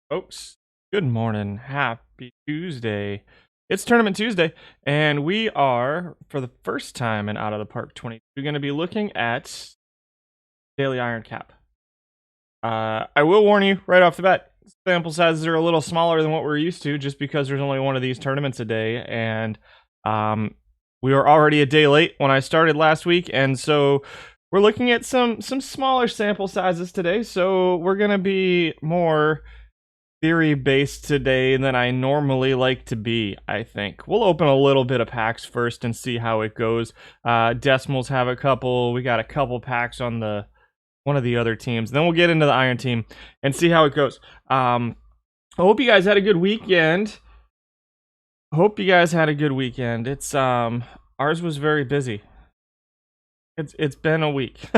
Folks, good morning. Happy Tuesday. It's Tournament Tuesday, and we are, for the first time in Out of the Park 22, going to be looking at Daily Iron Cap. I will warn you right off the bat, sample sizes are a little smaller than what we're used to just because there's only one of these tournaments a day, and we were already a day late when I started last week, and so we're looking at some smaller sample sizes today, so we're going to be more theory based today than I normally like to be, I think. We'll open a little bit of packs first and see how it goes. Decimals have a couple. We got a couple packs on one of the other teams. Then we'll get into the Iron team and see how it goes. I hope you guys had a good weekend. It's ours was very busy. It's been a week.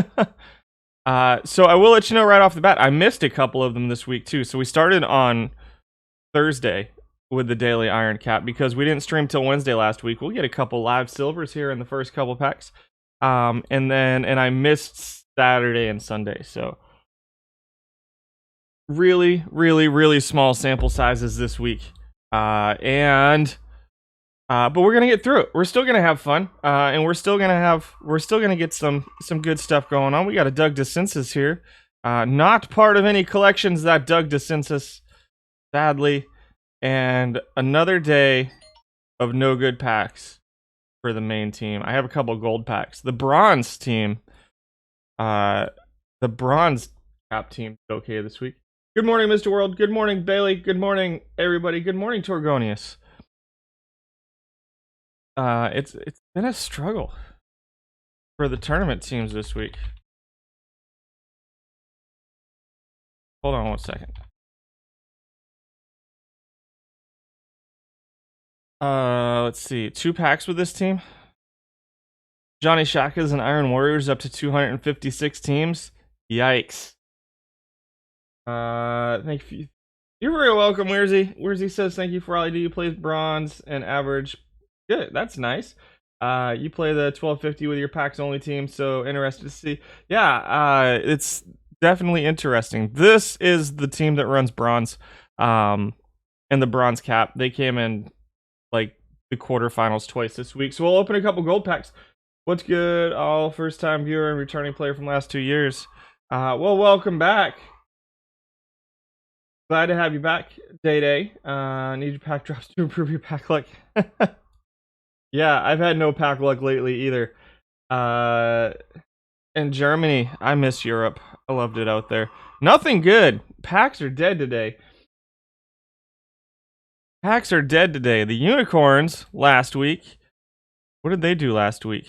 So I will let you know right off the bat, I missed a couple of them this week too. So we started on Thursday with the Daily Iron Cap because we didn't stream till Wednesday last week. We'll get a couple live silvers here in the first couple packs. And I missed Saturday and Sunday. So really, really, really small sample sizes this week. But we're gonna get through it. We're still gonna have fun, and we're still gonna get some good stuff going on. We got a Doug DeCinces here, not part of any collections that Doug DeCinces, sadly, and another day of no good packs for the main team. I have a couple gold packs. The bronze team, the bronze cap team, okay this week. Good morning, Mr. World. Good morning, Bailey. Good morning, everybody. Good morning, Torgonius. It's been a struggle for the tournament teams this week. Hold on one second. Let's see. 2 packs with this team. Johnny Shaka's and Iron Warriors up to 256 teams. Yikes. Thank you. You're very welcome, Where'sy. Where'sy says thank you for all you do. You play bronze and average. Good, that's nice. You play the 1250 with your packs only team, so interested to see. Yeah, it's definitely interesting. This is the team that runs bronze, and the bronze cap. They came in like the quarterfinals twice this week, so we'll open a couple gold packs. What's good, all first-time viewer and returning player from last 2 years? Well, welcome back. Glad to have you back, Day. Need your pack drops to improve your pack luck. Yeah, I've had no pack luck lately either. In Germany, I miss Europe. I loved it out there. Nothing good. Packs are dead today. The Unicorns last week. What did they do last week?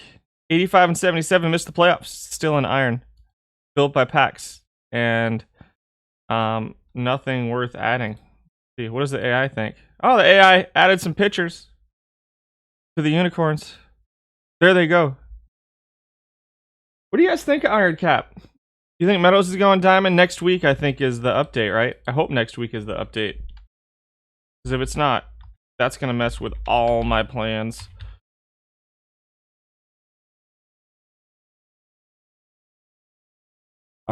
85 and 77 missed the playoffs. Still in Iron. Built by packs. And nothing worth adding. Let's see, what does the AI think? Oh, the AI added some pictures to the Unicorns. There they go. What do you guys think of Iron Cap? You think Meadows is going diamond? Next week, I think, is the update, right? I hope next week is the update. Because if it's not, that's going to mess with all my plans.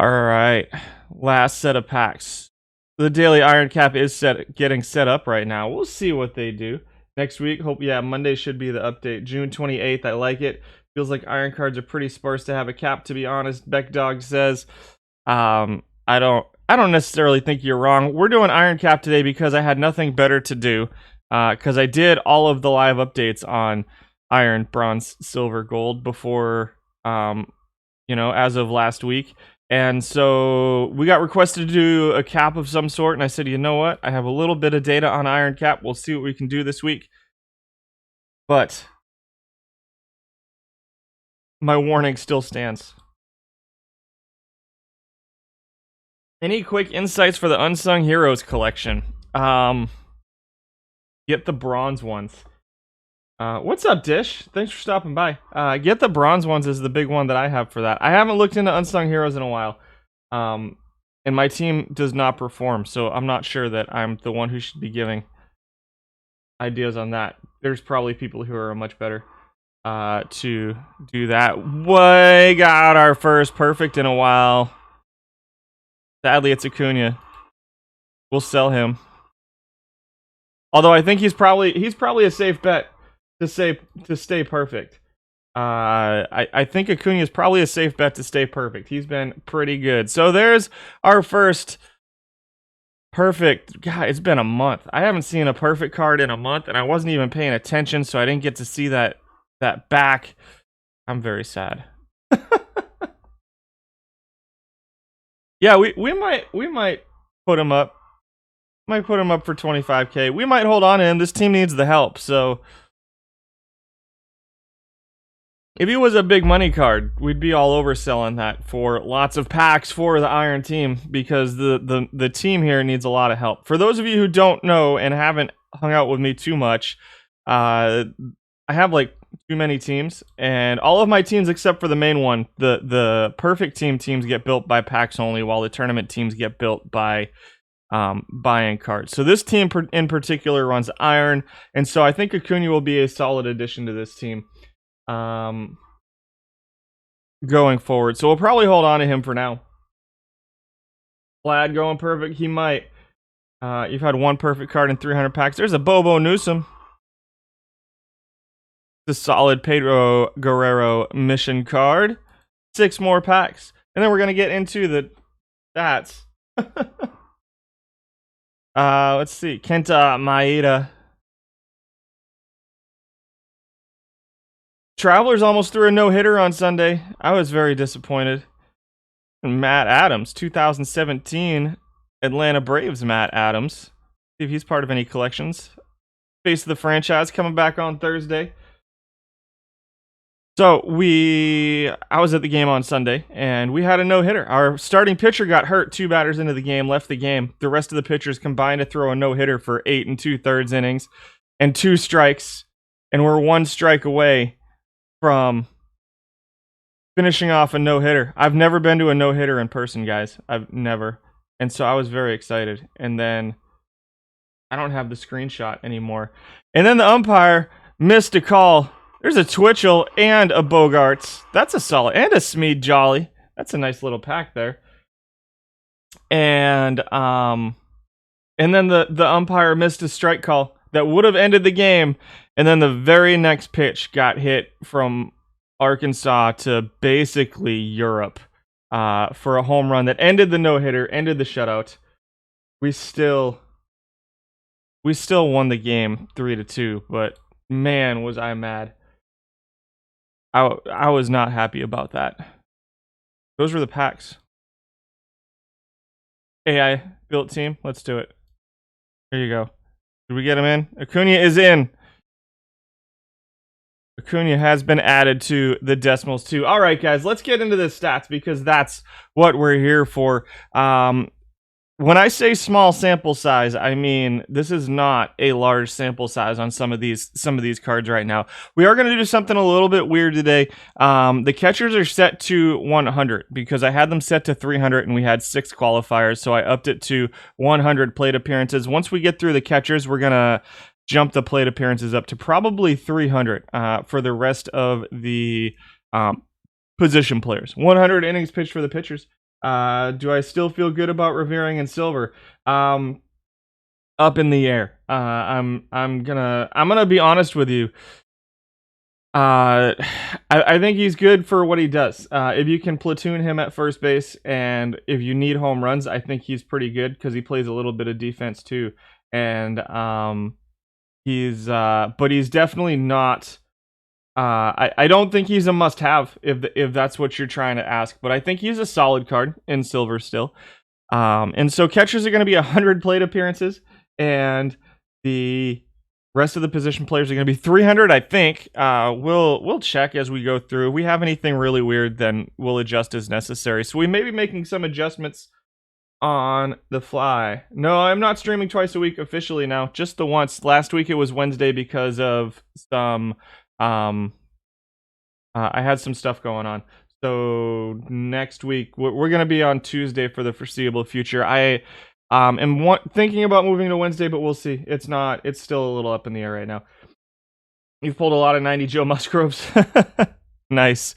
Alright. Last set of packs. The Daily Iron Cap is getting set up right now. We'll see what they do. Next week, Monday should be the update. June 28th, I like it. Feels like Iron cards are pretty sparse to have a cap, to be honest. Beck Dog says, I don't necessarily think you're wrong. We're doing Iron Cap today because I had nothing better to do. Because I did all of the live updates on Iron, Bronze, Silver, Gold before, as of last week. And so we got requested to do a cap of some sort, and I said, you know what? I have a little bit of data on Iron Cap. We'll see what we can do this week. But my warning still stands. Any quick insights for the Unsung Heroes collection? Get the bronze ones. What's up, Dish? Thanks for stopping by. Get the bronze ones is the big one that I have for that. I haven't looked into Unsung Heroes in a while. And my team does not perform, so I'm not sure that I'm the one who should be giving ideas on that. There's probably people who are much better to do that. We got our first perfect in a while. Sadly, it's Acuna. We'll sell him. Although I think he's probably a safe bet to stay perfect. I think Acuna is probably a safe bet to stay perfect. He's been pretty good. So there's our first perfect. God, it's been a month. I haven't seen a perfect card in a month, and I wasn't even paying attention, so I didn't get to see that back. I'm very sad. Yeah, we might put him up. Might put him up for 25K. We might hold on to him. This team needs the help, so if he was a big money card, we'd be all over selling that for lots of packs for the Iron team, because the team here needs a lot of help. For those of you who don't know and haven't hung out with me too much, I have like too many teams, and all of my teams except for the main one, the perfect teams get built by packs only, while the tournament teams get built by buying cards. So this team in particular runs Iron, and so I think Acuna will be a solid addition to this team going forward. So we'll probably hold on to him for now. Plaid going perfect. He might. You've had one perfect card in 300 packs. There's a Bobo Newsom. The solid Pedro Guerrero mission card. 6 more packs. And then we're going to get into the stats. Let's see. Kenta Maeda. Travelers almost threw a no-hitter on Sunday. I was very disappointed. And Matt Adams, 2017 Atlanta Braves Matt Adams. See if he's part of any collections. Face of the franchise coming back on Thursday. So I was at the game on Sunday, and we had a no-hitter. Our starting pitcher got hurt 2 batters into the game, left the game. The rest of the pitchers combined to throw a no-hitter for 8 2/3 innings and 2 strikes, and we're 1 strike away from finishing off a no-hitter. I've never been to a no-hitter in person, guys. I've never. And so I was very excited. And then I don't have the screenshot anymore. And then the umpire missed a call. There's a Twitchell and a Bogarts. That's a solid. And a Smead Jolly. That's a nice little pack there. And then the umpire missed a strike call that would have ended the game. And then the very next pitch got hit from Arkansas to basically Europe for a home run that ended the no-hitter, ended the shutout. We still won the game 3-2, but man, was I mad. I was not happy about that. Those were the packs. AI built team. Let's do it. Here you go. Did we get him in? Acuna is in. Acuna has been added to the decimals too. All right, guys, let's get into the stats, because that's what we're here for. When I say small sample size, I mean this is not a large sample size on some of these cards right now. We are going to do something a little bit weird today. The catchers are set to 100 because I had them set to 300 and we had 6 qualifiers, so I upped it to 100 plate appearances. Once we get through the catchers, we're going to jump the plate appearances up to probably 300 for the rest of the position players. 100 innings pitched for the pitchers. Do I still feel good about revering and Silver? Up in the air. I'm gonna be honest with you. I think he's good for what he does. If you can platoon him at first base, and if you need home runs, I think he's pretty good because he plays a little bit of defense too. And but he's definitely not. I don't think he's a must-have if that's what you're trying to ask, but I think he's a solid card in Silver still. And so catchers are going to be 100 plate appearances, and the rest of the position players are going to be 300, I think. We'll check as we go through. If we have anything really weird, then we'll adjust as necessary. So we may be making some adjustments on the fly. No, I'm not streaming twice a week officially now, just the once. Last week it was Wednesday because of some I had some stuff going on. So next week we're going to be on Tuesday for the foreseeable future. I am thinking about moving to Wednesday, but we'll see. It's still a little up in the air right now. You've pulled a lot of 90 Joe Musgroves. Nice.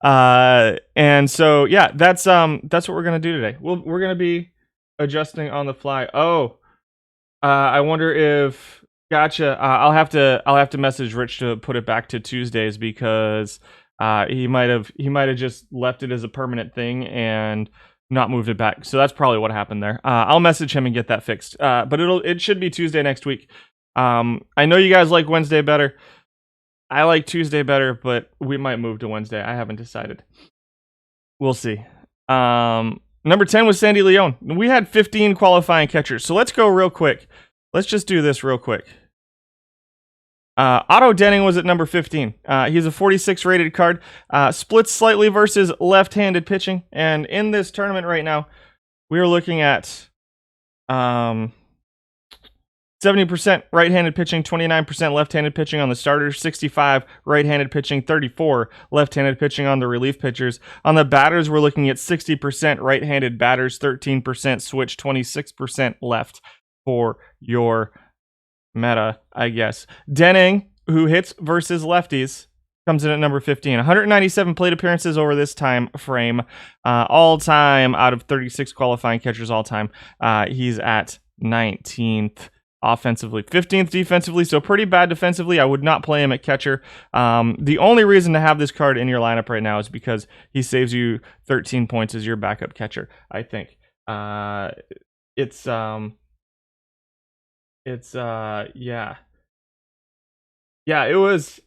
And so yeah, that's what we're going to do today. We're going to be adjusting on the fly. Oh, I wonder if gotcha. I'll have to message Rich to put it back to Tuesdays because he might have just left it as a permanent thing and not moved it back. So that's probably what happened there. I'll message him and get that fixed. But it should be Tuesday next week. I know you guys like Wednesday better. I like Tuesday better, but we might move to Wednesday. I haven't decided. We'll see. Number 10 was Sandy Leone. We had 15 qualifying catchers. So let's go real quick. Let's just do this real quick. Otto Denning was at number 15. He's a 46 rated card. Splits slightly versus left-handed pitching. And in this tournament right now, we are looking at 70% right-handed pitching, 29% left-handed pitching on the starters, 65 right-handed pitching, 34 left-handed pitching on the relief pitchers. On the batters, we're looking at 60% right-handed batters, 13% switch, 26% left for your meta, I guess. Denning, who hits versus lefties, comes in at number 15. 197 plate appearances over this time frame. All time out of 36 qualifying catchers all time. He's at 19th. Offensively, 15th defensively, so pretty bad defensively. I would not play him at catcher. The only reason to have this card in your lineup right now is because he saves you 13 points as your backup catcher, I think. Yeah, it was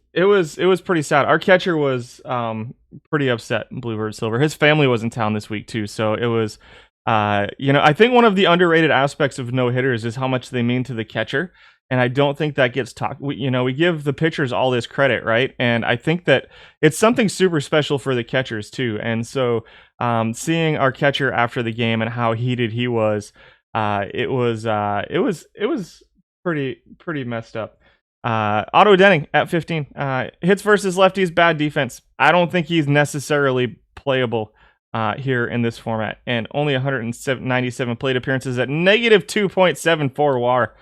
pretty sad. Our catcher was pretty upset in Bluebird Silver. His family was in town this week too, so it was I think one of the underrated aspects of no-hitters is how much they mean to the catcher, and I don't think that gets talked. We give the pitchers all this credit, right? And I think that it's something super special for the catchers too. And so seeing our catcher after the game and how heated he was, it was pretty messed up. Otto Denning at 15. Hits versus lefties, bad defense. I don't think he's necessarily playable here in this format, and only 197 plate appearances at negative 2.74 WAR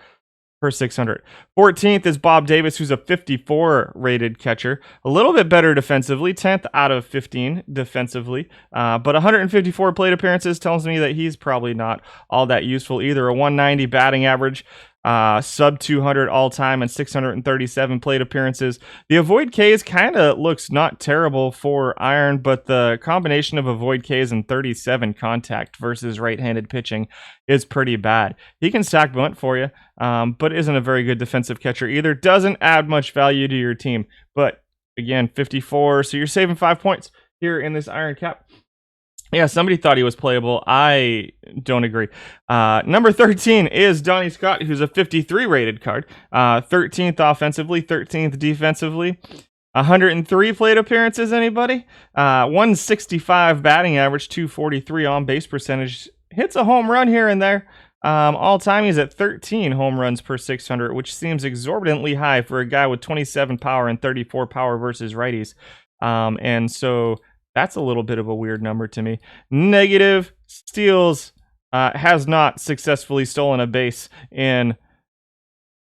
per 600. 14th is Bob Davis, who's a 54 rated catcher, a little bit better defensively, 10th out of 15 defensively, but 154 plate appearances tells me that he's probably not all that useful either. A 190 batting average, sub 200 all time, and 637 plate appearances. The avoid Ks kind of looks not terrible for iron, but the combination of avoid Ks and 37 contact versus right-handed pitching is pretty bad. He can stack bunt for you, but isn't a very good defensive catcher either. Doesn't add much value to your team, but again, 54, so you're saving 5 points here in this iron cap. Yeah, somebody thought he was playable. I don't agree. Number 13 is Donnie Scott, who's a 53 rated card. 13th offensively, 13th defensively. 103 plate appearances, anybody? 165 batting average, 243 on base percentage. Hits a home run here and there. All time, he's at 13 home runs per 600, which seems exorbitantly high for a guy with 27 power and 34 power versus righties. And so that's a little bit of a weird number to me. Negative steals, has not successfully stolen a base in,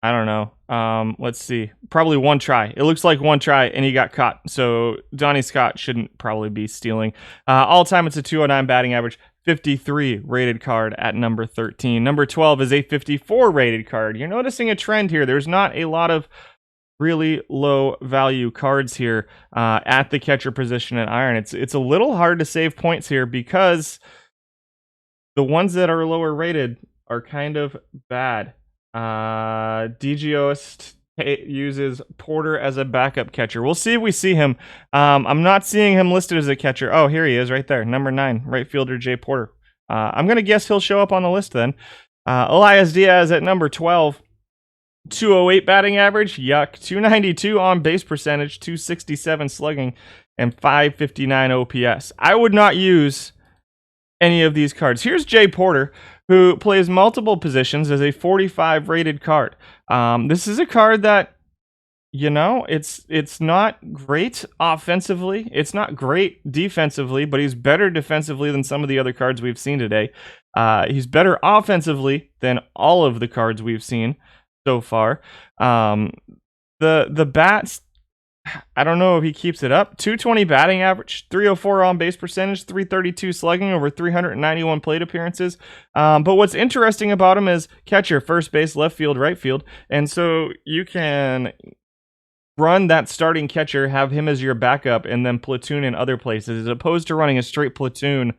I don't know. Let's see. Probably one try. It looks like one try, and he got caught. So Donnie Scott shouldn't probably be stealing. All time, it's a 209 batting average. 53 rated card at number 13. Number 12 is a 54 rated card. You're noticing a trend here. There's not a lot of really low value cards here at the catcher position in iron. It's a little hard to save points here because the ones that are lower rated are kind of bad. DGOist uses Porter as a backup catcher. We'll see if we see him. I'm not seeing him listed as a catcher. Oh, here he is right there. Number 9, right fielder Jay Porter. I'm going to guess he'll show up on the list then. Elias Diaz at number 12. 208 batting average, yuck. 292 on base percentage, 267 slugging, and 559 OPS. I would not use any of these cards. Here's Jay Porter, who plays multiple positions as a 45 rated card. This is a card that, it's not great offensively. It's not great defensively, but he's better defensively than some of the other cards we've seen today. He's better offensively than all of the cards we've seen so far. The bats, I don't know if he keeps it up. 220 batting average, 304 on base percentage, 332 slugging over 391 plate appearances. But what's interesting about him is catcher, first base, left field, right field. And so you can run that starting catcher, have him as your backup, and then platoon in other places. As opposed to running a straight platoon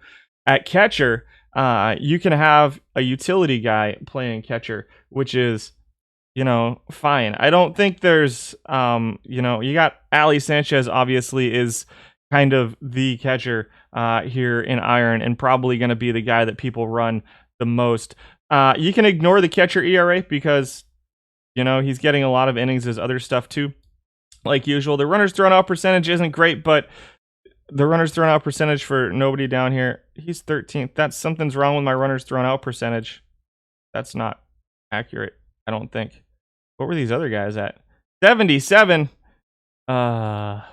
at catcher, you can have a utility guy playing catcher, which is, fine. I don't think there's, you got Ali Sanchez, obviously, is kind of the catcher here in Iron, and probably going to be the guy that people run the most. You can ignore the catcher ERA because, he's getting a lot of innings as other stuff too. Like usual, the runners thrown out percentage isn't great, but the runners thrown out percentage for nobody down here, he's 13th. Something's wrong with my runners thrown out percentage. That's not accurate, I don't think. What were these other guys at? 77. We're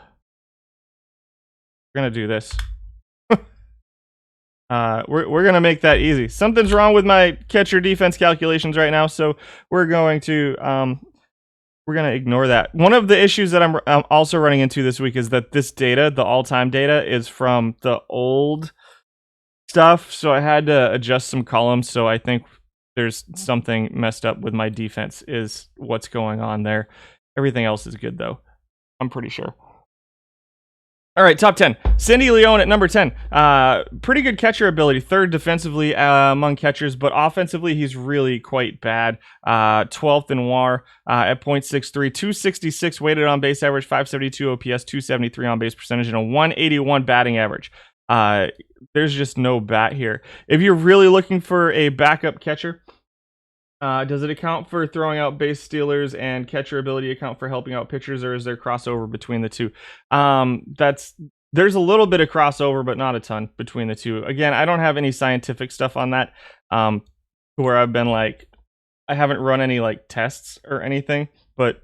gonna do this. We're gonna make that easy. Something's wrong with my catcher defense calculations right now, so we're going to ignore that. One of the issues that I'm also running into this week is that this data, the all-time data, is from the old stuff, so I had to adjust some columns. So I think there's something messed up with my defense is what's going on there. Everything else is good, though. I'm pretty sure. All right, top 10. Cindy Leon at number 10. Pretty good catcher ability. Third defensively among catchers, but offensively, he's really quite bad. 12th in WAR at .63. 266 weighted on base average, 572 OPS, 273 on base percentage, and a 181 batting average. There's just no bat here. If you're really looking for a backup catcher, does it account for throwing out base stealers and catcher ability account for helping out pitchers, or is there crossover between the two? There's a little bit of crossover, but not a ton between the two. Again, I don't have any scientific stuff on that, where I've been like, I haven't run any like tests or anything, but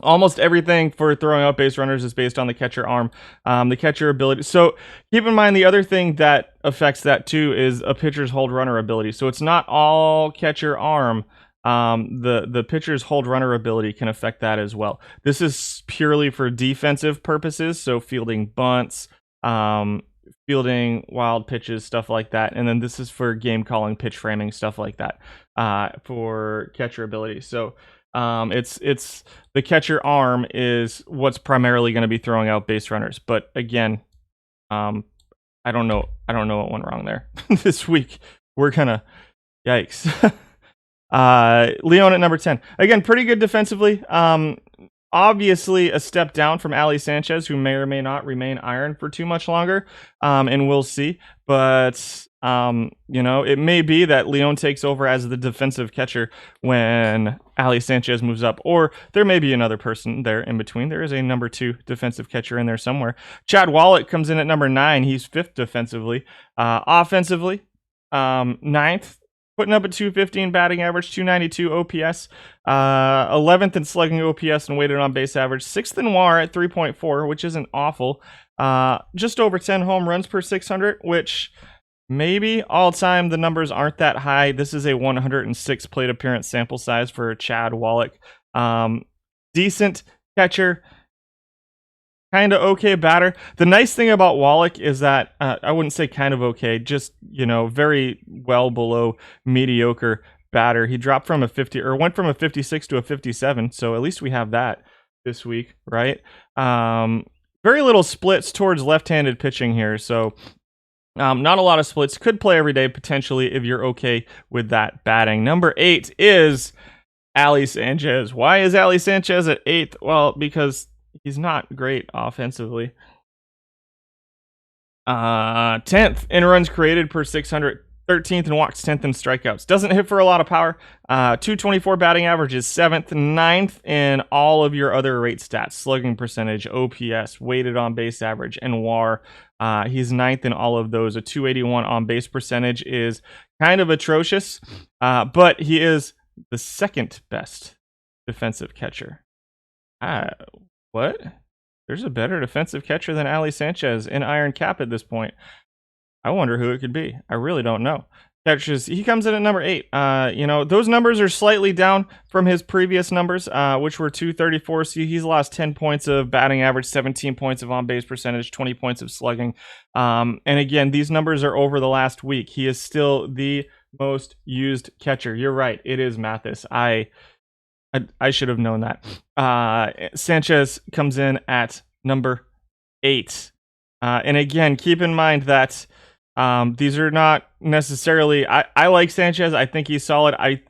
almost everything for throwing out base runners is based on the catcher arm, the catcher ability. So keep in mind the other thing that affects that too is a pitcher's hold runner ability. So it's not all catcher arm. The pitcher's hold runner ability can affect that as well. This is purely for defensive purposes, so fielding bunts, fielding wild pitches, stuff like that. And then this is for game calling, pitch framing, stuff like that, for catcher ability. So it's the catcher arm is what's primarily going to be throwing out base runners. But again, I don't know what went wrong there this week. We're gonna, yikes. Leon at number 10. Again, pretty good defensively. Obviously a step down from Ali Sanchez, who may or may not remain Iron for too much longer, and we'll see. But it may be that Leon takes over as the defensive catcher when Ali Sanchez moves up, or there may be another person there in between. There is a number 2 defensive catcher in there somewhere. Chad Wallach comes in at number 9. He's 5th defensively. Offensively, 9th. Putting up a 215 batting average, 292 OPS, 11th in slugging OPS and weighted on base average, 6th in WAR at 3.4, which isn't awful. Just over 10 home runs per 600, which maybe all time the numbers aren't that high. This is a 106 plate appearance sample size for Chad Wallach. Decent catcher. Kind of okay batter. The nice thing about Wallach is that I wouldn't say kind of okay, just very well below mediocre batter. He dropped from a 50 or went from a 56 to a 57, so at least we have that this week, right? Very little splits towards left-handed pitching here, so not a lot of splits. Could play every day potentially if you're okay with that batting. Number 8 is Ali Sanchez. Why is Ali Sanchez at 8th? Well, because he's not great offensively. 10th in runs created per 600, 13th in walks, 10th in strikeouts. Doesn't hit for a lot of power. 224 batting average is 7th, 9th in all of your other rate stats. Slugging percentage, OPS, weighted on base average, and WAR. He's 9th in all of those. A 281 on base percentage is kind of atrocious, but he is the 2nd best defensive catcher. What? There's a better defensive catcher than Ali Sanchez in Iron Cap at this point. I wonder who it could be. I really don't know. catches. He comes in at number 8. You know, those numbers are slightly down from his previous numbers, which were 234. So he's lost 10 points of batting average, 17 points of on-base percentage, 20 points of slugging. And again, these numbers are over the last week. He is still the most used catcher. You're right. It is Mathis. I should have known that. Sanchez comes in at number 8. And again, keep in mind that these are not necessarily... I like Sanchez. I think he's solid. I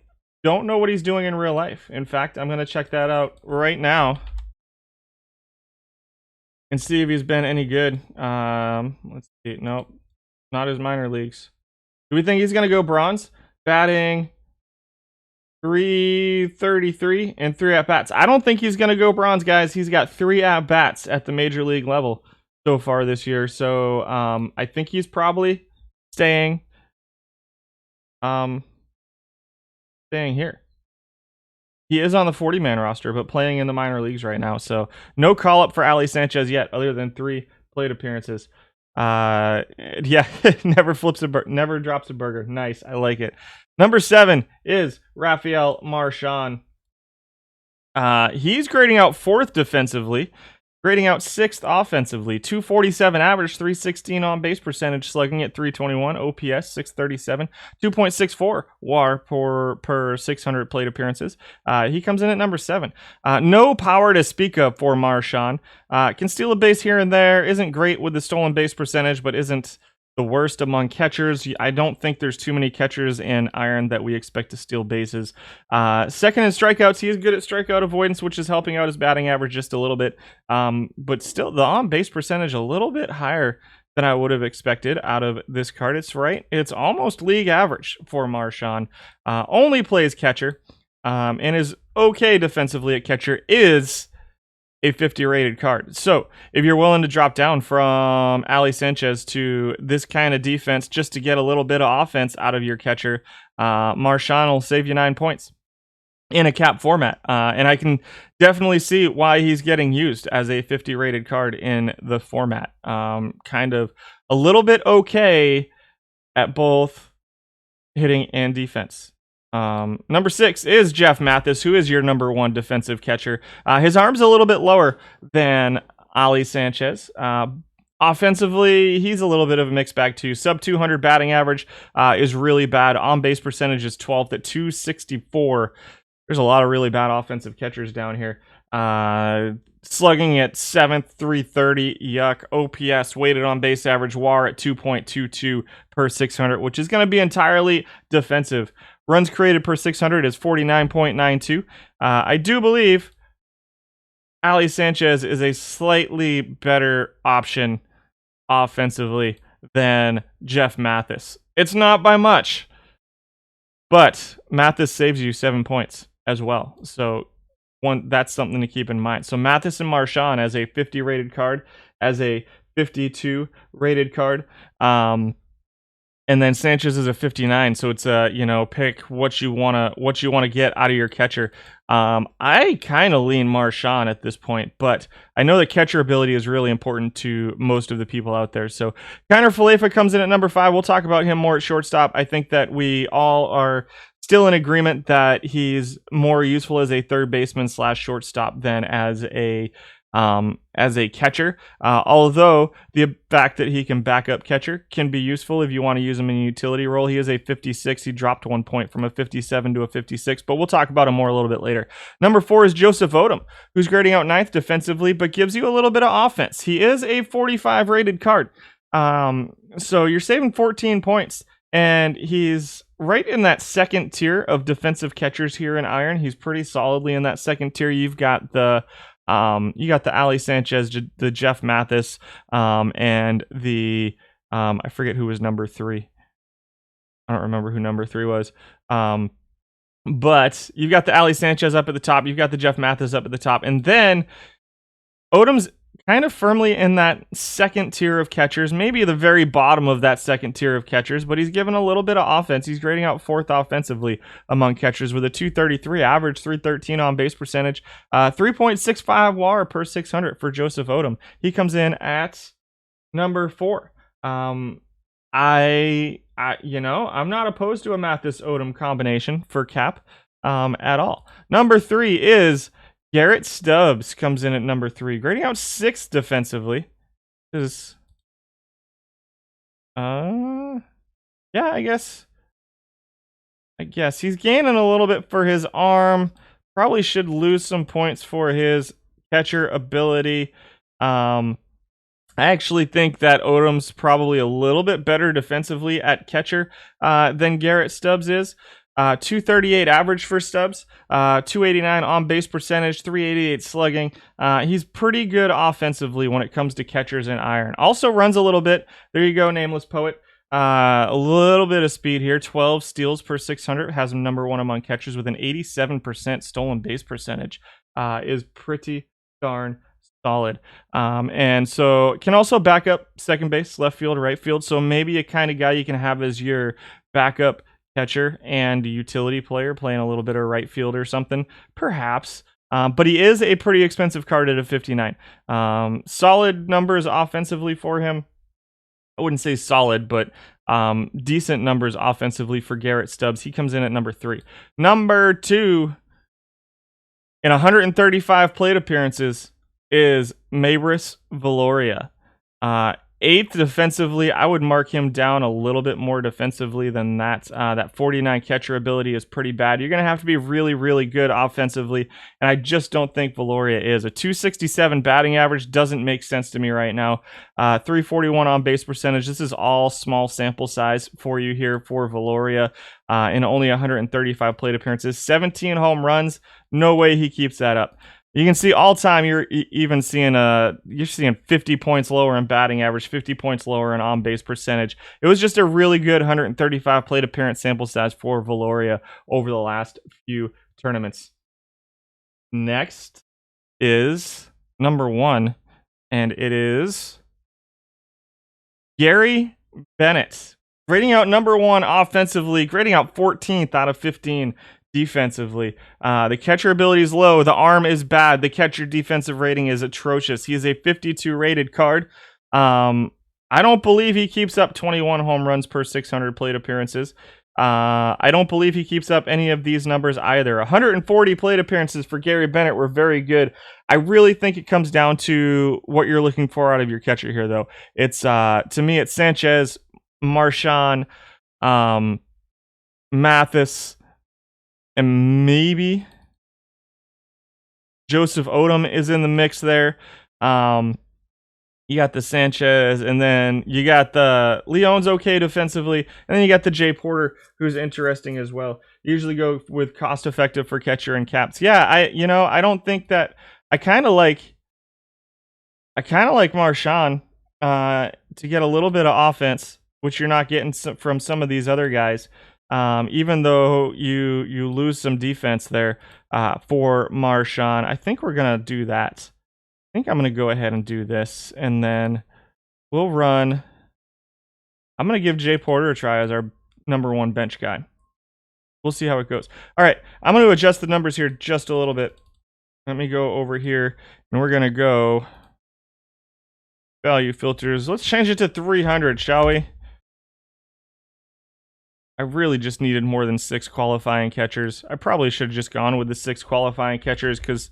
don't know what he's doing in real life. In fact, I'm going to check that out right now and see if he's been any good. Let's see. Nope. Not his minor leagues. Do we think he's going to go bronze? Batting 333 and 3 at-bats. I don't think he's going to go bronze, guys. He's got 3 at-bats at the major league level so far this year. So I think he's probably staying here. He is on the 40-man roster, but playing in the minor leagues right now. So no call-up for Ali Sanchez yet, other than 3 plate appearances. Yeah, never drops a burger. Nice, I like it. Number 7 is Rafael Marchand. He's grading out 4th defensively, grading out 6th offensively. 247 average, 316 on base percentage, slugging at 321, OPS 637, 2.64 WAR per 600 plate appearances. He comes in at number 7. No power to speak of for Marchand. Can steal a base here and there. Isn't great with the stolen base percentage, but isn't the worst among catchers. I don't think there's too many catchers in Iron that we expect to steal bases. Second in strikeouts, he is good at strikeout avoidance, which is helping out his batting average just a little bit. But still, the on-base percentage a little bit higher than I would have expected out of this card. It's almost league average for Marchand. Only plays catcher, and is okay defensively at catcher, is a 50 rated card. So if you're willing to drop down from Ali Sanchez to this kind of defense just to get a little bit of offense out of your catcher, Marchand will save you 9 points in a cap format. And I can definitely see why he's getting used as a 50 rated card in the format. Kind of a little bit okay at both hitting and defense. Number 6 is Jeff Mathis, who is your number 1 defensive catcher. His arm's a little bit lower than Ali Sanchez. Offensively, he's a little bit of a mixed bag too. Sub 200 batting average is really bad. On-base percentage is 12th at 264. There's a lot of really bad offensive catchers down here. Slugging at 7th, 330. Yuck. OPS, weighted on base average, WAR at 2.22 per 600, which is going to be entirely defensive. Runs created per 600 is 49.92. I do believe Ali Sanchez is a slightly better option offensively than Jeff Mathis. It's not by much, but Mathis saves you 7 points as well. So that's something to keep in mind. So Mathis and Marchand as a 50 rated card, as a 52 rated card. And then Sanchez is a 59, so it's pick what you wanna get out of your catcher. I kind of lean Marchand at this point, but I know that catcher ability is really important to most of the people out there. So Kiner Falefa comes in at number 5. We'll talk about him more at shortstop. I think that we all are still in agreement that he's more useful as a third baseman / shortstop than as a catcher, although the fact that he can back up catcher can be useful if you want to use him in a utility role. He is a 56. He dropped 1 point from a 57 to a 56, but we'll talk about him more a little bit later. Number 4 is Joseph Odom, who's grading out 9th defensively, but gives you a little bit of offense. He is a 45 rated card. So you're saving 14 points, and he's right in that second tier of defensive catchers here in Iron. He's pretty solidly in that second tier. You've got the Ali Sanchez, the Jeff Mathis, and the I forget who was number 3. I don't remember who number 3 was. But you've got the Ali Sanchez up at the top. You've got the Jeff Mathis up at the top, and then Odom's kind of firmly in that second tier of catchers, maybe the very bottom of that second tier of catchers, but he's given a little bit of offense. He's grading out 4th offensively among catchers with a 233 average, 313 on base percentage, 3.65 WAR per 600 for Joseph Odom. He comes in at number 4. I'm not opposed to a Mathis Odom combination for Cap at all. Number 3 is Garrett Stubbs comes in at number 3, grading out 6 defensively. Is yeah, I guess he's gaining a little bit for his arm. Probably should lose some points for his catcher ability. I actually think that Odom's probably a little bit better defensively at catcher than Garrett Stubbs is. 238 average for Stubbs, 289 on base percentage, 388 slugging. He's pretty good offensively when it comes to catchers and iron. Also runs a little bit. There you go, Nameless Poet. A little bit of speed here. 12 steals per 600. Has him number 1 among catchers with an 87% stolen base percentage. Is pretty darn solid. And so can also back up second base, left field, right field. So maybe a kind of guy you can have as your backup catcher and utility player playing a little bit of right field or something, perhaps. But he is a pretty expensive card at a 59. Solid numbers offensively for him. I wouldn't say solid, but decent numbers offensively for Garrett Stubbs. He comes in at number 3. Number 2, in 135 plate appearances, is Maybris Valoria. 8th defensively. I would mark him down a little bit more defensively than that. That 49 catcher ability is pretty bad. You're going to have to be really, really good offensively, and I just don't think Valoria is. A 267 batting average doesn't make sense to me right now. 341 on base percentage. This is all small sample size for you here for Valoria in only 135 plate appearances. 17 home runs. No way he keeps that up. You can see all time you're even seeing you're seeing 50 points lower in batting average, 50 points lower in on base percentage. It was just a really good 135 plate appearance sample size for Valoria over the last few tournaments. Next is number 1, and it is Gary Bennett. Grading out number 1 offensively, grading out 14th out of 15 defensively. The catcher ability is low. The arm is bad. The catcher defensive rating is atrocious. He is a 52 rated card. I don't believe he keeps up 21 home runs per 600 plate appearances. I don't believe he keeps up any of these numbers either. 140 plate appearances for Gary Bennett were very good. I really think it comes down to what you're looking for out of your catcher here, though. It's to me, it's Sanchez, Marchand, Mathis, and maybe Joseph Odom is in the mix there. You got the Sanchez, and then you got the Leon's okay defensively, and then you got the Jay Porter, who's interesting as well. Usually go with cost effective for catcher and caps. Yeah, I don't think that I kind of like Marchand to get a little bit of offense, which you're not getting from some of these other guys. Even though you lose some defense there for Marchand. I think we're going to do that. I think I'm going to go ahead and do this, and then we'll run. I'm going to give Jay Porter a try as our number 1 bench guy. We'll see how it goes. All right, I'm going to adjust the numbers here just a little bit. Let me go over here, and we're going to go value filters. Let's change it to 300, shall we? I really just needed more than 6 qualifying catchers. I probably should have just gone with the 6 qualifying catchers because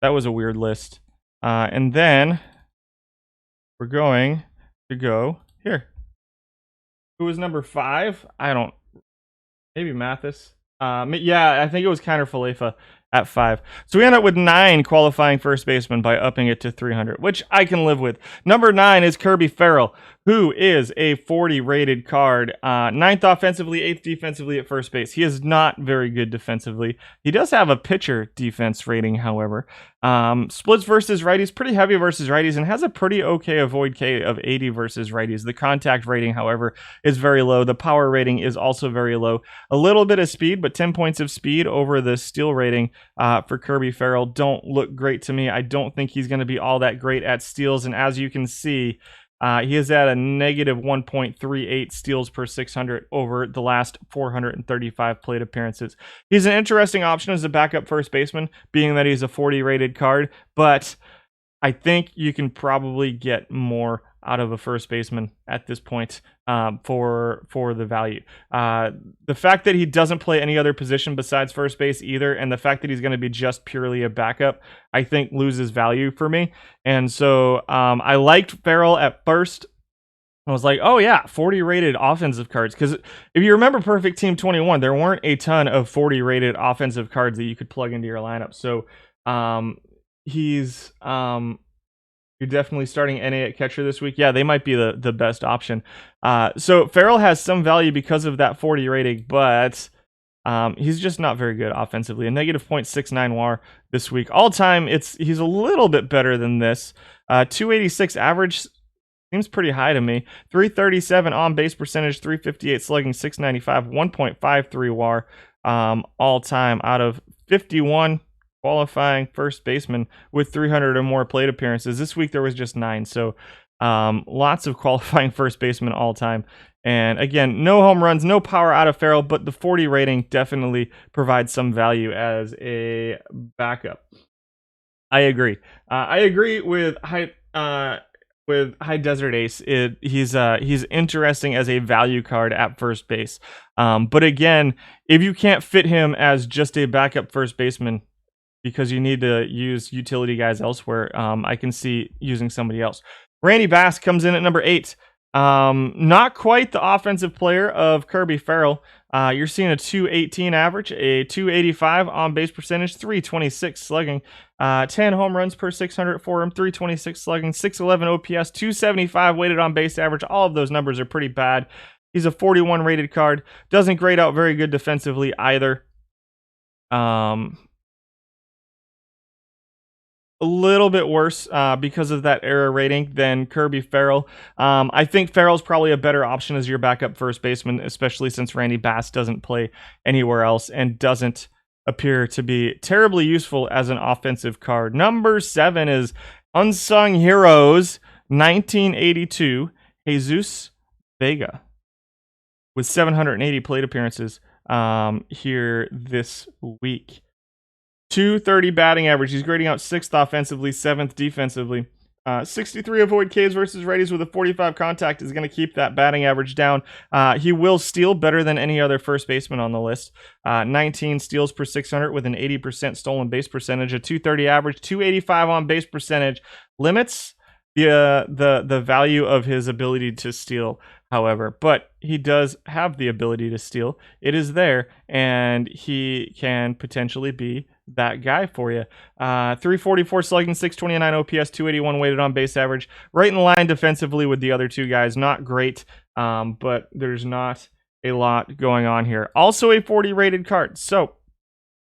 that was a weird list. And then we're going to go here. Who was number 5? Maybe Mathis. Yeah, I think it was Kiner Falefa at 5. So we end up with 9 qualifying first basemen by upping it to 300, which I can live with. Number 9 is Kirby Farrell, who is a 40 rated card. 9th offensively, 8th defensively at first base. He is not very good defensively. He does have a pitcher defense rating, however. Splits versus righties, pretty heavy versus righties, and has a pretty okay avoid K of 80 versus righties. The contact rating, however, is very low. The power rating is also very low. A little bit of speed, but 10 points of speed over the steal rating for Kirby Farrell don't look great to me. I don't think he's going to be all that great at steals, and as you can see, he is at a negative 1.38 steals per 600 over the last 435 plate appearances. He's an interesting option as a backup first baseman, being that he's a 40 rated card, but I think you can probably get more out of a first baseman at this point, for the value. Uh, the fact that he doesn't play any other position besides first base either, and the fact that he's going to be just purely a backup, I think loses value for me. And so I liked Farrell at first. I was like, oh yeah, 40 rated offensive cards. Because if you remember Perfect Team 21, there weren't a ton of 40 rated offensive cards that you could plug into your lineup. So he's you're definitely starting NA at catcher this week. Yeah, they might be the best option. So Farrell has some value because of that 40 rating, but he's just not very good offensively. A negative 0.69 WAR this week. All time, he's a little bit better than this. 286 average seems pretty high to me. 337 on base percentage, 358 slugging, 695, 1.53 WAR all time out of 51 qualifying first baseman with 300 or more plate appearances. This week there was just 9, so lots of qualifying first baseman all time. And again, no home runs, no power out of Farrell, but the 40 rating definitely provides some value as a backup. I agree. I agree with High Desert Ace. He's interesting as a value card at first base. But again, if you can't fit him as just a backup first baseman because you need to use utility guys elsewhere, I can see using somebody else. Randy Bass comes in at number 8. Not quite the offensive player of Kirby Farrell. You're seeing a 218 average, a 285 on base percentage, 326 slugging, 10 home runs per 600 for him, 326 slugging, 611 OPS, 275 weighted on base average. All of those numbers are pretty bad. He's a 41 rated card. Doesn't grade out very good defensively either. A little bit worse because of that error rating than Kirby Farrell. I think Farrell's probably a better option as your backup first baseman, especially since Randy Bass doesn't play anywhere else and doesn't appear to be terribly useful as an offensive card. Number 7 is Unsung Heroes 1982, Jesus Vega, with 780 plate appearances here this week. 230 batting average. He's grading out 6th offensively, 7th defensively. 63 avoid Ks versus righties with a 45 contact is going to keep that batting average down. He will steal better than any other first baseman on the list. 19 steals per 600 with an 80% stolen base percentage, a 230 average, 285 on base percentage. Limits the value of his ability to steal, however, but he does have the ability to steal. It is there, and he can potentially be that guy for you. 344 slugging, 629 OPS, 281 weighted on base average. Right in line defensively with the other two guys. Not great, but there's not a lot going on here. Also a 40 rated card. So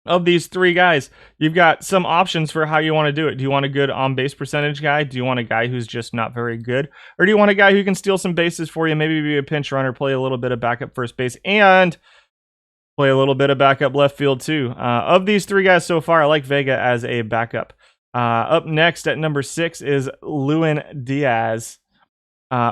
of these 3 guys, you've got some options for how you want to do it. Do you want a good on-base percentage guy? Do you want a guy who's just not very good? Or do you want a guy who can steal some bases for you, maybe be a pinch runner, play a little bit of backup first base, and play a little bit of backup left field too? Of these 3 guys so far, I like Vega as a backup. Up next at number 6 is Lewin Diaz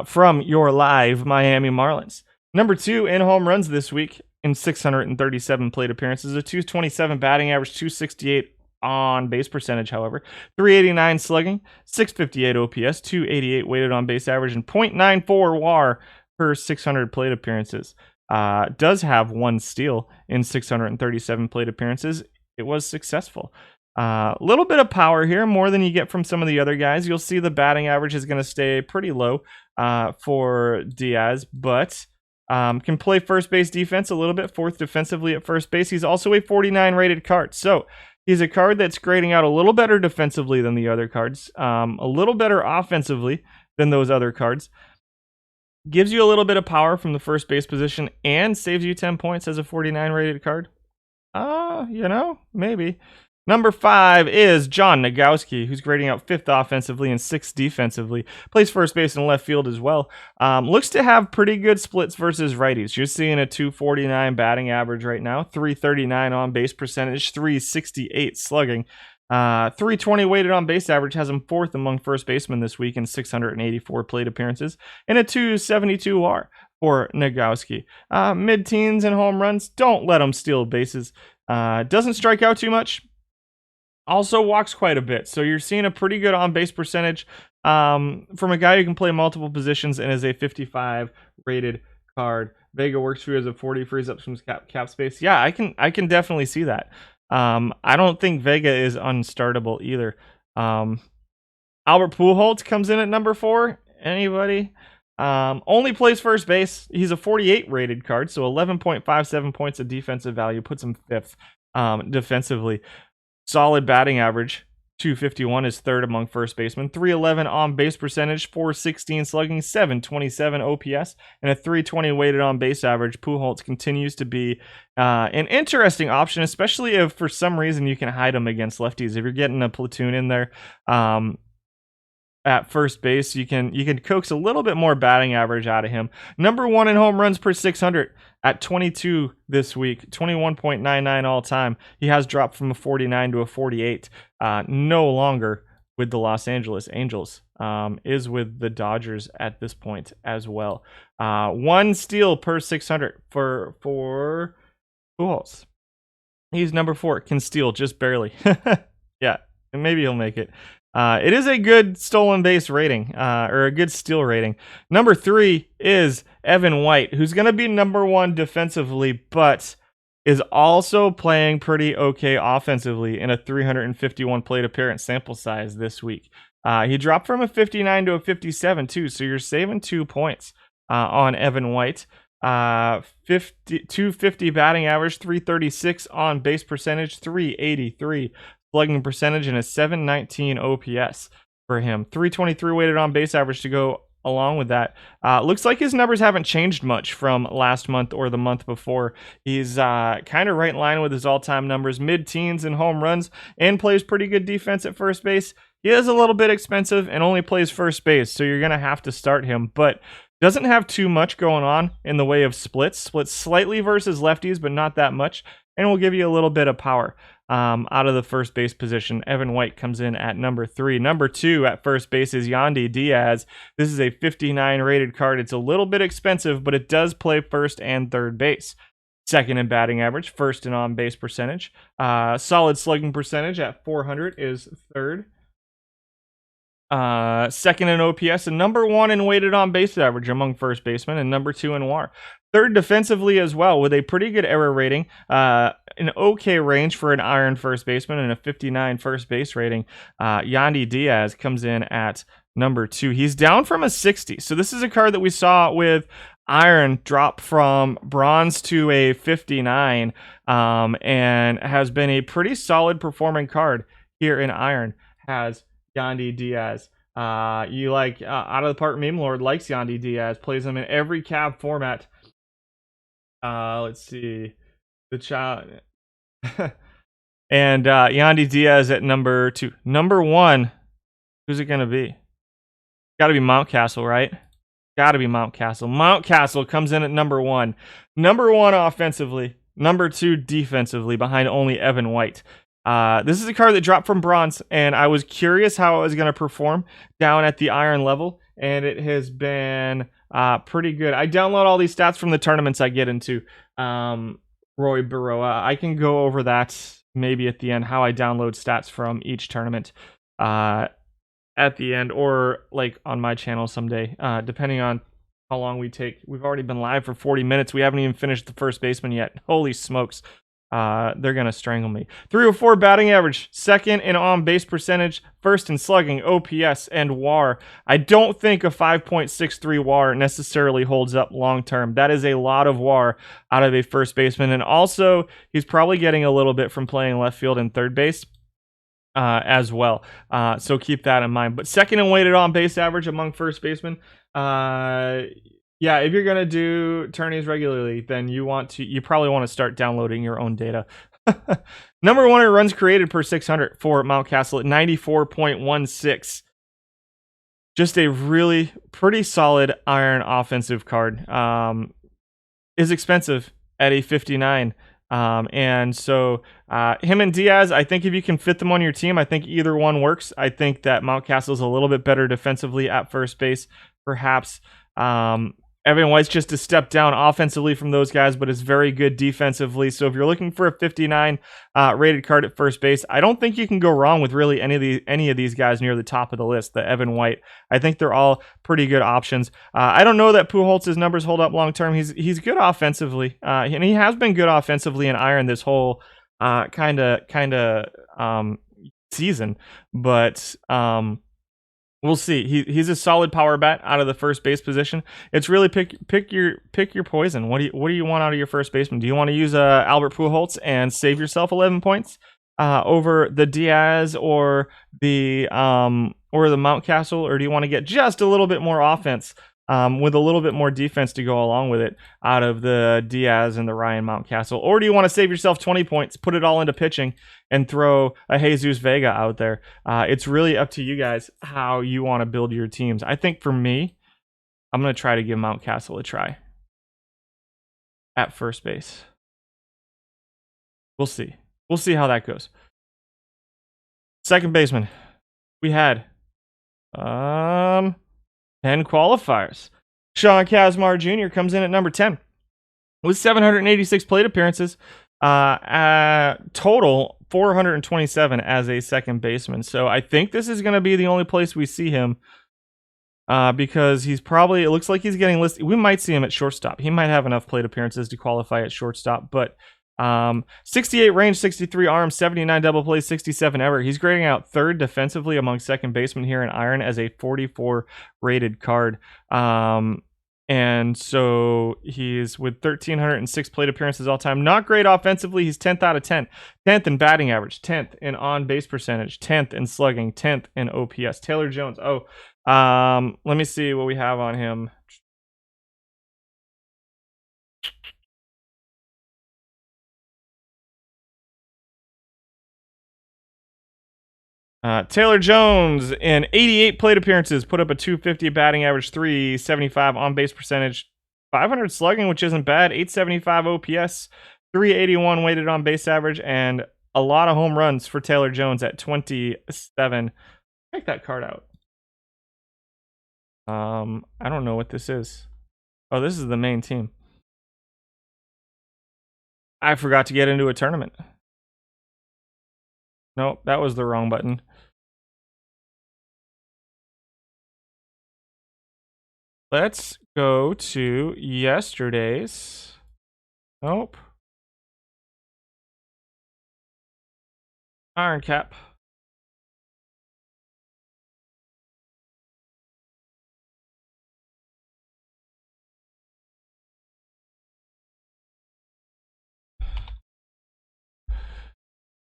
from your live Miami Marlins. Number 2 in home runs this week in 637 plate appearances, a 227 batting average, 268 on base percentage, however, 389 slugging, 658 OPS, 288 weighted on base average, and 0.94 WAR per 600 plate appearances. Does have 1 steal in 637 plate appearances. It was successful. A little bit of power here, more than you get from some of the other guys. You'll see the batting average is going to stay pretty low for Diaz, but can play first base defense a little bit, 4th defensively at first base. He's also a 49 rated card. So he's a card that's grading out a little better defensively than the other cards, a little better offensively than those other cards. Gives you a little bit of power from the first base position and saves you 10 points as a 49 rated card. Maybe. Number 5 is John Nagowski, who's grading out 5th offensively and 6th defensively. Plays first base and left field as well. Looks to have pretty good splits versus righties. You're seeing a 249 batting average right now, 339 on base percentage, 368 slugging. 320 weighted on base average has him 4th among first basemen this week in 684 plate appearances, and a 272 WAR for Nagowski. Mid-teens and home runs. Don't let him steal bases. Doesn't strike out too much. Also walks quite a bit. So you're seeing a pretty good on-base percentage from a guy who can play multiple positions and is a 55 rated card. Vega works for you as a 40, frees up some cap space. Yeah, I can definitely see that. I don't think Vega is unstartable either. Albert Pujols comes in at number 4. Anybody? Only plays first base. He's a 48 rated card, so 11.57 points of defensive value puts him 5th defensively. Solid batting average. 251 is 3rd among first basemen. 311 on base percentage, 416 slugging, 727 OPS, and a 320 weighted on base average. Pujols continues to be an interesting option, especially if for some reason you can hide him against lefties. If you're getting a platoon in there at first base, you can coax a little bit more batting average out of him. Number 1 in home runs per 600 at 22 this week, 21.99 all time. He has dropped from a 49 to a 48. No longer with the Los Angeles Angels. Is with the Dodgers at this point as well. 1 steal per 600 for Pujols. He's number 4. Can steal just barely. Yeah, and maybe he'll make it. It is a good stolen base rating, or a good steal rating. Number 3 is Evan White, who's going to be number 1 defensively, but is also playing pretty okay offensively in a 351 plate appearance sample size this week. He dropped from a 59 to a 57 too, so you're saving 2 points on Evan White. 250 batting average, 336 on base percentage, 383 slugging percentage, and a 719 OPS for him. 323 weighted on base average to go along with that. Looks like his numbers haven't changed much from last month or the month before. He's kind of right in line with his all-time numbers, mid-teens in home runs, and plays pretty good defense at first base. He is a little bit expensive and only plays first base, so you're going to have to start him, but doesn't have too much going on in the way of splits. Splits slightly versus lefties, but not that much, and will give you a little bit of power. Out of the first base position, Evan White comes in at number 3. Number 2 at first base is Yandy Diaz. This is a 59 rated card. It's a little bit expensive, but it does play first and third base. 2nd in batting average, 1st in on base percentage. Solid slugging percentage at 400 is 3rd. 2nd in OPS, and number 1 in weighted on base average among first basemen, and number 2 in WAR. 3rd defensively as well, with a pretty good error rating, an okay range for an iron first baseman, and a 59 first base rating. Yandy Diaz comes in at number 2. He's down from a 60, so this is a card that we saw with iron drop from bronze to a 59, and has been a pretty solid performing card here in iron. Has Yandy Diaz. You like Out of the Park Meme Lord likes Yandy Diaz, plays him in every cab format. Let's see, the child and Yandy Diaz at number 2. Number 1, who's it gonna be? Got to be Mountcastle, right? Got to be Mountcastle. Mountcastle comes in at number 1. Number 1 offensively, number 2 defensively, behind only Evan White. This is a card that dropped from bronze, and I was curious how it was going to perform down at the iron level, and it has been pretty good. I download all these stats from the tournaments I get into. Roy Baroa, I can go over that maybe at the end, how I download stats from each tournament at the end, or like on my channel someday, depending on how long we take. We've already been live for 40 minutes. We haven't even finished the first baseman yet. Holy smokes. They're going to strangle me. 304 batting average, 2nd in on-base percentage, 1st in slugging, OPS, and WAR. I don't think a 5.63 WAR necessarily holds up long-term. That is a lot of WAR out of a first baseman, and also he's probably getting a little bit from playing left field and third base as well. So keep that in mind. But 2nd in weighted on-base average among first basemen. Yeah, if you're gonna do tourneys regularly, then you probably want to start downloading your own data. Number 1 in runs created per 600 for Mountcastle at 94.16. Just a really pretty solid iron offensive card. Is expensive at a 59. And so him and Diaz, I think if you can fit them on your team, I think either one works. I think that Mountcastle's a little bit better defensively at first base, perhaps. Evan White's just a step down offensively from those guys, but is very good defensively. So if you're looking for a 59 rated card at first base, I don't think you can go wrong with really any of these guys near the top of the list. The Evan White, I think they're all pretty good options. I don't know that Pujols' numbers hold up long term. He's good offensively, and he has been good offensively in Iron this whole kind of season, but we'll see. He's a solid power bat out of the first base position. It's really pick your poison. What do you want out of your first baseman? Do you want to use Albert Pujols and save yourself 11 points over the Diaz or the Mountcastle, or do you want to get just a little bit more offense with a little bit more defense to go along with it out of the Diaz and the Ryan Mountcastle? Or do you want to save yourself 20 points, put it all into pitching, and throw a Jesus Vega out there? It's really up to you guys how you want to build your teams. I think for me, I'm going to try to give Mountcastle a try at first base. We'll see. We'll see how that goes. Second baseman, we had 10 qualifiers. Sean Kazmar Jr. comes in at number 10 with 786 plate appearances, total 427 as a second baseman. So I think this is going to be the only place we see him, because it looks like he's getting listed. We might see him at shortstop. He might have enough plate appearances to qualify at shortstop, but 68 range, 63 arm, 79 double plays, 67 ever. He's grading out third defensively among second basemen here in Iron as a 44 rated card. And so he's with 1,306 plate appearances all time. Not great offensively. He's 10th out of 10. 10th in batting average, 10th in on-base percentage, 10th in slugging, 10th in OPS. Taylor Jones. Let me see what we have on him. Taylor Jones in 88 plate appearances put up a 250 batting average, 375 on base percentage, 500 slugging, which isn't bad, 875 OPS, 381 weighted on base average, and a lot of home runs for Taylor Jones at 27. Check that card out. I don't know what this is. Oh, this is the main team. I forgot to get into a tournament. Nope, that was the wrong button. Let's go to yesterday's. Nope. Iron Cap.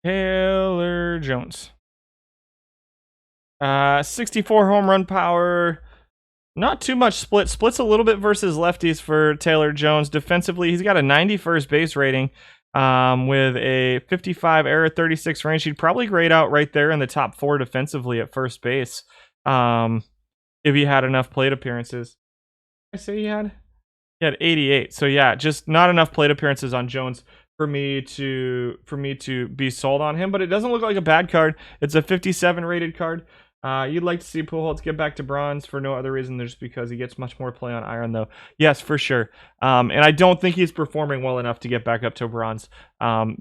Taylor Jones. 64 home run power. Not too much split. Splits a little bit versus lefties for Taylor Jones. Defensively, he's got a 91st base rating with a 55 error, 36 range. He'd probably grade out right there in the top 4 defensively at first base if he had enough plate appearances. I say he had 88. So yeah, just not enough plate appearances on Jones for me to be sold on him. But it doesn't look like a bad card. It's a 57 rated card. You'd like to see Pujols get back to bronze for no other reason than just because he gets much more play on Iron, though. Yes, for sure. And I don't think he's performing well enough to get back up to bronze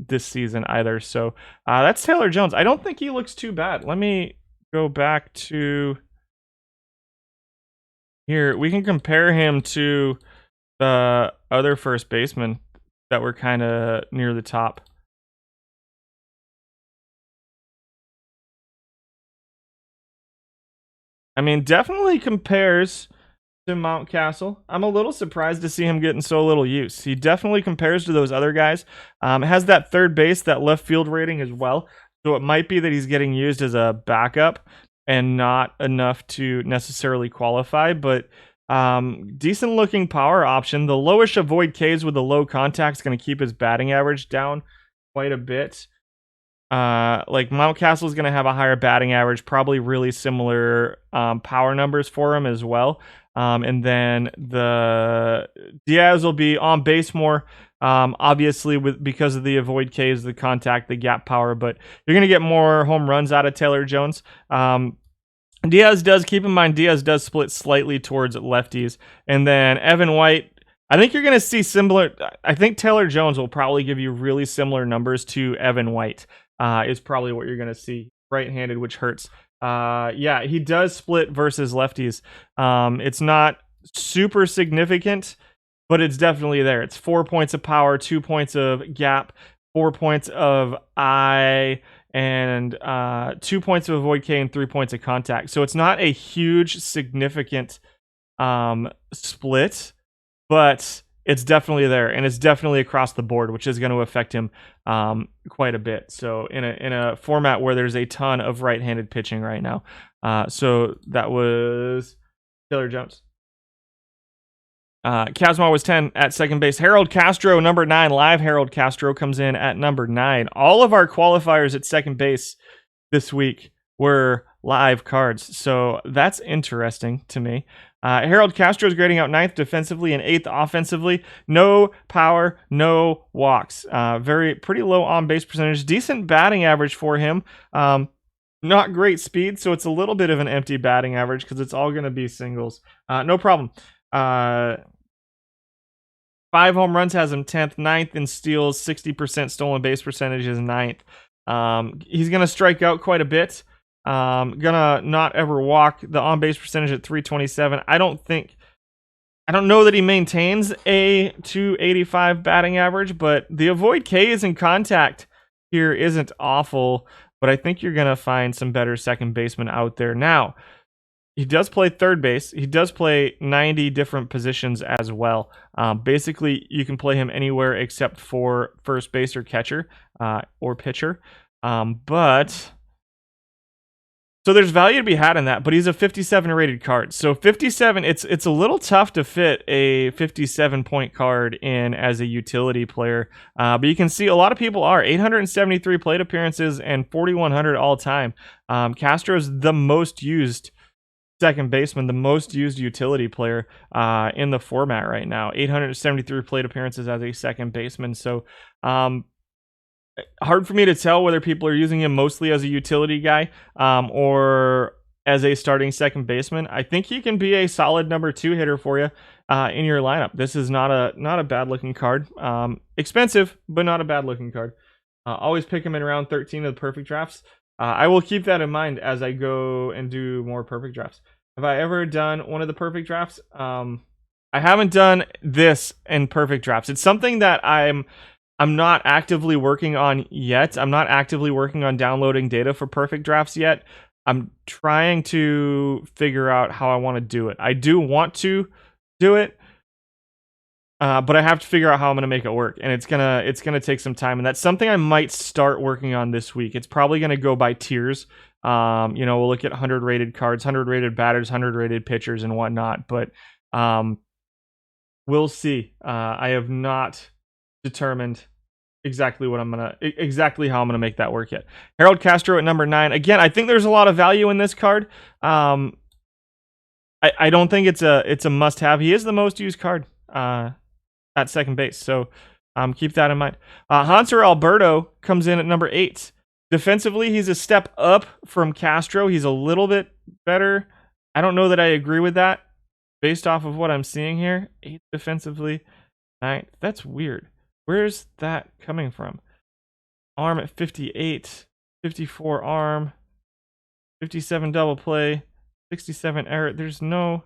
this season either. So that's Taylor Jones. I don't think he looks too bad. Let me go back to here. We can compare him to the other first baseman that were kind of near the top. I mean, definitely compares to Mountcastle. I'm a little surprised to see him getting so little use. He definitely compares to those other guys. Has that third base, that left field rating as well. So it might be that he's getting used as a backup and not enough to necessarily qualify. But decent looking power option. The lowish avoid Ks with the low contact is going to keep his batting average down quite a bit. Like Mountcastle is going to have a higher batting average, probably really similar power numbers for him as well. And then the Diaz will be on base more, obviously because of the avoid Ks, the contact, the gap power. But you're going to get more home runs out of Taylor Jones. Diaz does, keep in mind, Diaz does split slightly towards lefties. And then Evan White, I think you're going to see similar. I think Taylor Jones will probably give you really similar numbers to Evan White, is probably what you're going to see. Right-handed, which hurts. Yeah, he does split versus lefties. It's not super significant, but it's definitely there. It's 4 points of power, 2 points of gap, 4 points of eye, and 2 points of avoid K, and 3 points of contact. So it's not a huge, significant split, but it's definitely there, and it's definitely across the board, which is going to affect him quite a bit. So in a format where there's a ton of right-handed pitching right now. So that was Taylor Jones. Kazmar was 10 at second base. Harold Castro, number 9. Live Harold Castro comes in at number 9. All of our qualifiers at second base this week were live cards. So that's interesting to me. Harold Castro is grading out 9th defensively and 8th offensively. No power, no walks. Pretty low on base percentage. Decent batting average for him. Not great speed, so it's a little bit of an empty batting average because it's all going to be singles. No problem. 5 home runs has him 10th, 9th in steals, 60% stolen base percentage is 9th. He's going to strike out quite a bit. Gonna not ever walk. The on base percentage at 327. I don't know that he maintains a 285 batting average, but the avoid Ks in contact here isn't awful. But I think you're gonna find some better second basemen out there. Now, he does play third base. He does play 90 different positions as well. Basically, you can play him anywhere except for first base or catcher or pitcher. So there's value to be had in that, but he's a 57 rated card. So 57, it's a little tough to fit a 57 point card in as a utility player. But you can see a lot of people are 873 plate appearances and 4,100 all time. Castro's the most used second baseman, the most used utility player in the format right now. 873 plate appearances as a second baseman. So hard for me to tell whether people are using him mostly as a utility guy or as a starting second baseman. I think he can be a solid number 2 hitter for you in your lineup. This is not a bad looking card. Expensive, but not a bad looking card. Always pick him in round 13 of the perfect drafts. I will keep that in mind as I go and do more perfect drafts. Have I ever done one of the perfect drafts? I haven't done this in perfect drafts. It's something that I'm not actively working on yet. I'm not actively working on downloading data for perfect drafts yet. I'm trying to figure out how I want to do it. I do want to do it, but I have to figure out how I'm going to make it work, and it's gonna take some time, and that's something I might start working on this week. It's probably going to go by tiers. We'll look at 100 rated cards, 100 rated batters, 100 rated pitchers, and whatnot. But we'll see. I have not determined exactly how I'm gonna make that work yet. Harold Castro at number 9. Again, I think there's a lot of value in this card. I don't think it's a must-have. He is the most used card at second base, so keep that in mind. Hanser Alberto comes in at number 8. Defensively, he's a step up from Castro. He's a little bit better. I don't know that I agree with that based off of what I'm seeing here. 8 defensively, 9. That's weird. Where's that coming from? Arm at 58, 54 arm, 57 double play, 67 error. There's no...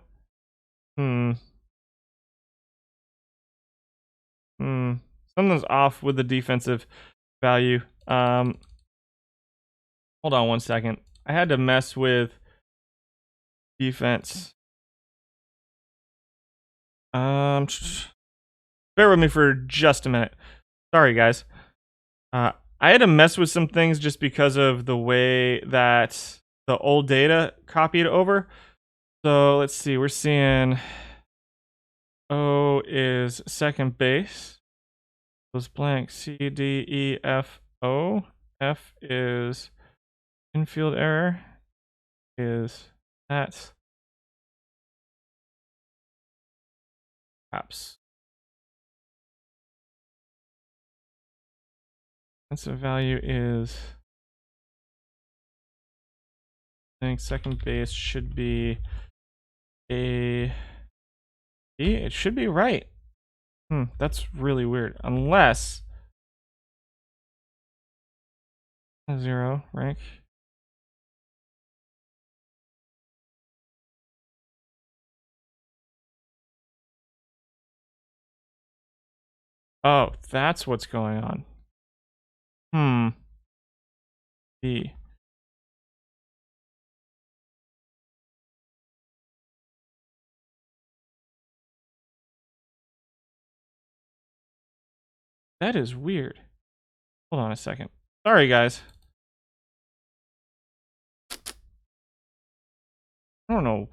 Something's off with the defensive value. Hold on one second. I had to mess with defense. Bear with me for just a minute. Sorry, guys. I had to mess with some things just because of the way that the old data copied over. So let's see. We're seeing O is second base. Was blank. C, D, E, F, O. F is infield error. Is that perhaps defensive value is I think second base should be a B. It should be right. That's really weird. Unless 0 rank. Oh, that's what's going on. B. That is weird. Hold on a second. Sorry, guys. I don't know.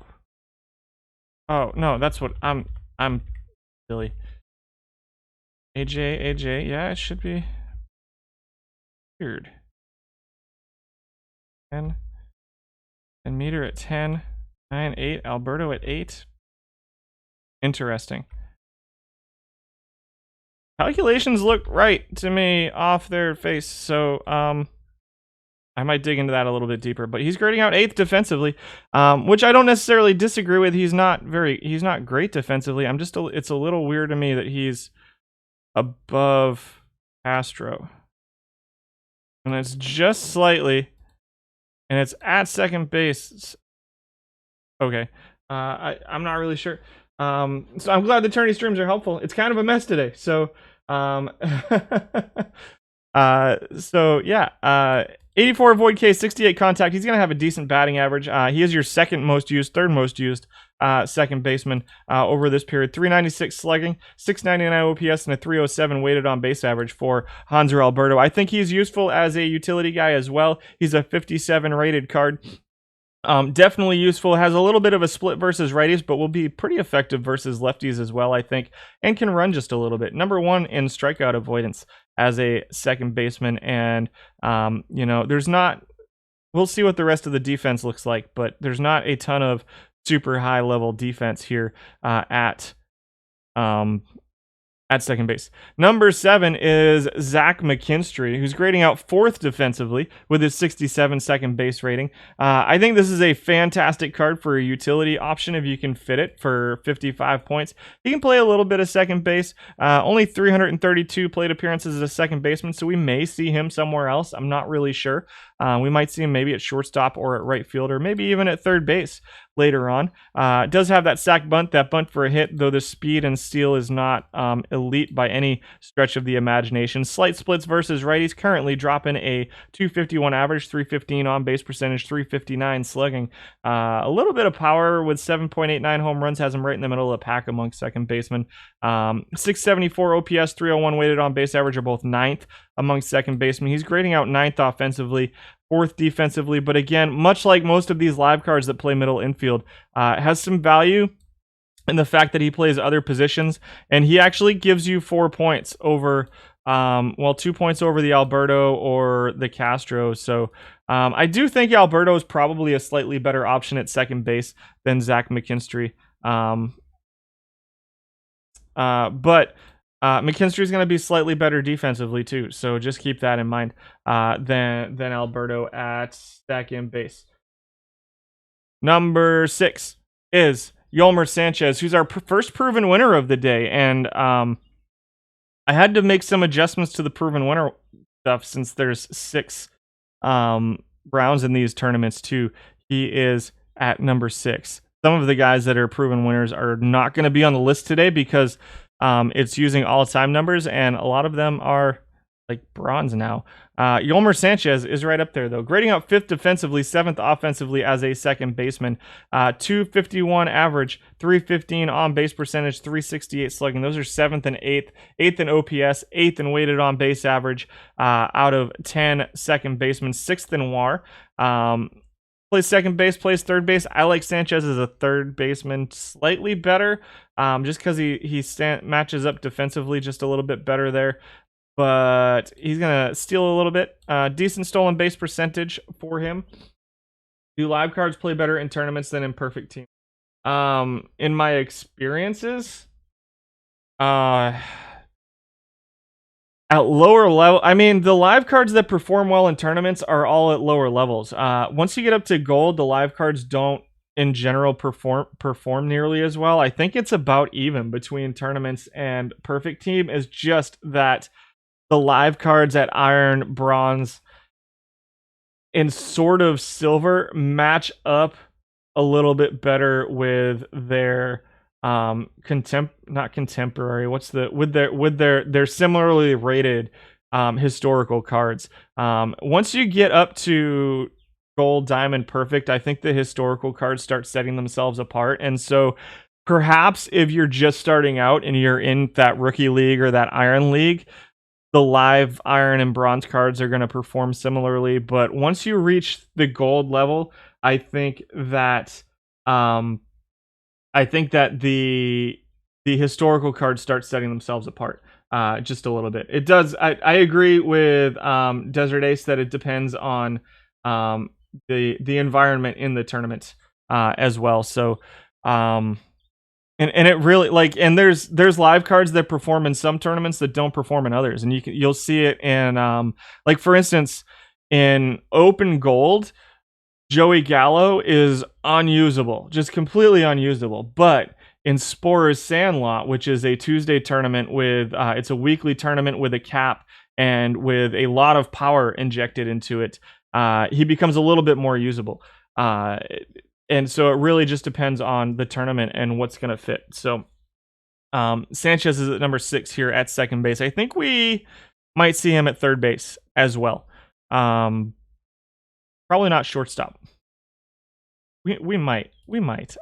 Oh, no, that's what I'm silly. AJ, yeah, it should be weird. 10. And meter at 10. 9, 8. Alberto at 8. Interesting. Calculations look right to me off their face, so I might dig into that a little bit deeper. But he's grading out 8th defensively, which I don't necessarily disagree with. He's not great defensively. It's a little weird to me that he's above Castro, and it's just slightly, and it's at second base. Okay, I'm not really sure. So I'm glad the tourney streams are helpful. It's kind of a mess today, so so yeah, 84 void K, 68 contact. He's gonna have a decent batting average. He is your third most used second baseman over this period. 396 slugging, 699 OPS, and a 307 weighted on base average for Hanser Alberto. I think he's useful as a utility guy as well. He's a 57 rated card. Definitely useful. Has a little bit of a split versus righties, but will be pretty effective versus lefties as well, I think, and can run just a little bit. Number 1 in strikeout avoidance as a second baseman, and there's not. We'll see what the rest of the defense looks like, but there's not a ton of super high level defense here at second base. Number 7 is Zach McKinstry, who's grading out 4th defensively with his 67 second base rating. I think this is a fantastic card for a utility option if you can fit it for 55 points. He can play a little bit of second base. Only 332 plate appearances as a second baseman, so we may see him somewhere else. I'm not really sure. We might see him maybe at shortstop or at right field, or maybe even at third base later on. Does have that sack bunt, that bunt for a hit, though the speed and steal is not elite by any stretch of the imagination. Slight splits versus righties, currently dropping a 251 average, 315 on base percentage, 359 slugging. A little bit of power with 7.89 home runs, has him right in the middle of the pack amongst second basemen. 674 OPS, 301 weighted on base average are both 9th amongst second basemen. He's grading out 9th offensively, 4th defensively, but again, much like most of these live cards that play middle infield, has some value in the fact that he plays other positions, and he actually gives you 4 points over, 2 points over the Alberto or the Castro. So I do think Alberto is probably a slightly better option at second base than Zach McKinstry. But McKinstry is going to be slightly better defensively too, so just keep that in mind than Alberto at second base. Number 6 is Yolmer Sanchez, who's our first proven winner of the day, and I had to make some adjustments to the proven winner stuff since there's 6 rounds in these tournaments too. He is at number 6. Some of the guys that are proven winners are not going to be on the list today because it's using all-time numbers, and a lot of them are like bronze now. Yolmer Sanchez is right up there, though. Grading out 5th defensively, 7th offensively as a second baseman. 251 average, 315 on base percentage, 368 slugging. Those are 7th and 8th. 8th in OPS, 8th in weighted on base average out of 10 second basemen. 6th in WAR. Plays second base, plays third base. I like Sanchez as a third baseman slightly better, just because he matches up defensively just a little bit better there. But he's going to steal a little bit. Decent stolen base percentage for him. Do live cards play better in tournaments than in perfect teams? In my experiences, At lower level, I mean, the live cards that perform well in tournaments are all at lower levels. Once you get up to gold, the live cards don't, in general, perform nearly as well. I think it's about even between tournaments and perfect team. Is just that the live cards at iron, bronze, and sort of silver match up a little bit better with their not contemporary, what's the with their similarly rated historical cards. Once you get up to gold, diamond, perfect, I think the historical cards start setting themselves apart. And so perhaps if you're just starting out and you're in that rookie league or that iron league, the live iron and bronze cards are going to perform similarly. But once you reach the gold level, I think that the historical cards start setting themselves apart just a little bit. It does. I agree with Desert Ace that it depends on the environment in the tournament as well. So and it really, like, and there's live cards that perform in some tournaments that don't perform in others, and you'll see it in like, for instance, in open gold, Joey Gallo is unusable, just completely unusable. But in Sporer's Sandlot, which is a Tuesday tournament with it's a weekly tournament with a cap and with a lot of power injected into it, he becomes a little bit more usable. And so it really just depends on the tournament and what's going to fit. So Sanchez is at number 6 here at second base. I think we might see him at third base as well. Probably not shortstop. We might.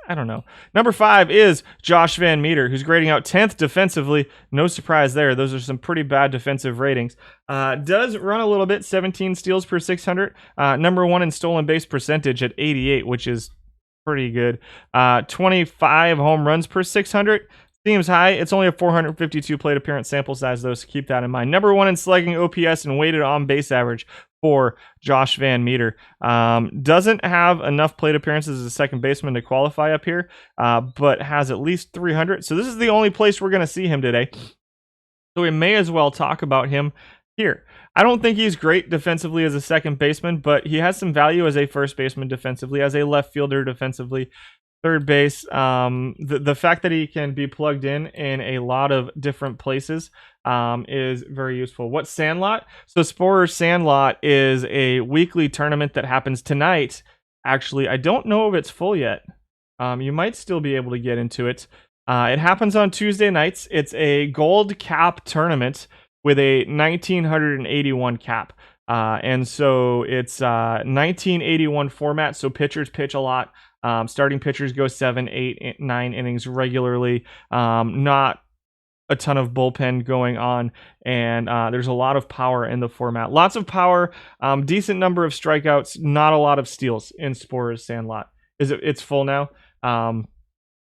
I don't know. Number 5 is Josh Van Meter, who's grading out 10th defensively. No surprise there. Those are some pretty bad defensive ratings. Does run a little bit, 17 steals per 600. Number 1 in stolen base percentage at 88, which is pretty good. 25 home runs per 600. Seems high. It's only a 452 plate appearance sample size, though, so keep that in mind. Number 1 in slugging, OPS, and weighted on base average for Josh Van Meter. Doesn't have enough plate appearances as a second baseman to qualify up here, but has at least 300. So this is the only place we're going to see him today. So we may as well talk about him here. I don't think he's great defensively as a second baseman, but he has some value as a first baseman defensively, as a left fielder defensively. Third base, the fact that he can be plugged in a lot of different places is very useful. What's Sandlot? So Sporer's Sandlot is a weekly tournament that happens tonight. Actually, I don't know if it's full yet. You might still be able to get into it. It happens on Tuesday nights. It's a gold cap tournament with a 1981 cap. And so it's 1981 format, so pitchers pitch a lot. Starting pitchers go 7, 8, 9 innings regularly. Not a ton of bullpen going on, and there's a lot of power in the format. Lots of power, decent number of strikeouts, not a lot of steals in Sporer's Sandlot. It's full now.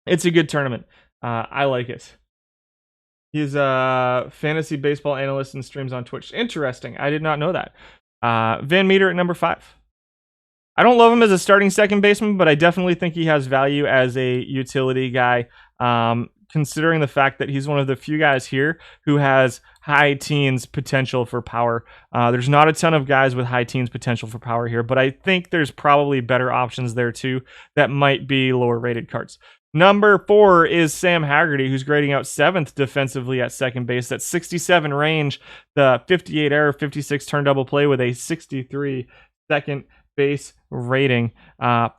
It's a good tournament. I like it. He's a fantasy baseball analyst and streams on Twitch. Interesting. I did not know that. Van Meter at number 5. I don't love him as a starting second baseman, but I definitely think he has value as a utility guy, considering the fact that he's one of the few guys here who has high teens potential for power. There's not a ton of guys with high teens potential for power here, but I think there's probably better options there too that might be lower rated cards. Number 4 is Sam Haggerty, who's grading out 7th defensively at second base. That's 67 range, the 58 error, 56 turn double play with a 63 second base rating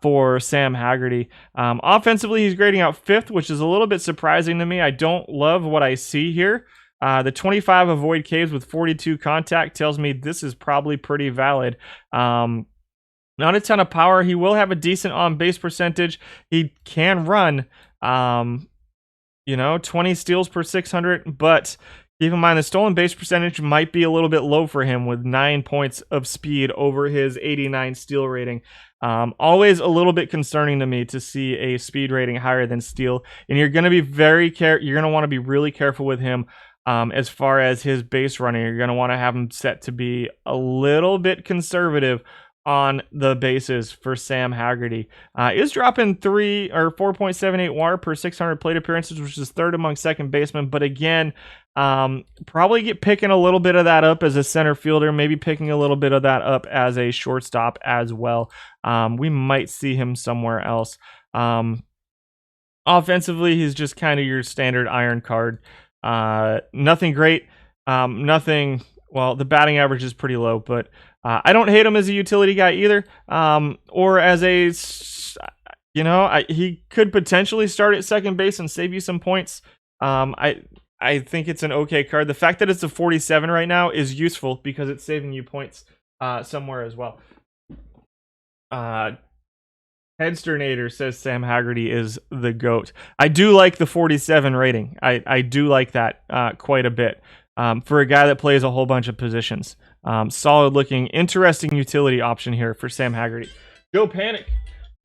for Sam Haggerty. Offensively, he's grading out 5th, which is a little bit surprising to me. I don't love what I see here. The 25 avoid Ks with 42 contact tells me this is probably pretty valid. Not a ton of power. He will have a decent on-base percentage. He can run, 20 steals per 600, but keep in mind the stolen base percentage might be a little bit low for him with 9 points of speed over his 89 steal rating. Always a little bit concerning to me to see a speed rating higher than steal, and you're going to be you're going to want to be really careful with him. As far as his base running, you're going to want to have him set to be a little bit conservative on the bases for Sam Haggerty. Is dropping 3 or 4.78 WAR per 600 plate appearances, which is third among second basemen. But again, probably picking a little bit of that up as a center fielder, maybe picking a little bit of that up as a shortstop as well. We might see him somewhere else. Offensively, he's just kind of your standard iron card. Nothing great. Nothing. Well, the batting average is pretty low, but I don't hate him as a utility guy either. Or as a, he could potentially start at second base and save you some points. I think it's an okay card. The fact that it's a 47 right now is useful because it's saving you points somewhere as well. Headsternator says Sam Haggerty is the GOAT. I do like the 47 rating. I do like that quite a bit. For a guy that plays a whole bunch of positions. Solid looking, interesting utility option here for Sam Haggerty. Joe Panic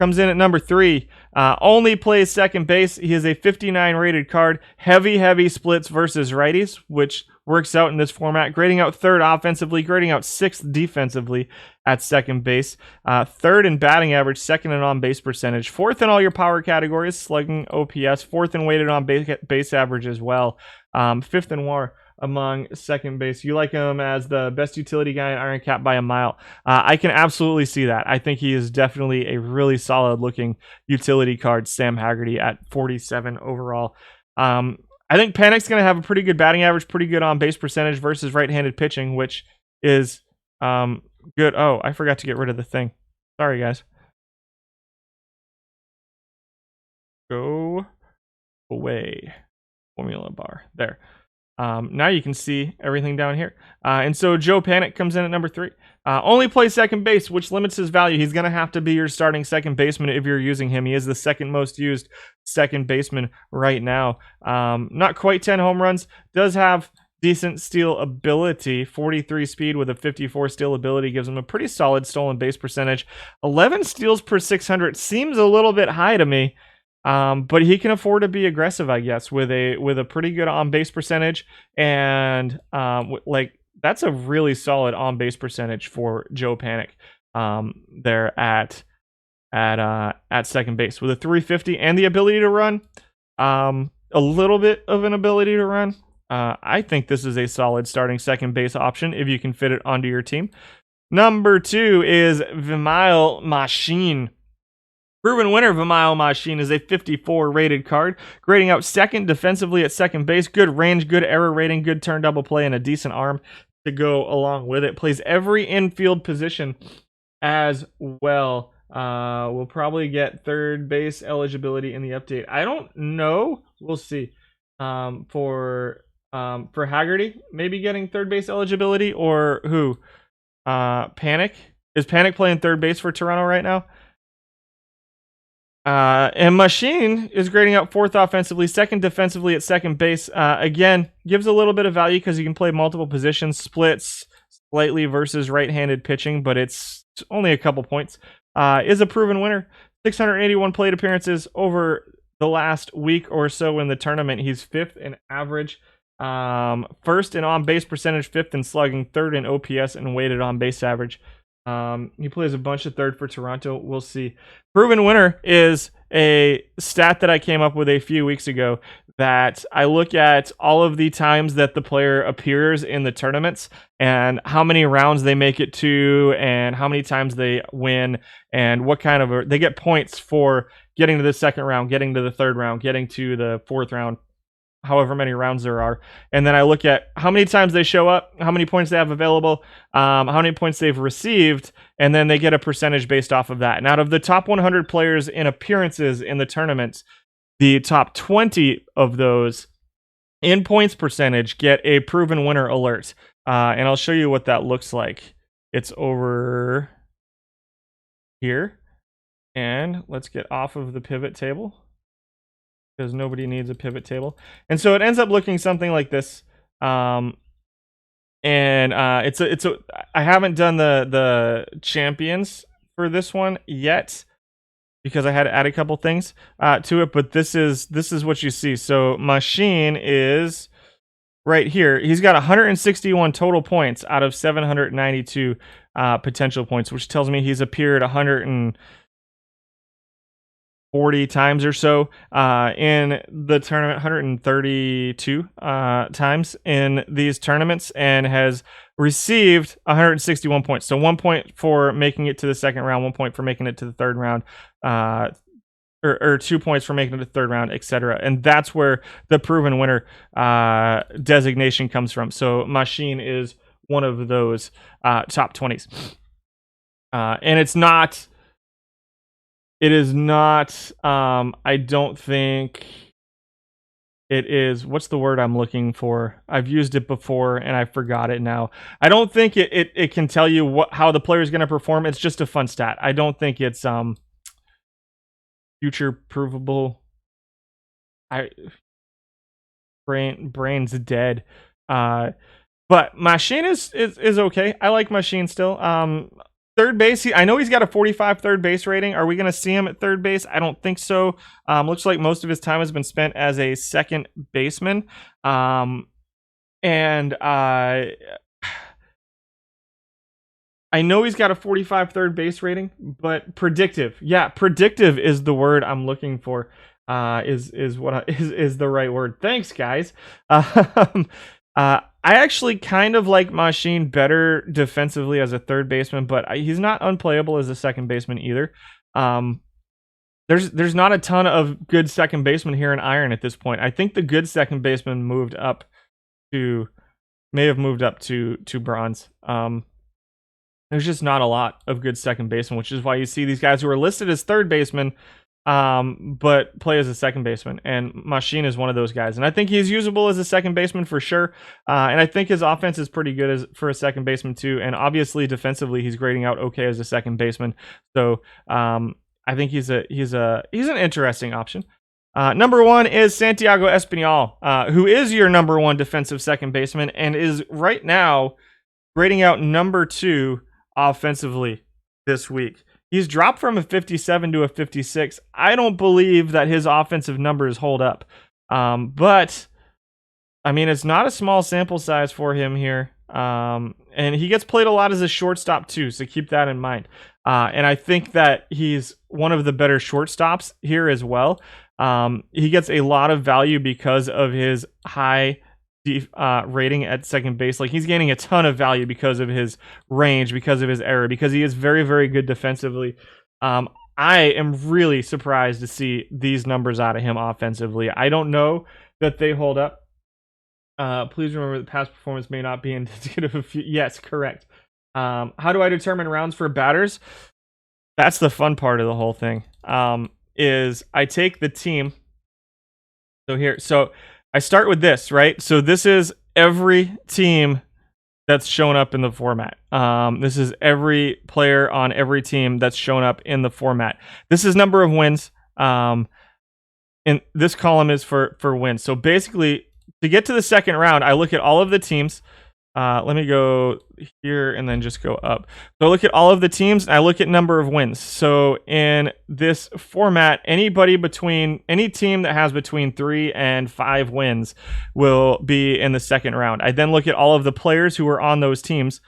comes in at number 3. Only plays second base. He is a 59 rated card. Heavy splits versus righties, which works out in this format. Grading out third offensively, grading out 6th defensively at second base. Third in batting average, second in on-base percentage. 4th in all your power categories, slugging, OPS. 4th in weighted on-base average as well. 5th in WAR among second base. You like him as the best utility guy in Iron Cap by a mile. I can absolutely see that. I think he is definitely a really solid looking utility card, Sam Haggerty, at 47 overall. I think Panic's going to have a pretty good batting average, pretty good on base percentage versus right-handed pitching, which is good. Oh, I forgot to get rid of the thing. Sorry, guys. Go away. Formula bar. There. Now you can see everything down here. And so Joe Panic comes in at number 3. Only plays second base, which limits his value. He's going to have to be your starting second baseman if you're using him. He is the second most used second baseman right now. Not quite 10 home runs. Does have decent steal ability. 43 speed with a 54 steal ability gives him a pretty solid stolen base percentage. 11 steals per 600 seems a little bit high to me. But he can afford to be aggressive, I guess, with a pretty good on base percentage, and that's a really solid on base percentage for Joe Panic. There at second base with a 350 and the ability to run, a little bit of an ability to run. I think this is a solid starting second base option if you can fit it onto your team. Number 2 is Vimael Machine. Proven winner, Vimael Machine, is a 54 rated card, grading out second defensively at second base. Good range, good error rating, good turn double play, and a decent arm to go along with it. Plays every infield position as well. We'll probably get third base eligibility in the update. I don't know. We'll see. For Haggerty, maybe getting third base eligibility, or who? Panic? Is Panic playing third base for Toronto right now? And Machine is grading out 4th offensively, 2nd defensively at second base. Again, gives a little bit of value because you can play multiple positions, splits slightly versus right-handed pitching, but it's only a couple points. Is a proven winner. 681 plate appearances over the last week or so in the tournament. He's 5th in average, 1st in on-base percentage, 5th in slugging, 3rd in OPS and weighted on-base average. He plays a bunch of third for Toronto. We'll see. Proven winner is a stat that I came up with a few weeks ago that I look at all of the times that the player appears in the tournaments and how many rounds they make it to and how many times they win and what kind of they get points for getting to the second round, getting to the third round, getting to the fourth round, however many rounds there are. And then I look at how many times they show up, how many points they have available, how many points they've received, and then they get a percentage based off of that. And out of the top 100 players in appearances in the tournament, the top 20 of those in points percentage get a proven winner alert. And I'll show you what that looks like. It's over here. And let's get off of the pivot table, because nobody needs a pivot table. And so it ends up looking something like this. I haven't done the champions for this one yet because I had to add a couple things to it, but this is what you see. So Machine is right here. He's got 161 total points out of 792 potential points, which tells me he's appeared 140 times or so in the tournament, 132 times in these tournaments, and has received 161 points. So 1 point for making it to the second round, 1 point for making it to the third round, or 2 points for making it to the third round, etc. And that's where the proven winner designation comes from. So Machine is one of those top 20s. And it is not, I don't think it is, what's the word I'm looking for? I've used it before and I forgot it now. I don't think it can tell you how the player is going to perform. It's just a fun stat. I don't think it's future provable. Brain's dead. But Machine is okay. I like Machine still. Third base, I know he's got a 45 third base rating. Are we going to see him at third base? I don't think so. Looks like most of his time has been spent as a second baseman. And I know he's got a 45 third base rating, but predictive. Yeah, predictive is the word I'm looking for. Is the right word. Thanks, guys. I actually kind of like Machine better defensively as a third baseman, but he's not unplayable as a second baseman either. There's not a ton of good second basemen here in Iron at this point. I think the good second baseman may have moved up to bronze. There's just not a lot of good second basemen, which is why you see these guys who are listed as third baseman but play as a second baseman, and Machine is one of those guys, and I think he's usable as a second baseman for sure, and I think his offense is pretty good for a second baseman too, and obviously defensively he's grading out okay as a second baseman, so I think he's an interesting option. Number 1 is Santiago Espinal, who is your number 1 defensive second baseman and is right now grading out number 2 offensively this week. He's dropped from a 57 to a 56. I don't believe that his offensive numbers hold up. But, I mean, it's not a small sample size for him here. And he gets played a lot as a shortstop, too, so keep that in mind. And I think that he's one of the better shortstops here as well. He gets a lot of value because of his high rating at second base. Like, he's gaining a ton of value because of his range, because of his error, because he is very, very good defensively. I am really surprised to see these numbers out of him offensively. I don't know that they hold up. Please remember that past performance may not be indicative of... Yes, correct. How do I determine rounds for batters? That's the fun part of the whole thing. Is I take the team. So I start with this, right? So this is every team that's shown up in the format. This is every player on every team that's shown up in the format. This is number of wins. And this column is for wins. So basically, to get to the second round, I look at all of the teams. Let me go here and then just go up. So I look at all of the teams and I look at number of wins. So in this format, any team that has between 3 and 5 wins will be in the second round. I then look at all of the players who were on those teams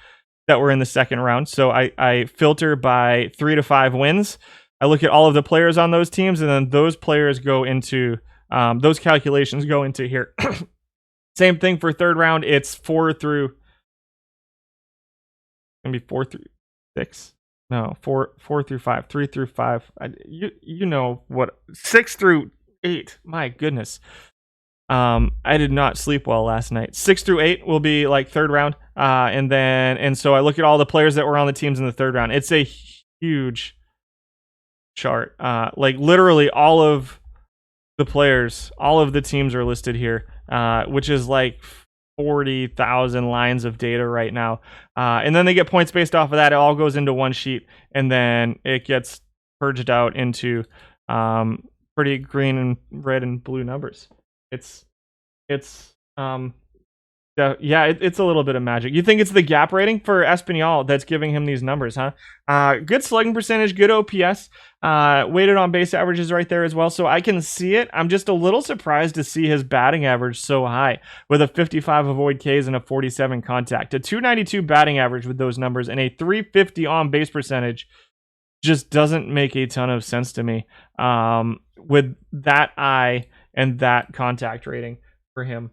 that were in the second round. So I filter by 3 to 5 wins. I look at all of the players on those teams, and then those players go into those calculations go into here. Same thing for third round. It's 4 through 6. No, 4 through 5. 3 through 5. You know what? 6 through 8. My goodness. I did not sleep well last night. 6 through 8 will be like third round. And so I look at all the players that were on the teams in the third round. It's a huge chart. Like literally all of the players, all of the teams are listed here. Which is like 40,000 lines of data right now. And then they get points based off of that. It all goes into one sheet, and then it gets purged out into pretty green and red and blue numbers. It's definitely Yeah, it's a little bit of magic. You think it's the gap rating for Espinal that's giving him these numbers, huh? Good slugging percentage, good OPS, weighted on base averages right there as well. So I can see it. I'm just a little surprised to see his batting average so high with a 55 avoid Ks and a 47 contact. A 292 batting average with those numbers and a 350 on base percentage just doesn't make a ton of sense to me with that eye and that contact rating for him.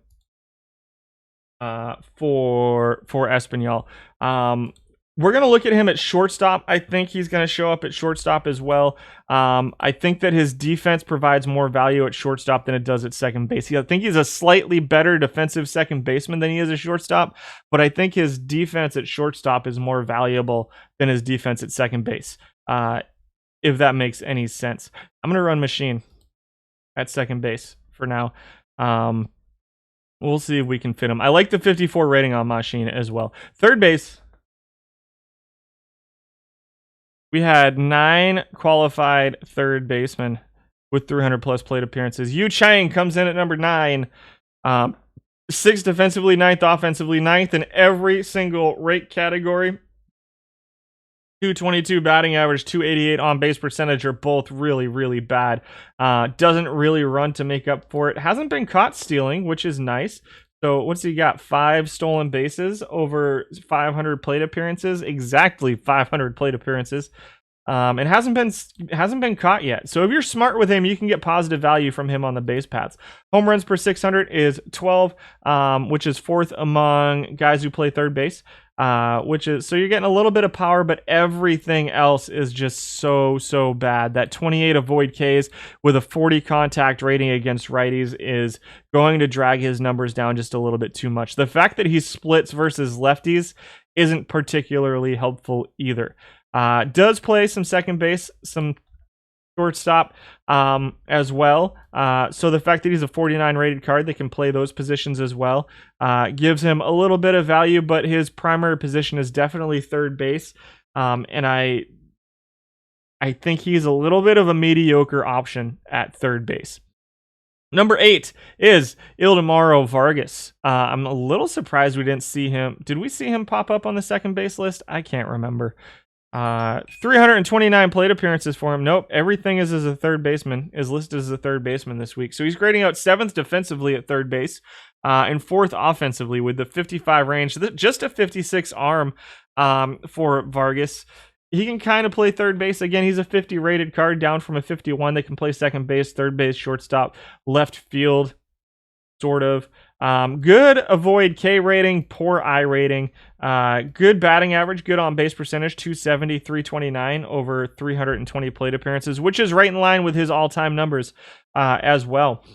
For Espinal. We're going to look at him at shortstop. I think he's going to show up at shortstop as well. I think that his defense provides more value at shortstop than it does at second base. I think he's a slightly better defensive second baseman than he is a shortstop, but I think his defense at shortstop is more valuable than his defense at second base, if that makes any sense. I'm going to run machine at second base for now. We'll see if we can fit him. I like the 54 rating on machine as well. Third base. We had 9 qualified third basemen with 300 plus plate appearances. Yu Chang comes in at number 9. 6th defensively, 9th offensively, 9th in every single rate category. 222 batting average, 288 on base percentage are both really, really bad. Doesn't really run to make up for it. Hasn't been caught stealing, which is nice. So what's he got? 5 stolen bases over 500 plate appearances. Exactly 500 plate appearances. And hasn't been caught yet. So if you're smart with him, you can get positive value from him on the base paths. Home runs per 600 is 12, which is 4th among guys who play third base. So you're getting a little bit of power, but everything else is just so bad. That 28 avoid Ks with a 40 contact rating against righties is going to drag his numbers down just a little bit too much. The fact that he splits versus lefties isn't particularly helpful either. Does play some second base, some shortstop as well. So the fact that he's a 49 rated card that can play those positions as well gives him a little bit of value, but his primary position is definitely third base. And I think he's a little bit of a mediocre option at third base. Number 8 is Ildemaro Vargas. I'm a little surprised we didn't see him. Did we see him pop up on the second base list? I can't remember. 329 plate appearances for him. Nope, everything is as a third baseman, is listed as a third baseman this week. So he's grading out 7th defensively at third base, and 4th offensively with the 55 range. Just a 56 arm for Vargas. He can kind of play third base. Again, he's a 50 rated card down from a 51. They can play second base, third base, shortstop, left field, sort of. Good avoid K rating, poor I rating. Good batting average, good on base percentage, 270, 329 over 320 plate appearances, which is right in line with his all-time numbers as well.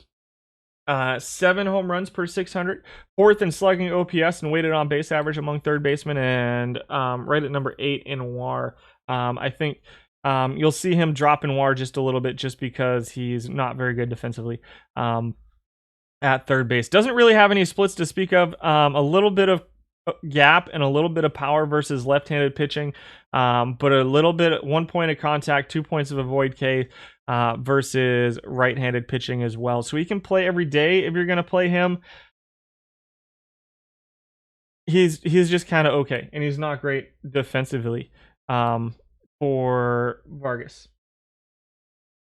7 home runs per 600, 4th in slugging OPS and weighted on base average among third basemen, and right at number 8 in WAR. I think you'll see him drop in WAR just a little bit just because he's not very good defensively. At third base. Doesn't really have any splits to speak of. A little bit of gap and a little bit of power versus left-handed pitching, but a little bit, 1 point of contact, 2 points of avoid K versus right-handed pitching as well. So he can play every day if you're going to play him. He's just kind of okay, and he's not great defensively for Vargas.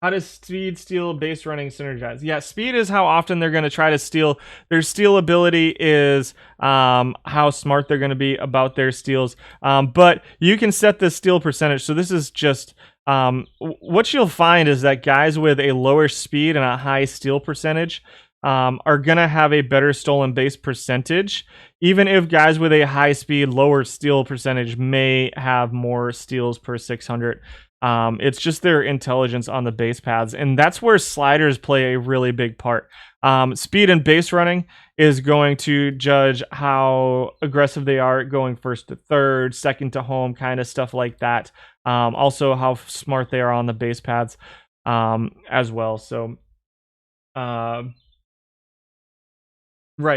How does speed, steal, base running synergize? Yeah, speed is how often they're going to try to steal. Their steal ability is how smart they're going to be about their steals. But you can set the steal percentage. So this is just what you'll find is that guys with a lower speed and a high steal percentage are going to have a better stolen base percentage, even if guys with a high speed, lower steal percentage may have more steals per 600. It's just their intelligence on the base paths, and that's where sliders play a really big part. Speed and base running is going to judge how aggressive they are going first to third, second to home, kind of stuff like that. Also, how smart they are on the base paths as well. So, right,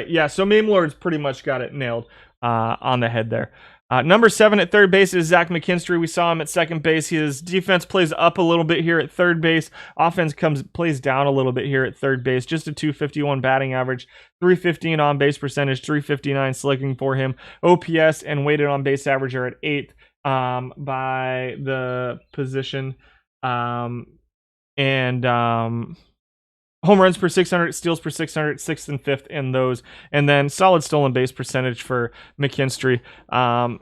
yeah. So Meme Lord's pretty much got it nailed. on the head there. Number 7 at third base is Zach McKinstry. We saw him at second base. His defense plays up a little bit here at third base. Offense plays down a little bit here at third base. Just a 251 batting average, 315 on base percentage, 359 slugging for him. OPS and weighted on base average are at 8th by the position. Home runs per 600, steals per 600, 6th and 5th in those. And then solid stolen base percentage for McKinstry. I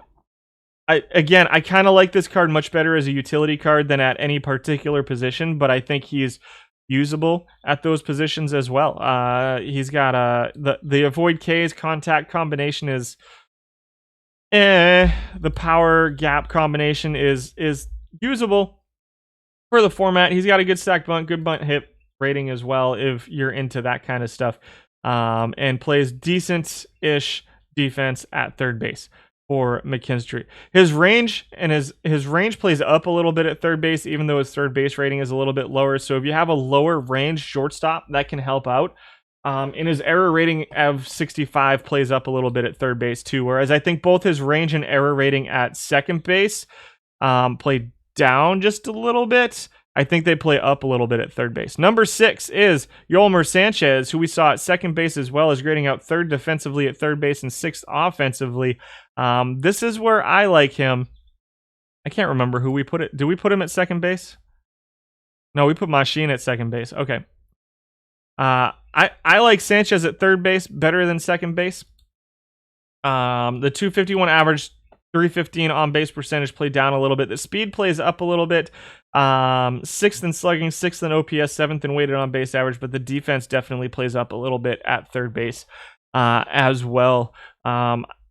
kind of like this card much better as a utility card than at any particular position, but I think he's usable at those positions as well. He's got the avoid K's contact combination is the power gap combination is usable for the format. He's got a good stack bunt, good bunt hit rating as well if you're into that kind of stuff, and plays decent-ish defense at third base for McKinstry. His range plays up a little bit at third base, even though his third base rating is a little bit lower. So if you have a lower range shortstop, that can help out. And his error rating of 65 plays up a little bit at third base too, whereas I think both his range and error rating at second base play down just a little bit. I think they play up a little bit at third base. Number 6 is Yolmer Sanchez, who we saw at second base as well as grading out 3rd defensively at third base and 6th offensively. This is where I like him. I can't remember who we put it. Did we put him at second base? No, we put Machine at second base. Okay. I like Sanchez at third base better than second base. The 251 average, 315 on base percentage play down a little bit. The speed plays up a little bit. 6th in slugging, 6th in OPS, 7th in weighted on base average, but the defense definitely plays up a little bit at third base as well.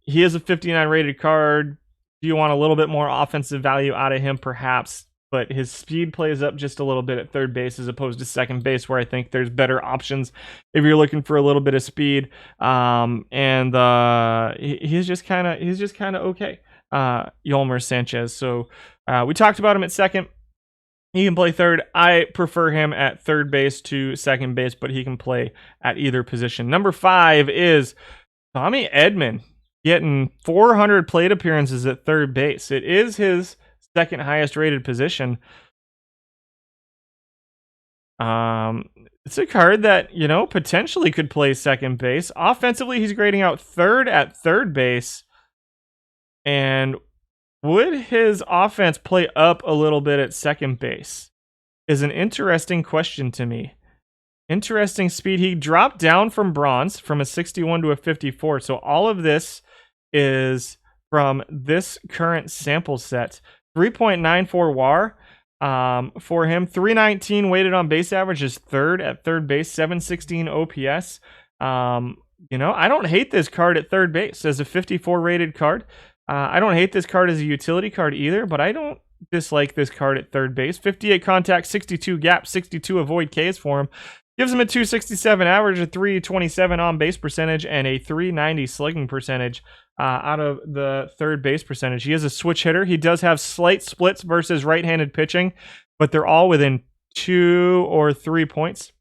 He is a 59 rated card. Do you want a little bit more offensive value out of him? Perhaps. But his speed plays up just a little bit at third base as opposed to second base, where I think there's better options if you're looking for a little bit of speed. He's just kind of okay. Yolmer Sanchez. So we talked about him at second. He can play third. I prefer him at third base to second base, but he can play at either position. Number 5 is Tommy Edman, getting 400 plate appearances at third base. It is his second highest rated position. It's a card that, potentially could play second base. Offensively, he's grading out 3rd at third base. And would his offense play up a little bit at second base? Is an interesting question to me. Interesting speed. He dropped down from bronze from a 61 to a 54. So all of this is from this current sample set. 3.94 WAR for him. 319 weighted on base average is 3rd at third base. 716 OPS. I don't hate this card at third base as a 54 rated card. I don't hate this card as a utility card either, but I don't dislike this card at third base. 58 contact, 62 gap, 62 avoid Ks for him. Gives him a 267 average, a 327 on base percentage, and a 390 slugging percentage out of the third base percentage. He is a switch hitter. He does have slight splits versus right-handed pitching, but they're all within 2 or 3 points.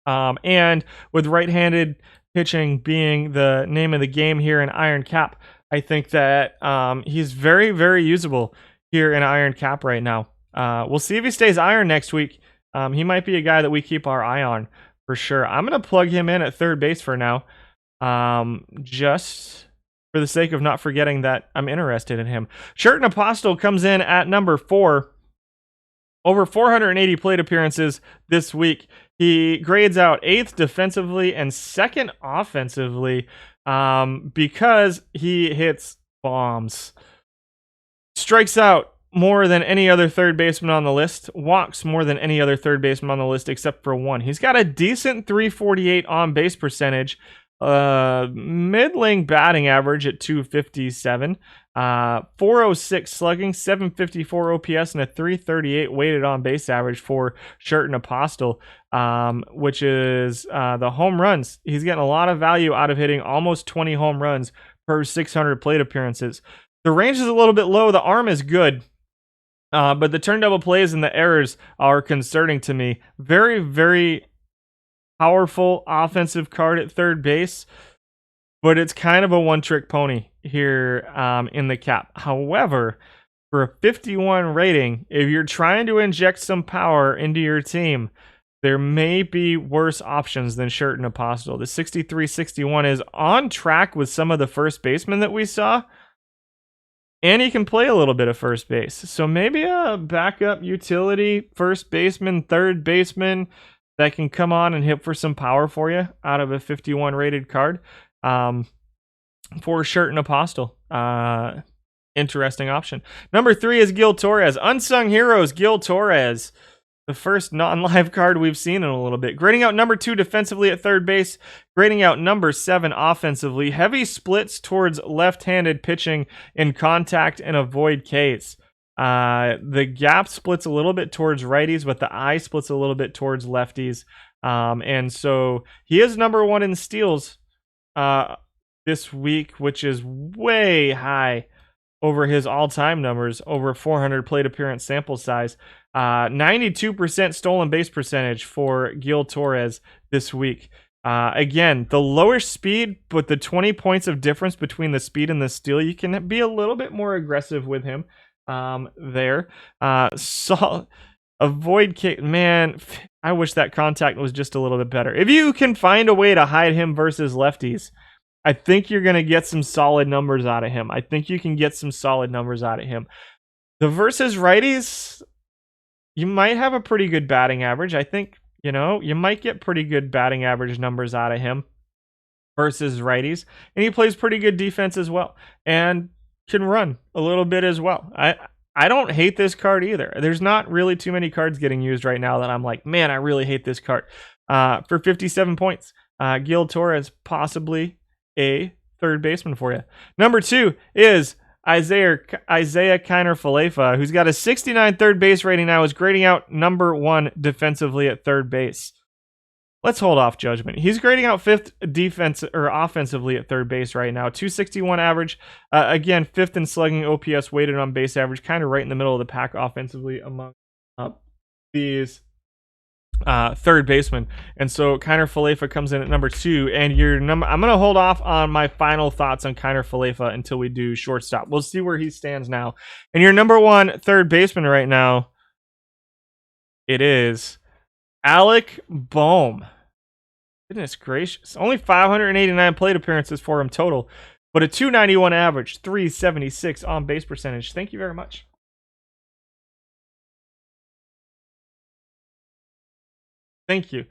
And with right-handed pitching being the name of the game here in Iron Cap, I think that he's very, very usable here in Iron Cap right now. We'll see if he stays Iron next week. He might be a guy that we keep our eye on for sure. I'm going to plug him in at third base for now, just for the sake of not forgetting that I'm interested in him. Sherten Apostle comes in at number 4. Over 480 plate appearances this week. He grades out 8th defensively and 2nd offensively because he hits bombs. Strikes out more than any other third baseman on the list. Walks more than any other third baseman on the list except for one. He's got a decent 348 on base percentage. Middling batting average at 257. 406 slugging, 754 OPS, and a 338 weighted on base average for Sherten Apostle, which is the home runs. He's getting a lot of value out of hitting almost 20 home runs per 600 plate appearances. The range is a little bit low. The arm is good. But the turn double plays and the errors are concerning to me. Very, very powerful offensive card at third base. but it's kind of a one-trick pony here in the cap. However, for a 51 rating, if you're trying to inject some power into your team, there may be worse options than Shirt and Apostle. The 63-61 is on track with some of the first basemen that we saw, and he can play a little bit of first base. So maybe a backup utility first baseman, third baseman that can come on and hit for some power for you out of a 51 rated card for Shirt and Apostle. Interesting option. Number 3 is Gil Torres. Unsung Heroes, Gil Torres. The first non-live card we've seen in a little bit. Grading out number 2 defensively at third base. Grading out number 7 offensively. Heavy splits towards left-handed pitching in contact and avoid Ks. The gap splits a little bit towards righties, but the eye splits a little bit towards lefties. And so he is number 1 in steals this week, which is way high over his all-time numbers, over 400 plate appearance sample size. 92% stolen base percentage for Gil Torres this week. Again, the lower speed, but the 20 points of difference between the speed and the steal, you can be a little bit more aggressive with him there. So avoid man, I wish that contact was just a little bit better. If you can find a way to hide him versus lefties, I think you're going to get some solid numbers out of him. The versus righties, you might have a pretty good batting average. I think, you might get pretty good batting average numbers out of him versus righties. And he plays pretty good defense as well and can run a little bit as well. I don't hate this card either. There's not really too many cards getting used right now that I'm like, man, I really hate this card. For 57 points, Gil Torres, possibly a third baseman for you. Number 2 is Isaiah Kiner-Falefa, who's got a 69 third base rating now, is grading out number 1 defensively at third base. Let's hold off judgment. He's grading out 5th defense or offensively at third base right now. 261 average. Again, 5th in slugging, OPS weighted on base average, kind of right in the middle of the pack offensively among these third baseman. And so Kiner-Falefa comes in at number 2, and I'm going to hold off on my final thoughts on Kiner-Falefa until we do shortstop. We'll see where he stands now. And your number 1 third baseman right now, it is Alec Bohm. Goodness gracious. Only 589 plate appearances for him total, but a 291 average, 376 on base percentage. Thank you very much. Thank you.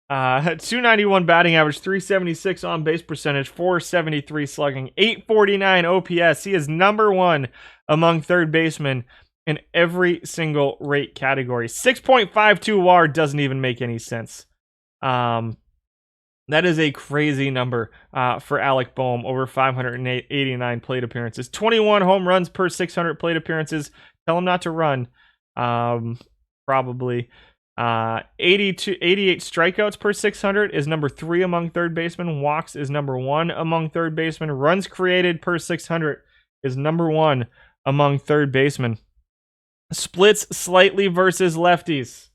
291 batting average, 376 on base percentage, 473 slugging, 849 OPS. He is number 1 among third basemen in every single rate category. 6.52 WAR doesn't even make any sense. That is a crazy number for Alec Bohm, over 589 plate appearances. 21 home runs per 600 plate appearances. Tell him not to run. Probably. 88 strikeouts per 600 is number 3 among third basemen. Walks is number 1 among third basemen. Runs created per 600 is number 1 among third basemen. Splits slightly versus lefties.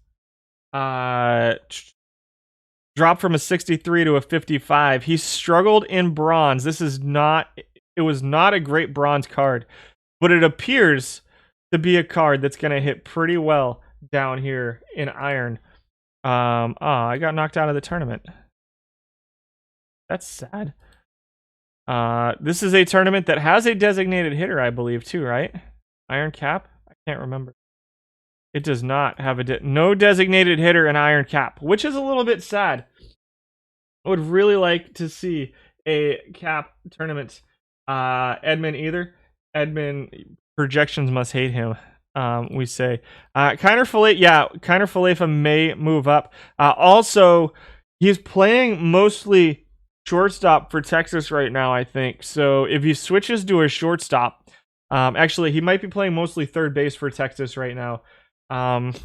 Dropped from a 63 to a 55. He struggled in bronze. It was not a great bronze card, but it appears to be a card that's going to hit pretty well down here in iron. I got knocked out of the tournament. That's sad. This is a tournament that has a designated hitter, I believe, too, right? Iron Cap? I can't remember. It does not have no designated hitter in Iron Cap, which is a little bit sad. I would really like to see a Cap tournament. Edmund, projections must hate him. We say Kiner-Falefa may move up. Also, he's playing mostly shortstop for Texas right now, I think. So if he switches to a shortstop, actually, he might be playing mostly third base for Texas right now. And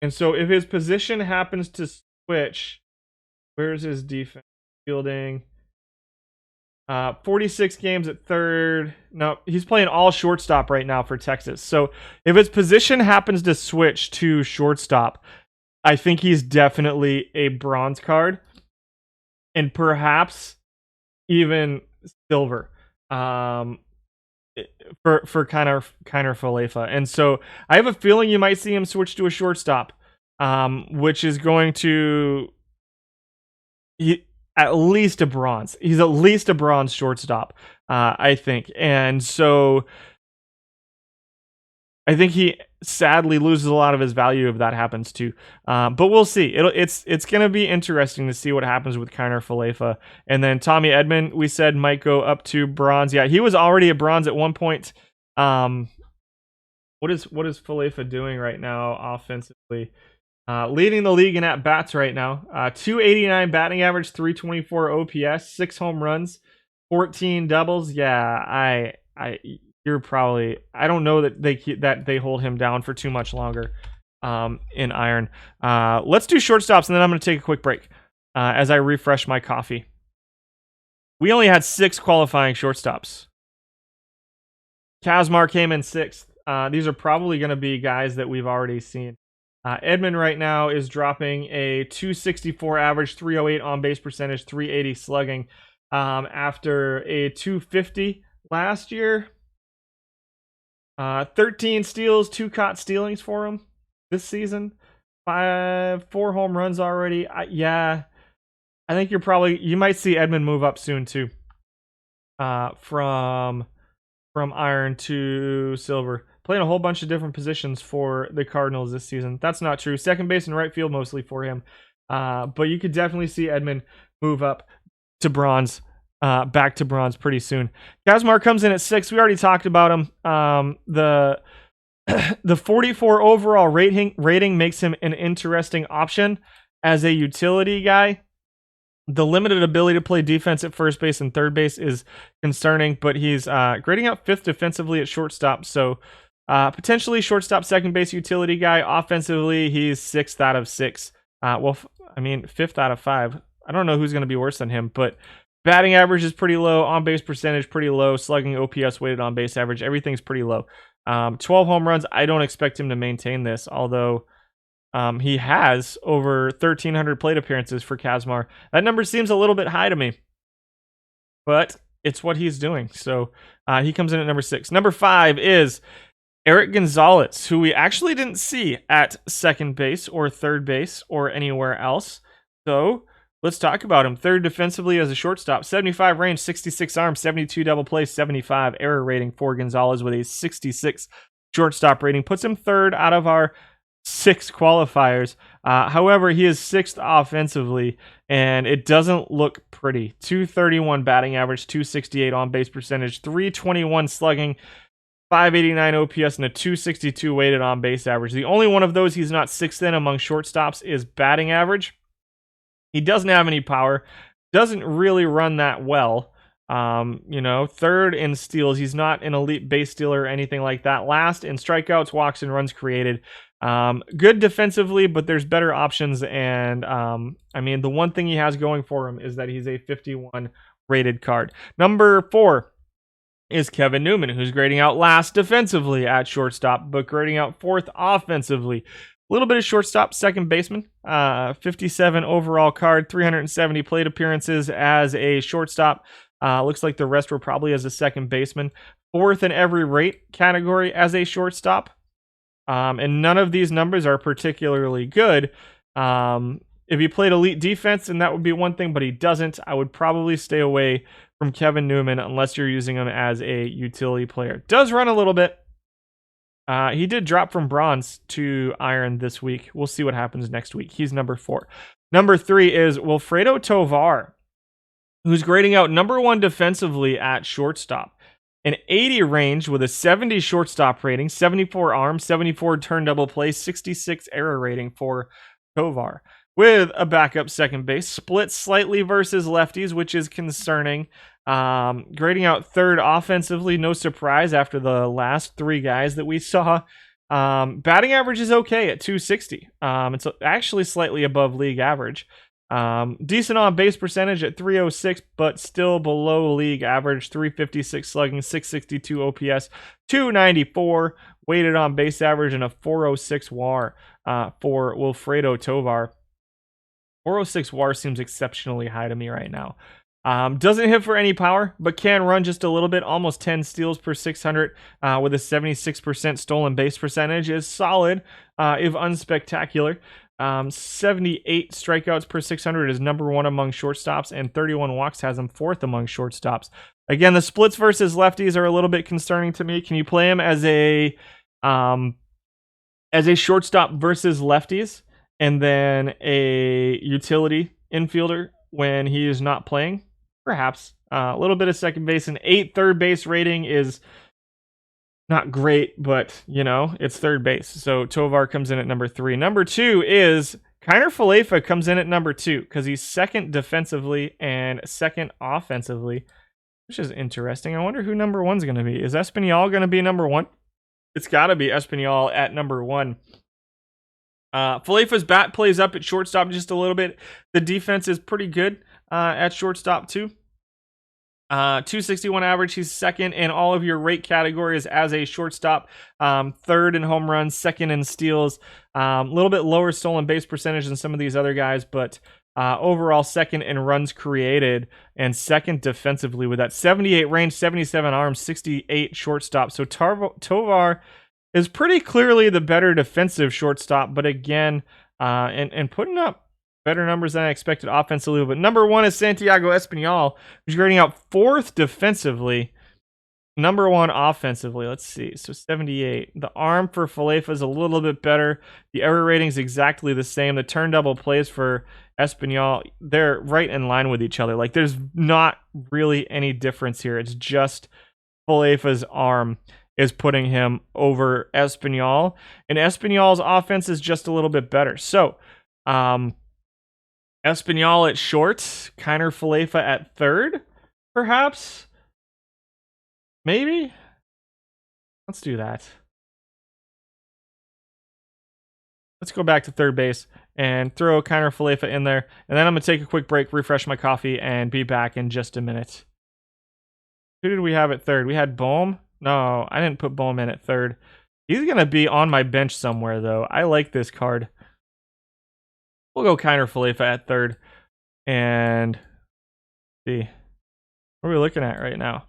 so if his position happens to switch, where's his defense? Fielding. 46 games at third. No, he's playing all shortstop right now for Texas. So if his position happens to switch to shortstop, I think he's definitely a bronze card. and perhaps even silver. For Kiner Falefa. And so I have a feeling you might see him switch to a shortstop, which is going to at least a bronze. He's at least a bronze shortstop, I think. And so I think he sadly loses a lot of his value if that happens too. But we'll see. It's going to be interesting to see what happens with Kiner Falefa. And then Tommy Edman, we said might go up to bronze. Yeah, he was already a bronze at one point. What is Falefa doing right now offensively? Leading the league in at bats right now. 289 batting average, 324 OPS, 6 home runs, 14 doubles. Yeah, you're probably, I don't know that they hold him down for too much longer in Iron. Let's do shortstops, and then I'm going to take a quick break as I refresh my coffee. We only had 6 qualifying shortstops. Kazmar came in 6th. These are probably going to be guys that we've already seen. Edman right now is dropping a 264 average, 308 on base percentage, 380 slugging after a 250 last year. 13 steals, 2 caught stealings for him this season. 4 home runs already. I think you might see Edman move up soon too. From Iron to Silver. Playing a whole bunch of different positions for the Cardinals this season. That's not true. Second base and right field mostly for him. But you could definitely see Edman move up to bronze, back to bronze pretty soon. Kazmar comes in at 6. We already talked about him. The 44 overall rating makes him an interesting option as a utility guy. The limited ability to play defense at first base and third base is concerning, but he's grading out 5th defensively at shortstop, so potentially shortstop, second base utility guy. Offensively, he's 6th out of 6. 5th out of 5. I don't know who's going to be worse than him, but batting average is pretty low, on base percentage pretty low, slugging, OPS, weighted on base average, everything's pretty low. 12 home runs. I don't expect him to maintain this, although he has over 1,300 plate appearances for Kazmar. That number seems a little bit high to me, but it's what he's doing. So he comes in at number 6. Number 5 is Eric Gonzalez, who we actually didn't see at second base or third base or anywhere else. So let's talk about him. 3rd defensively as a shortstop, 75 range, 66 arm, 72 double play, 75 error rating for Gonzalez with a 66 shortstop rating. Puts him 3rd out of our 6 qualifiers. However, he is 6th offensively, and it doesn't look pretty. 231 batting average, 268 on base percentage, 321 slugging, 589 OPS, and a 262 weighted on base average. The only one of those he's not 6th in among shortstops is batting average. He doesn't have any power, doesn't really run that well. 3rd in steals. He's not an elite base stealer or anything like that. Last in strikeouts, walks, and runs created. Good defensively, but there's better options. And the one thing he has going for him is that he's a 51 rated card. Number 4 is Kevin Newman, who's grading out last defensively at shortstop, but grading out 4th offensively. A little bit of shortstop, second baseman, 57 overall card, 370 plate appearances as a shortstop. Looks like the rest were probably as a second baseman. 4th in every rate category as a shortstop. And none of these numbers are particularly good. If he played elite defense, then that would be one thing, but he doesn't. I would probably stay away from Kevin Newman unless you're using him as a utility player. Does run a little bit. He did drop from bronze to iron this week. We'll see what happens next week. He's number 4. Number 3 is Wilfredo Tovar, who's grading out number 1 defensively at shortstop. An 80 range with a 70 shortstop rating, 74 arm, 74 turn double play, 66 error rating for Tovar. With a backup second base, split slightly versus lefties, which is concerning. Grading out 3rd offensively, no surprise after the last 3 guys that we saw. Batting average is okay at 260. It's actually slightly above league average. Decent on base percentage at 306, but still below league average. 356 slugging, 662 OPS, 294 weighted on base average, and a 406 WAR for Wilfredo Tovar. 406 WAR seems exceptionally high to me right now. Doesn't hit for any power, but can run just a little bit. Almost 10 steals per 600 with a 76% stolen base percentage is solid, if unspectacular. 78 strikeouts per 600 is number one among shortstops, and 31 walks has him fourth among shortstops. Again, the splits versus lefties are a little bit concerning to me. Can you play him as a shortstop versus lefties, and then a utility infielder when he is not playing? Perhaps. A little bit of second base. An 8 third base rating is not great, but, you know, it's third base. So Tovar comes in at number 3. Number 2 is Kiner Falefa comes in at number 2 because he's second defensively and second offensively, which is interesting. I wonder who number 1's going to be. Is Espinal going to be number 1? It's got to be Espinal at number 1. Falefa's bat plays up at shortstop just a little bit. The defense is pretty good at shortstop too. 261 average. He's second in all of your rate categories as a shortstop. Third in home runs, second in steals. A little bit lower stolen base percentage than some of these other guys, but overall second in runs created and second defensively with that 78 range, 77 arms, 68 shortstop. So Tovar is pretty clearly the better defensive shortstop, but again, and putting up better numbers than I expected offensively. But number 1 is Santiago Espinal, who's grading out fourth defensively, number 1 offensively. Let's see, so 78. The arm for Falefa is a little bit better. The error rating is exactly the same. The turn double plays for Espinal, they're right in line with each other. Like, there's not really any difference here. It's just Falefa's arm is putting him over Espinal, and Espinal's offense is just a little bit better. So, Espinal at short, Kiner Falefa at third, perhaps? Maybe? Let's do that. Let's go back to third base and throw Kiner Falefa in there, and then I'm going to take a quick break, refresh my coffee, and be back in just a minute. Who did we have at third? We had Bohm? No, I didn't put Bohm in at third. He's going to be on my bench somewhere, though. I like this card. We'll go Kiner Falefa at third. And see, what are we looking at right now?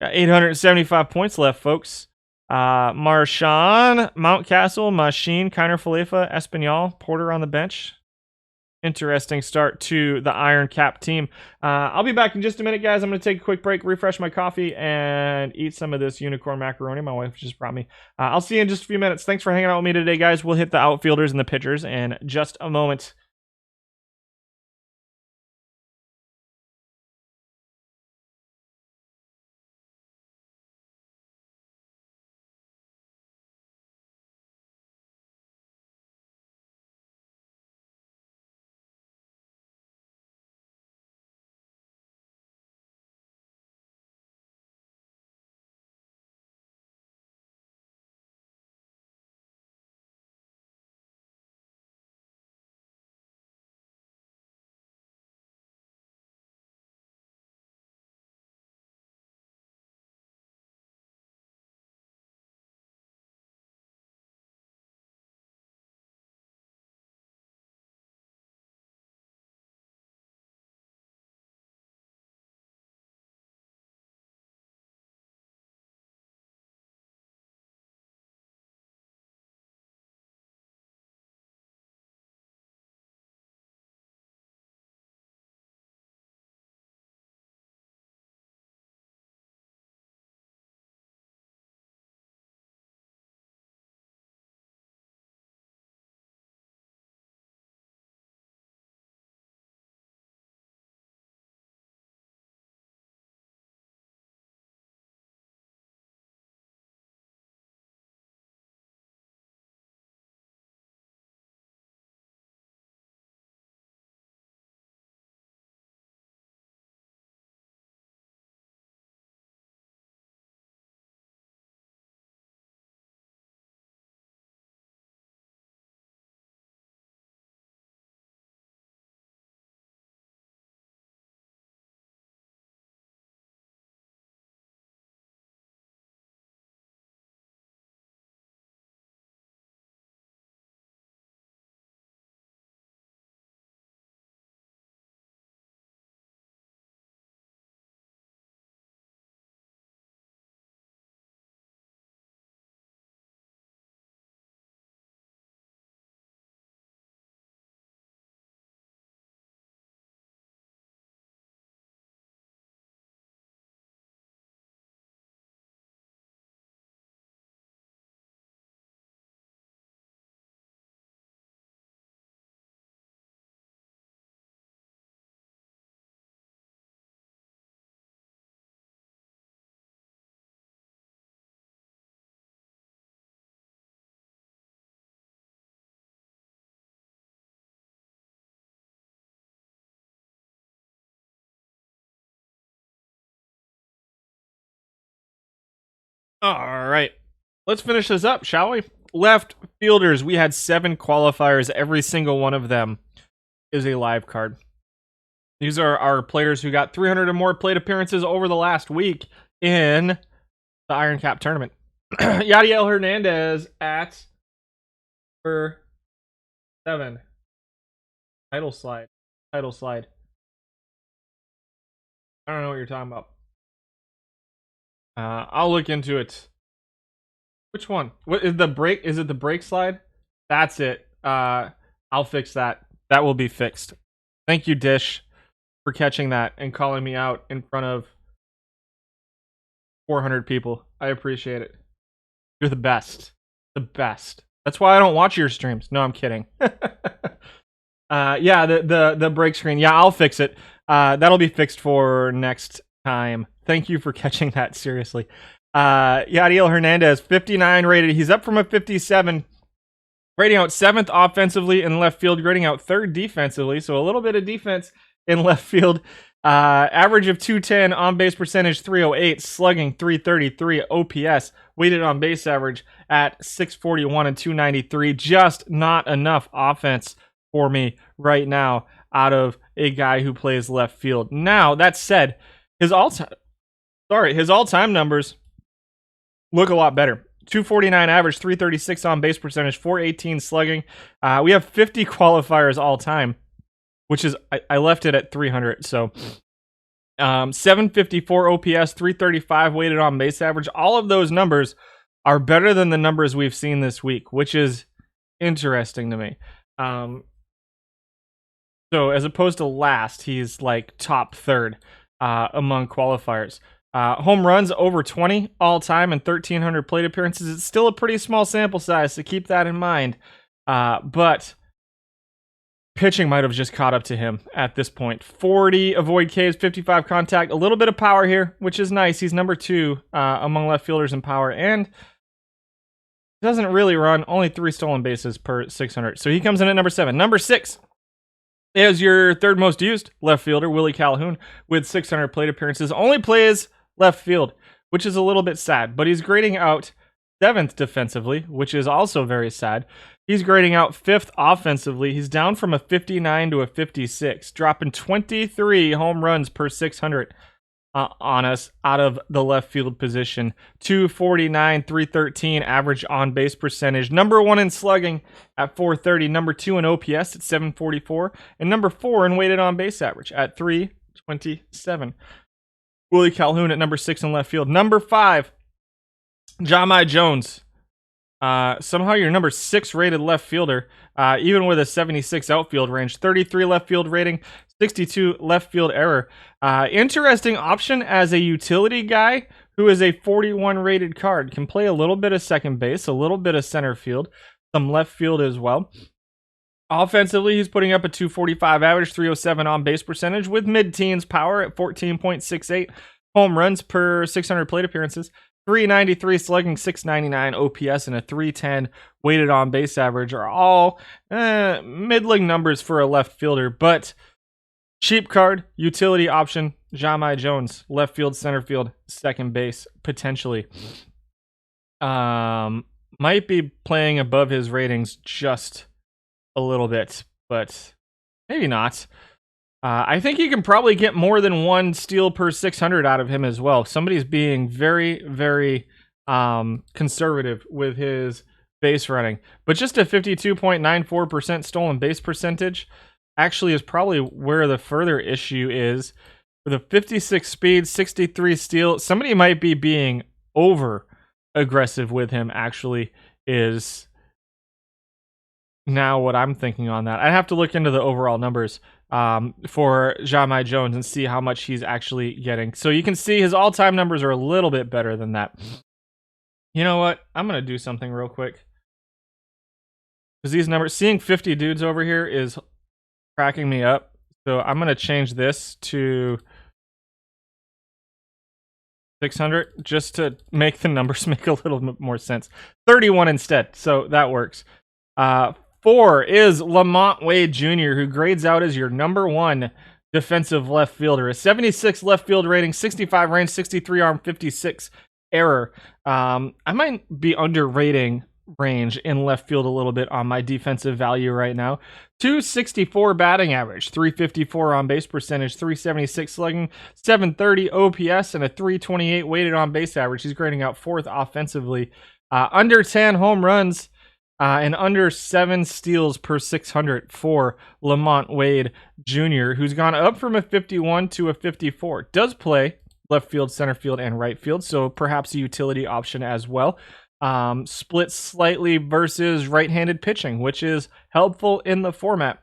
Got 875 points left, folks. Marchand, Mountcastle, Machine, Kiner Falefa, Espinal, Porter on the bench. Interesting start to the Iron Cap team. I'll be back in just a minute, guys. I'm going to take a quick break, refresh my coffee, and eat some of this unicorn macaroni my wife just brought me. I'll see you in just a few minutes. Thanks for hanging out with me today, guys. We'll hit the outfielders and the pitchers in just a moment. All right. Let's finish this up, shall we? Left fielders. We had 7 qualifiers. Every single one of them is a live card. These are our players who got 300 or more plate appearances over the last week in the Iron Cap tournament. Yadiel Hernandez at number 7. Title slide. I don't know what you're talking about. I'll look into it. Which one? What is the break? Is it the break slide? That's it. I'll fix that. That will be fixed. Thank you, Dish, for catching that and calling me out in front of 400 people. I appreciate it. You're the best. The best. That's why I don't watch your streams. No, I'm kidding. Yeah, the break screen. Yeah, I'll fix it. That'll be fixed for next time. Thank you for catching that, seriously. Yadiel Hernandez, 59 rated. He's up from a 57. Grading out 7th offensively in left field, grading out 3rd defensively. So a little bit of defense in left field. Average of 210, on base percentage 308, slugging 333, OPS, weighted on base average at 641 and 293. Just not enough offense for me right now out of a guy who plays left field. Now, that said, his all-time numbers look a lot better. 249 average, 336 on base percentage, 418 slugging. We have 50 qualifiers all time, which is, I left it at 300. So 754 OPS, 335 weighted on base average. All of those numbers are better than the numbers we've seen this week, which is interesting to me. So as opposed to last, he's like top 3rd among qualifiers. Home runs over 20 all time and 1,300 plate appearances. It's still a pretty small sample size, so keep that in mind. But pitching might have just caught up to him at this point. 40 avoid Ks, 55 contact, a little bit of power here, which is nice. He's number 2 among left fielders in power, and doesn't really run. Only 3 stolen bases per 600. So he comes in at number 7. Number 6 is your 3rd most used left fielder, Willie Calhoun, with 600 plate appearances. Only plays left field, which is a little bit sad, but he's grading out 7th defensively, which is also very sad. He's grading out 5th offensively. He's down from a 59 to a 56, dropping 23 home runs per 600 on us out of the left field position. 249, 313 average on base percentage. Number 1 in slugging at 430. Number 2 in OPS at 744. And number 4 in weighted on base average at 327. Willie Calhoun at number 6 in left field. Number 5, Jahmai Jones. Somehow your number 6 rated left fielder, even with a 76 outfield range. 33 left field rating, 62 left field error. Interesting option as a utility guy who is a 41 rated card. Can play a little bit of second base, a little bit of center field, some left field as well. Offensively, he's putting up a 245 average, 307 on base percentage with mid-teens power at 14.68 home runs per 600 plate appearances, 393 slugging, 699 OPS, and a 310 weighted on base average are all middling numbers for a left fielder, but cheap card, utility option, Jahmai Jones, left field, center field, second base, potentially. Might be playing above his ratings just a little bit, but maybe not. I think you can probably get more than 1 steal per 600 out of him as well. Somebody's being very, very conservative with his base running. But just a 52.94% stolen base percentage actually is probably where the further issue is. With a 56 speed, 63 steal, somebody might be being over aggressive with him, actually, is now what I'm thinking on that. I'd have to look into the overall numbers for Jahmai Jones and see how much he's actually getting. So you can see his all-time numbers are a little bit better than that. You know what? I'm going to do something real quick. Because these numbers, seeing 50 dudes over here is cracking me up. So I'm going to change this to 600 just to make the numbers make a little bit more sense. 31 instead, so that works. 4 is Lamont Wade Jr., who grades out as your number 1 defensive left fielder. A 76 left field rating, 65 range, 63 arm, 56 error. I might be underrating range in left field a little bit on my defensive value right now. 264 batting average, 354 on base percentage, 376 slugging, 730 OPS, and a 328 weighted on base average. He's grading out fourth offensively. Under 10 home runs and under 7 steals per 600 for Lamont Wade Jr., who's gone up from a 51 to a 54. Does play left field, center field, and right field, so perhaps a utility option as well. Splits slightly versus right-handed pitching, which is helpful in the format.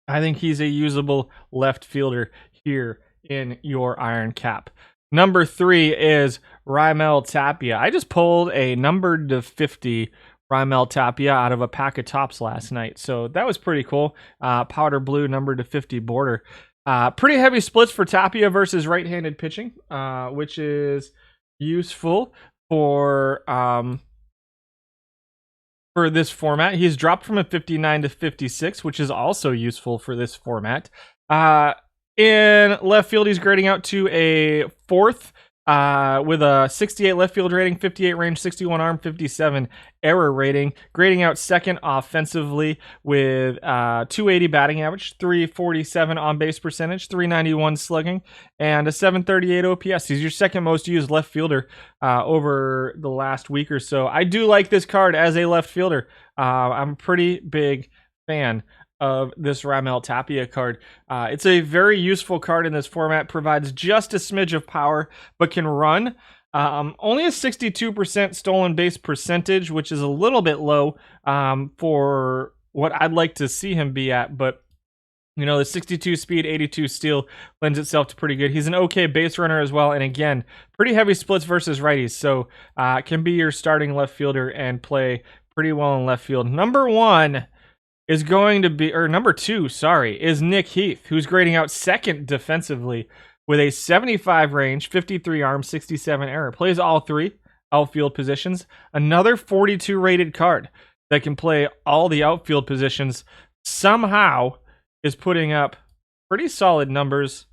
I think he's a usable left fielder here in your Iron Cap. Number 3 is Raimel Tapia. I just pulled a numbered to 50 Raimel Tapia out of a pack of tops last night, so that was pretty cool. Powder blue numbered to 50 border. Pretty heavy splits for Tapia versus right-handed pitching, which is useful for this format. He's dropped from a 59 to 56, which is also useful for this format. In left field, he's grading out to a fourth with a 68 left field rating, 58 range, 61 arm, 57 error rating. Grading out second offensively with 280 batting average, 347 on base percentage, 391 slugging, and a 738 OPS. He's your second most used left fielder over the last week or so. I do like this card as a left fielder. I'm a pretty big fan of this Raimel Tapia card. It's a very useful card in this format, provides just a smidge of power, but can run. Only a 62% stolen base percentage, which is a little bit low for what I'd like to see him be at, but you know, the 62 speed, 82 steal lends itself to pretty good. He's an okay base runner as well, and again, pretty heavy splits versus righties, so can be your starting left fielder and play pretty well in left field. Number 2, is Nick Heath, who's grading out second defensively with a 75 range, 53 arm, 67 error. Plays all 3 outfield positions. Another 42 rated card that can play all the outfield positions. Somehow is putting up pretty solid numbers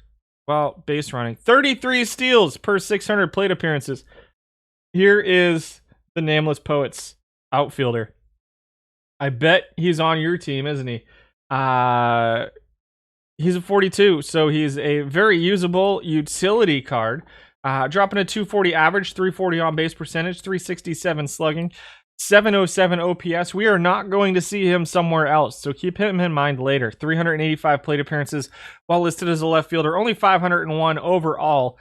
while base running. 33 steals per 600 plate appearances. Here is the Nameless Poets outfielder. I bet he's on your team, isn't he? He's a 42, so he's a very usable utility card. Dropping a 240 average, 340 on base percentage, 367 slugging, 707 OPS. We are not going to see him somewhere else, so keep him in mind later. 385 plate appearances while listed as a left fielder, only 501 overall.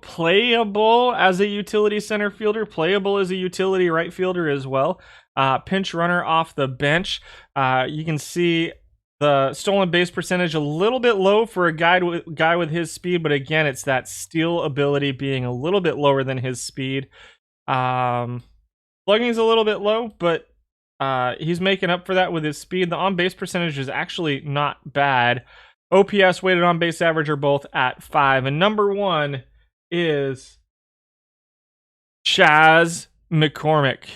Playable as a utility center fielder, playable as a utility right fielder as well. Pinch runner off the bench. You can see the stolen base percentage a little bit low for a guy with his speed, but again, it's that steal ability being a little bit lower than his speed. Slugging is a little bit low, but he's making up for that with his speed. The on-base percentage is actually not bad. OPS, weighted on base average are both at 5. And number 1 is Chas McCormick.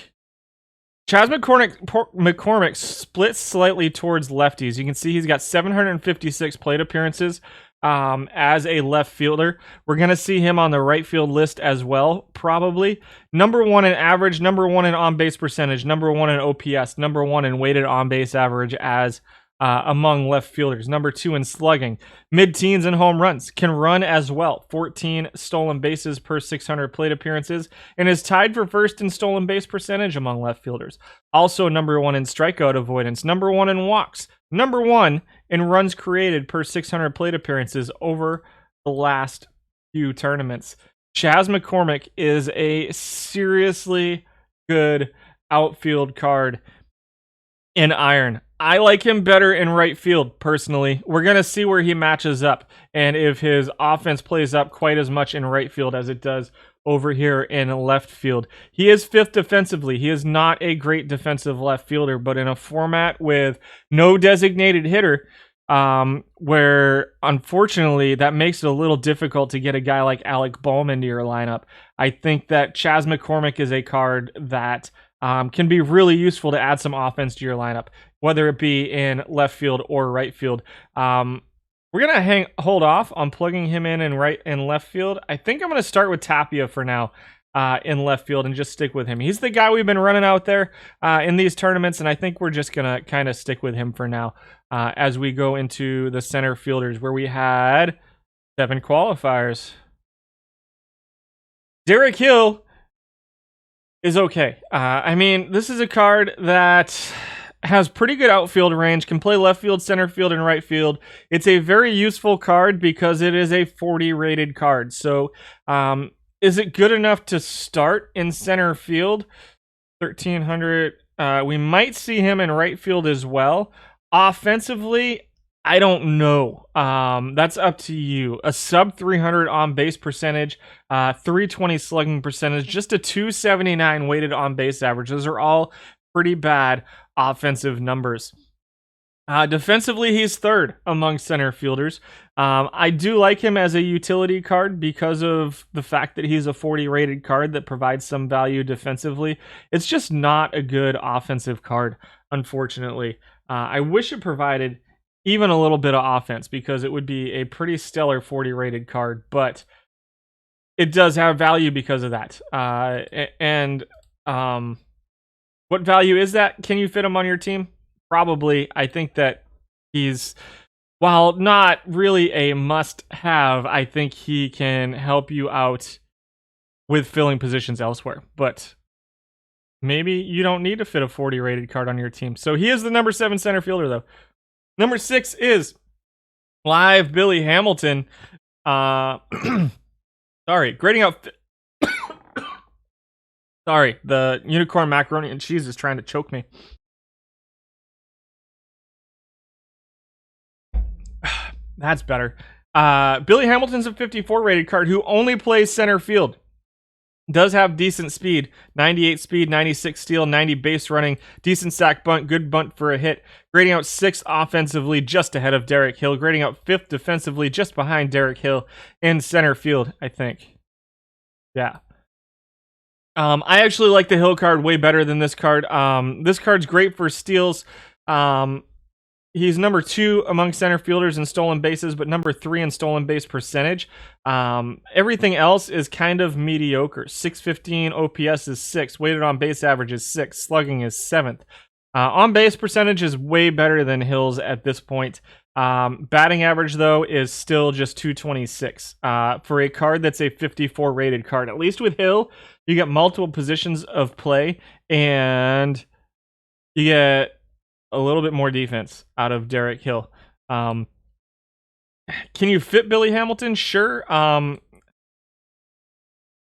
Chas McCormick splits slightly towards lefties. You can see he's got 756 plate appearances as a left fielder. We're going to see him on the right field list as well, probably. Number 1 in average, number 1 in on-base percentage, number 1 in OPS, number 1 in weighted on-base average as among left fielders. Number 2 in slugging, mid-teens in home runs, can run as well. 14 stolen bases per 600 plate appearances, and is tied for first in stolen base percentage among left fielders. Also number 1 in strikeout avoidance, number 1 in walks, number 1 in runs created per 600 plate appearances over the last few tournaments. Chas McCormick is a seriously good outfield card in Iron. I like him better in right field, personally. We're going to see where he matches up and if his offense plays up quite as much in right field as it does over here in left field. He is 5th defensively. He is not a great defensive left fielder, but in a format with no designated hitter, where unfortunately that makes it a little difficult to get a guy like Alec Bohm into your lineup. I think that Chas McCormick is a card that can be really useful to add some offense to your lineup, whether it be in left field or right field. We're gonna hold off on plugging him in right and left field. I think I'm gonna start with Tapia for now in left field and just stick with him. He's the guy we've been running out there in these tournaments, and I think we're just gonna kind of stick with him for now as we go into the center fielders where we had 7 qualifiers. Derek Hill is okay. I mean, this is a card that has pretty good outfield range, can play left field, center field, and right field. It's a very useful card because it is a 40 rated card. So, is it good enough to start in center field? 1300. We might see him in right field as well. Offensively, I don't know. That's up to you. A sub 300 on base percentage, 320 slugging percentage, just a 279 weighted on base average. Those are all pretty bad offensive numbers. Defensively, he's third among center fielders. I do like him as a utility card because of the fact that he's a 40 rated card that provides some value defensively. It's just not a good offensive card, unfortunately. I wish it provided even a little bit of offense because it would be a pretty stellar 40 rated card, but it does have value because of that. What value is that? Can you fit him on your team? Probably. I think that he's, while not really a must-have, I think he can help you out with filling positions elsewhere. But maybe you don't need to fit a 40 rated card on your team. So he is the number 7 center fielder, though. Number 6 is live Billy Hamilton. Sorry, grading out. Sorry, the unicorn macaroni and cheese is trying to choke me. That's better. Billy Hamilton's a 54 rated card who only plays center field. Does have decent speed, 98 speed, 96 steal, 90 base running, decent sack bunt, good bunt for a hit. Grading out 6th offensively, just ahead of Derek Hill. Grading out 5th defensively, just behind Derek Hill in center field, I think. Yeah. I actually like the Hill card way better than this card. This card's great for steals. He's number 2 among center fielders in stolen bases, but number 3 in stolen base percentage. Everything else is kind of mediocre. 615 OPS is 6. Weighted on base average is 6. Slugging is 7th. On base percentage is way better than Hill's at this point. Batting average, though, is still just 226 for a card that's a 54 rated card. At least with Hill, you get multiple positions of play, and you get a little bit more defense out of Derek Hill. Can you fit Billy Hamilton? Sure. Are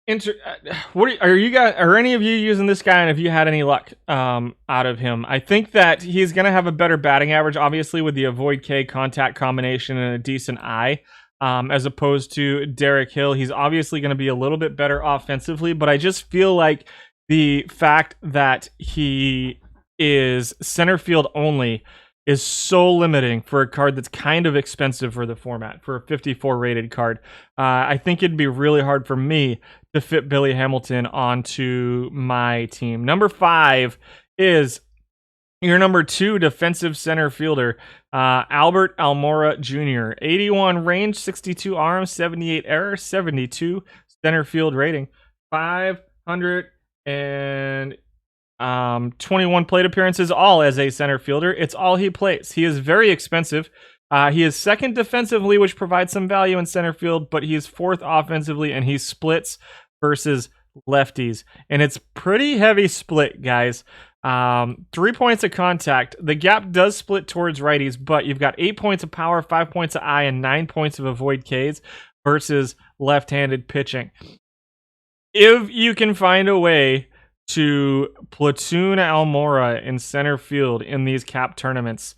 any of you using this guy, and have you had any luck out of him? I think that he's going to have a better batting average, obviously, with the avoid K contact combination and a decent eye, as opposed to Derek Hill. He's obviously going to be a little bit better offensively, but I just feel like the fact that he is center field only is so limiting for a card that's kind of expensive for the format, for a 54 rated card. I think it'd be really hard for me to fit Billy Hamilton onto my team. Number 5 is your number 2 defensive center fielder, Albert Almora Jr. 81 range, 62 arms, 78 error, 72 center field rating, 521 plate appearances, all as a center fielder. It's all he plays. He is very expensive. He is second defensively, which provides some value in center field, but he's 4th offensively, and he splits versus lefties. And it's pretty heavy split, guys. 3 points of contact. The gap does split towards righties, but you've got 8 points of power, 5 points of eye, and 9 points of avoid Ks versus left-handed pitching. If you can find a way to platoon Almora in center field in these cap tournaments,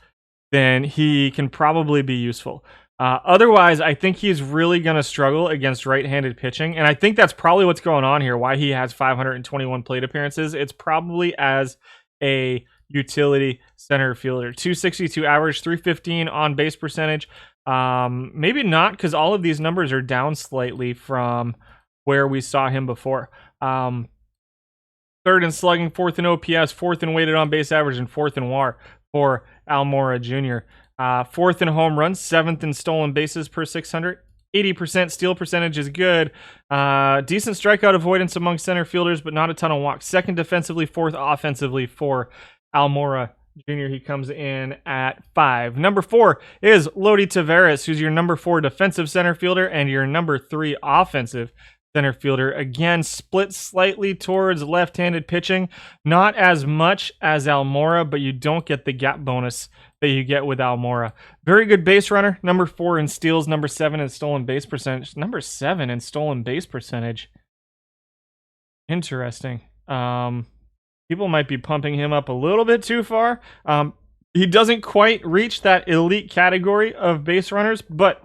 then he can probably be useful. Otherwise, I think he's really going to struggle against right-handed pitching, and I think that's probably what's going on here, why he has 521 plate appearances. It's probably as a utility center fielder. 262 average, 315 on base percentage. Maybe not, because all of these numbers are down slightly from where we saw him before. 3rd in slugging, 4th in OPS, 4th in weighted on base average, and 4th in WAR for Almora Jr. 4th in home runs, 7th in stolen bases per 600. 80% steal percentage is good. Decent strikeout avoidance among center fielders, but not a ton of walks. 2nd defensively, 4th offensively for Almora Jr. He comes in at 5. Number 4 is Lodi Taveras, who's your number 4 defensive center fielder and your number 3 offensive center fielder. Again, split slightly towards left-handed pitching. Not as much as Almora, but you don't get the gap bonus that you get with Almora. Very good base runner. Number 4 in steals. Number 7 in stolen base percentage. Number 7 in stolen base percentage. Interesting. People might be pumping him up a little bit too far. He doesn't quite reach that elite category of base runners, but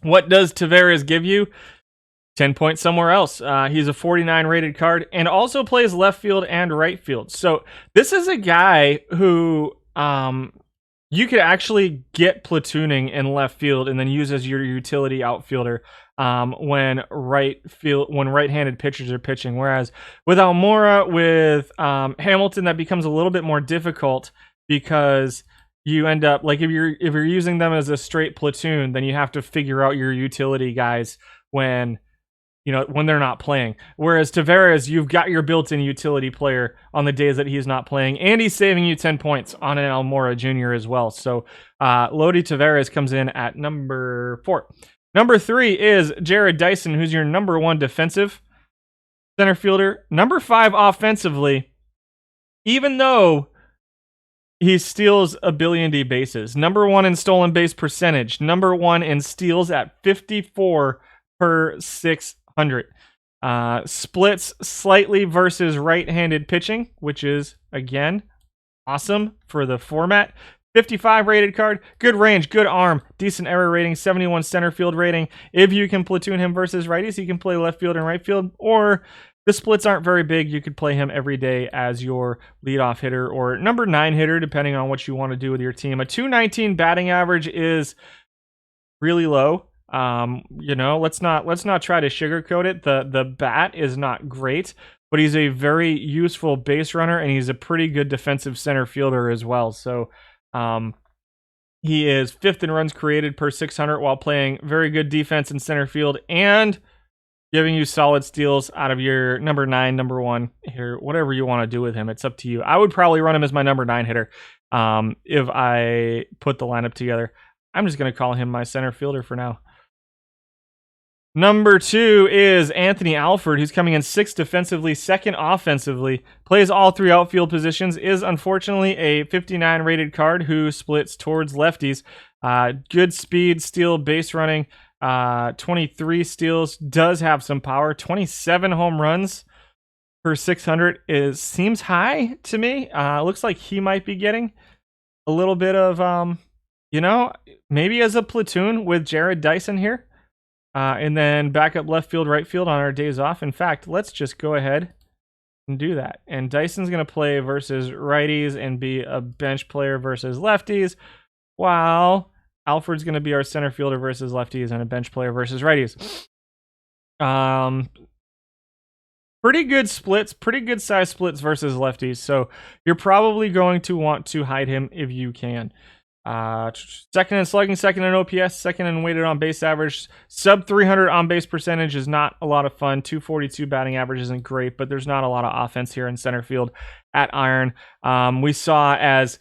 what does Taveras give you? 10 points somewhere else. He's a 49 rated card and also plays left field and right field. So this is a guy who you could actually get platooning in left field and then use as your utility outfielder when right-handed pitchers are pitching. Whereas with Almora, with Hamilton, that becomes a little bit more difficult because you end up like if you're using them as a straight platoon, then you have to figure out your utility guys when they're not playing. Whereas Taveras, you've got your built-in utility player on the days that he's not playing, and he's saving you 10 points on an Almora Jr. as well. So Lodi Taveras comes in at number 4. Number 3 is Jared Dyson, who's your number 1 defensive center fielder. Number 5 offensively, even though he steals a billion D bases. Number 1 in stolen base percentage. Number 1 in steals at 54 per 600. Splits slightly versus right-handed pitching, which is, again, awesome for the format. 55 rated card, good range, good arm, decent error rating, 71 center field rating. If you can platoon him versus righties, he can play left field and right field, or the splits aren't very big. You could play him every day as your leadoff hitter or number 9 hitter, depending on what you want to do with your team. A 219 batting average is really low. Let's not try to sugarcoat it. The bat is not great, but he's a very useful base runner and he's a pretty good defensive center fielder as well. So he is 5th in runs created per 600 while playing very good defense in center field and giving you solid steals out of your number 9, number 1 hitter. Whatever you want to do with him, it's up to you. I would probably run him as my number 9 hitter if I put the lineup together. I'm just going to call him my center fielder for now. Number 2 is Anthony Alford, who's coming in 6th defensively, 2nd offensively, plays all 3 outfield positions, is unfortunately a 59 rated card who splits towards lefties. Good speed, steal, base running, 23 steals, does have some power, 27 home runs per 600 seems high to me. Looks like he might be getting a little bit of, maybe as a platoon with Jared Dyson here. And then back up left field, right field on our days off. In fact, let's just go ahead and do that. And Dyson's going to play versus righties and be a bench player versus lefties, while Alfred's going to be our center fielder versus lefties and a bench player versus righties. Pretty good splits, pretty good size splits versus lefties. So you're probably going to want to hide him if you can. 2nd in slugging, 2nd in OPS, 2nd in weighted on base average. Sub 300 on base percentage is not a lot of fun. 242 batting average isn't great, but there's not a lot of offense here in center field at Iron. We saw as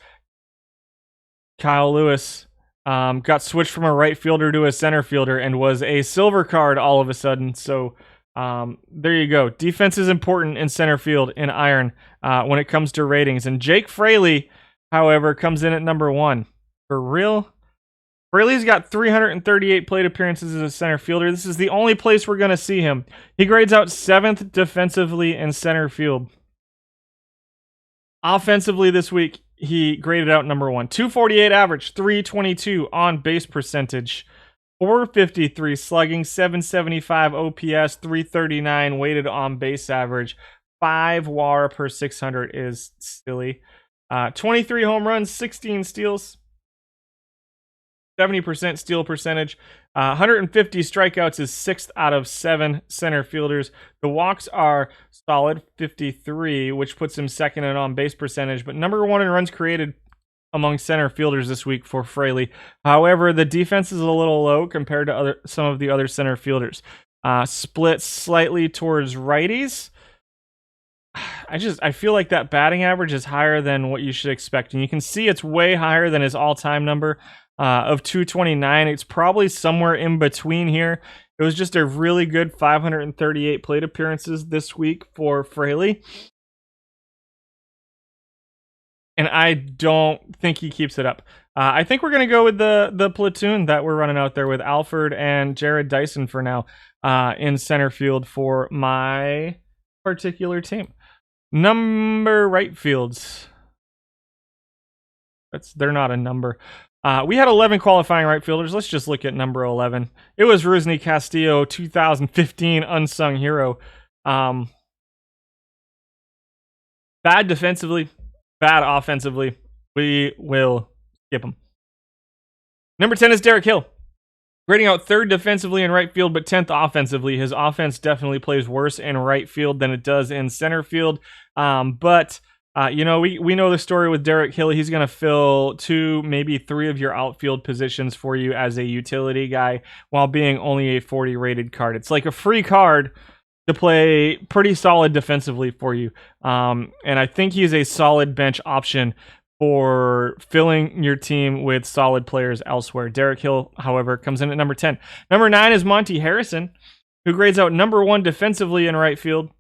Kyle Lewis got switched from a right fielder to a center fielder and was a silver card all of a sudden. So there you go. Defense is important in center field in Iron when it comes to ratings. And Jake Fraley, however, comes in at number 1. For real? Fraley's got 338 plate appearances as a center fielder. This is the only place we're going to see him. He grades out 7th defensively in center field. Offensively this week, he graded out number 1. 248 average, 322 on base percentage, 453 slugging, 775 OPS, 339 weighted on base average, 5 WAR per 600 is silly. 23 home runs, 16 steals, 70% steal percentage, 150 strikeouts is 6th out of 7 center fielders. The walks are solid, 53, which puts him 2nd in on base percentage, but number 1 in runs created among center fielders this week for Fraley. However, the defense is a little low compared to some of the other center fielders. Split slightly towards righties. I feel like that batting average is higher than what you should expect. And you can see it's way higher than his all-time number of 229. It's probably somewhere in between here. It was just a really good 538 plate appearances this week for Fraley. And I don't think he keeps it up. I think we're going to go with the platoon that we're running out there with Alford and Jared Dyson for now in center field for my particular team. Number right fields. They're not a number. We had 11 qualifying right fielders. Let's just look at number 11. It was Rusney Castillo, 2015 unsung hero. Bad defensively, bad offensively. We will skip him. Number 10 is Derek Hill. Grading out third defensively in right field, but 10th offensively. His offense definitely plays worse in right field than it does in center field. But we know the story with Derek Hill. He's going to fill 2, maybe 3 of your outfield positions for you as a utility guy while being only a 40 rated card. It's like a free card to play pretty solid defensively for you. And I think he's a solid bench option for filling your team with solid players elsewhere. Derek Hill, however, comes in at number 10. Number 9 is Monty Harrison, who grades out number 1 defensively in right field,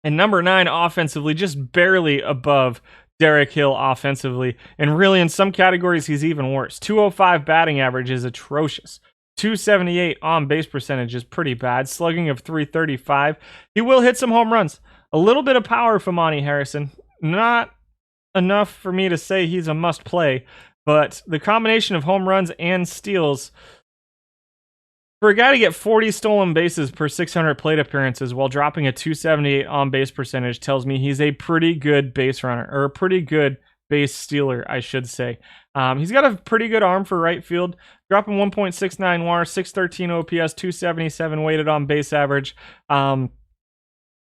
and number 9 offensively, just barely above Derek Hill offensively. And really, in some categories, he's even worse. 205 batting average is atrocious. 278 on base percentage is pretty bad. Slugging of 335. He will hit some home runs. A little bit of power from Monty Harrison. Not enough for me to say he's a must play, but the combination of home runs and steals, for a guy to get 40 stolen bases per 600 plate appearances while dropping a 278 on base percentage, tells me he's a pretty good base runner, or a pretty good base stealer, I should say. He's got a pretty good arm for right field, dropping 1.69 WAR, 613 OPS, 277 weighted on base average.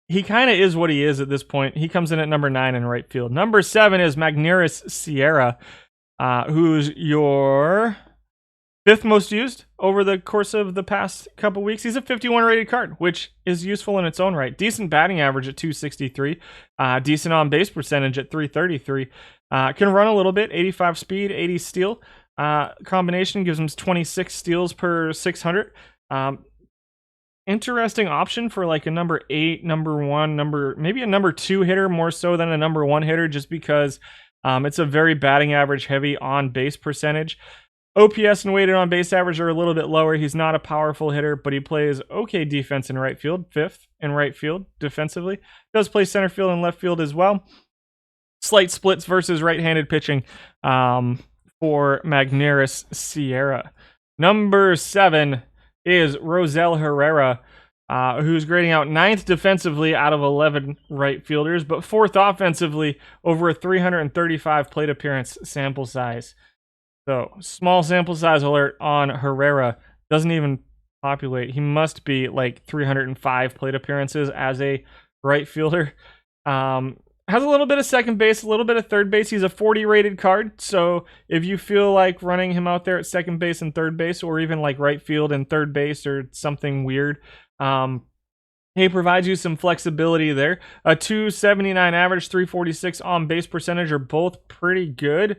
He kind of is what he is at this point. He comes in at number 9 in right field. Number 7 is Magneuris Sierra, who's your 5th most used over the course of the past couple weeks. He's a 51 rated card, which is useful in its own right. Decent batting average at 263. Decent on base percentage at 333. Can run a little bit, 85 speed, 80 steal. Combination gives him 26 steals per 600. Interesting option for like a number 8, number 1, maybe a number 2 hitter more so than a number 1 hitter, just because it's a very batting average heavy on base percentage. OPS and weighted on base average are a little bit lower. He's not a powerful hitter, but he plays okay defense in right field, 5th in right field defensively. Does play center field and left field as well. Slight splits versus right-handed pitching for Magneuris Sierra. Number 7 is Rosel Herrera, who's grading out 9th defensively out of 11 right fielders, but 4th offensively over a 335 plate appearance sample size. So, small sample size alert on Herrera. Doesn't even populate. He must be like 305 plate appearances as a right fielder. Has a little bit of second base, a little bit of third base. He's a 40 rated card, so if you feel like running him out there at second base and third base, or even like right field and third base or something weird, he provides you some flexibility there. A 279 average, 346 on base percentage are both pretty good.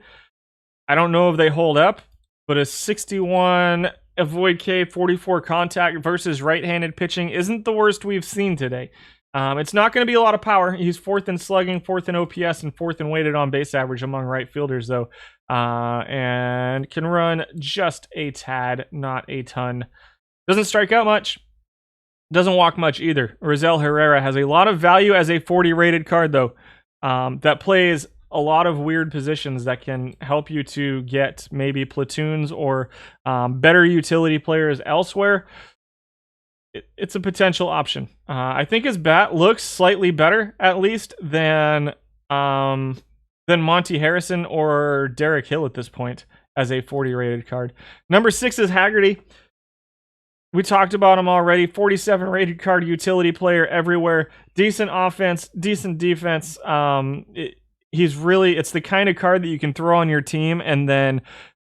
I don't know if they hold up, but a 61 avoid K, 44 contact versus right-handed pitching isn't the worst we've seen today. It's not going to be a lot of power. He's 4th in slugging, 4th in OPS, and 4th in weighted on base average among right fielders, though. And can run just a tad, not a ton. Doesn't strike out much. Doesn't walk much either. Rosel Herrera has a lot of value as a 40 rated card, though, that plays a lot of weird positions that can help you to get maybe platoons or better utility players elsewhere. It's a potential option. I think his bat looks slightly better, at least, than Monty Harrison or Derek Hill at this point as a 40 rated card. Number 6 is Haggerty. We talked about him already. 47 rated card, utility player everywhere. Decent offense, decent defense. He it's the kind of card that you can throw on your team and then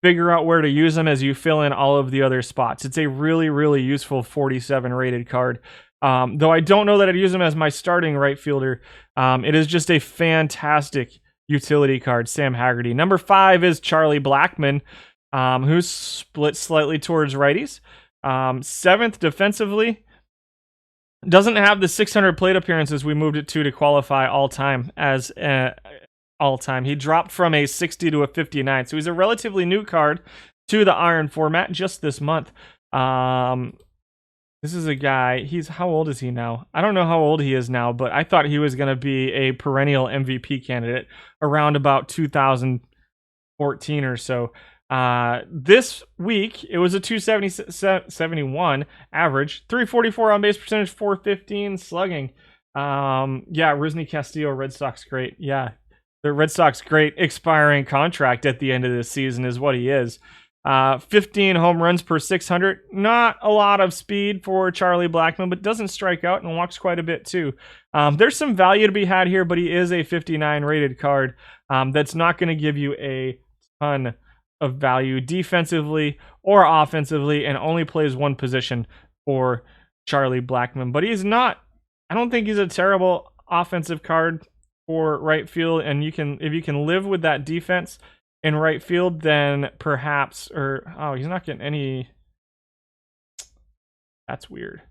figure out where to use him as you fill in all of the other spots. It's a really, really useful 47 rated card. Though I don't know that I'd use him as my starting right fielder. It is just a fantastic utility card, Sam Haggerty. Number 5 is Charlie Blackmon, who's split slightly towards righties. 7th defensively. Doesn't have the 600 plate appearances we moved it to qualify all time as all time. He dropped from a 60 to a 59. So he's a relatively new card to the Iron format just this month. This is a guy, how old is he now? I don't know how old he is now, but I thought he was going to be a perennial MVP candidate around about 2014 or so. This week, it was a 271 average, 344 on base percentage, 415 slugging. Rusney Castillo, Red Sox great. Yeah, the Red Sox great expiring contract at the end of this season is what he is. 15 home runs per 600. Not a lot of speed for Charlie Blackmon, but doesn't strike out and walks quite a bit too. There's some value to be had here, but he is a 59 rated card. That's not going to give you a ton of value defensively or offensively, and only plays one position for Charlie Blackmon. But I don't think he's a terrible offensive card for right field, and if you can live with that defense in right field, then perhaps, he's not getting any. That's weird.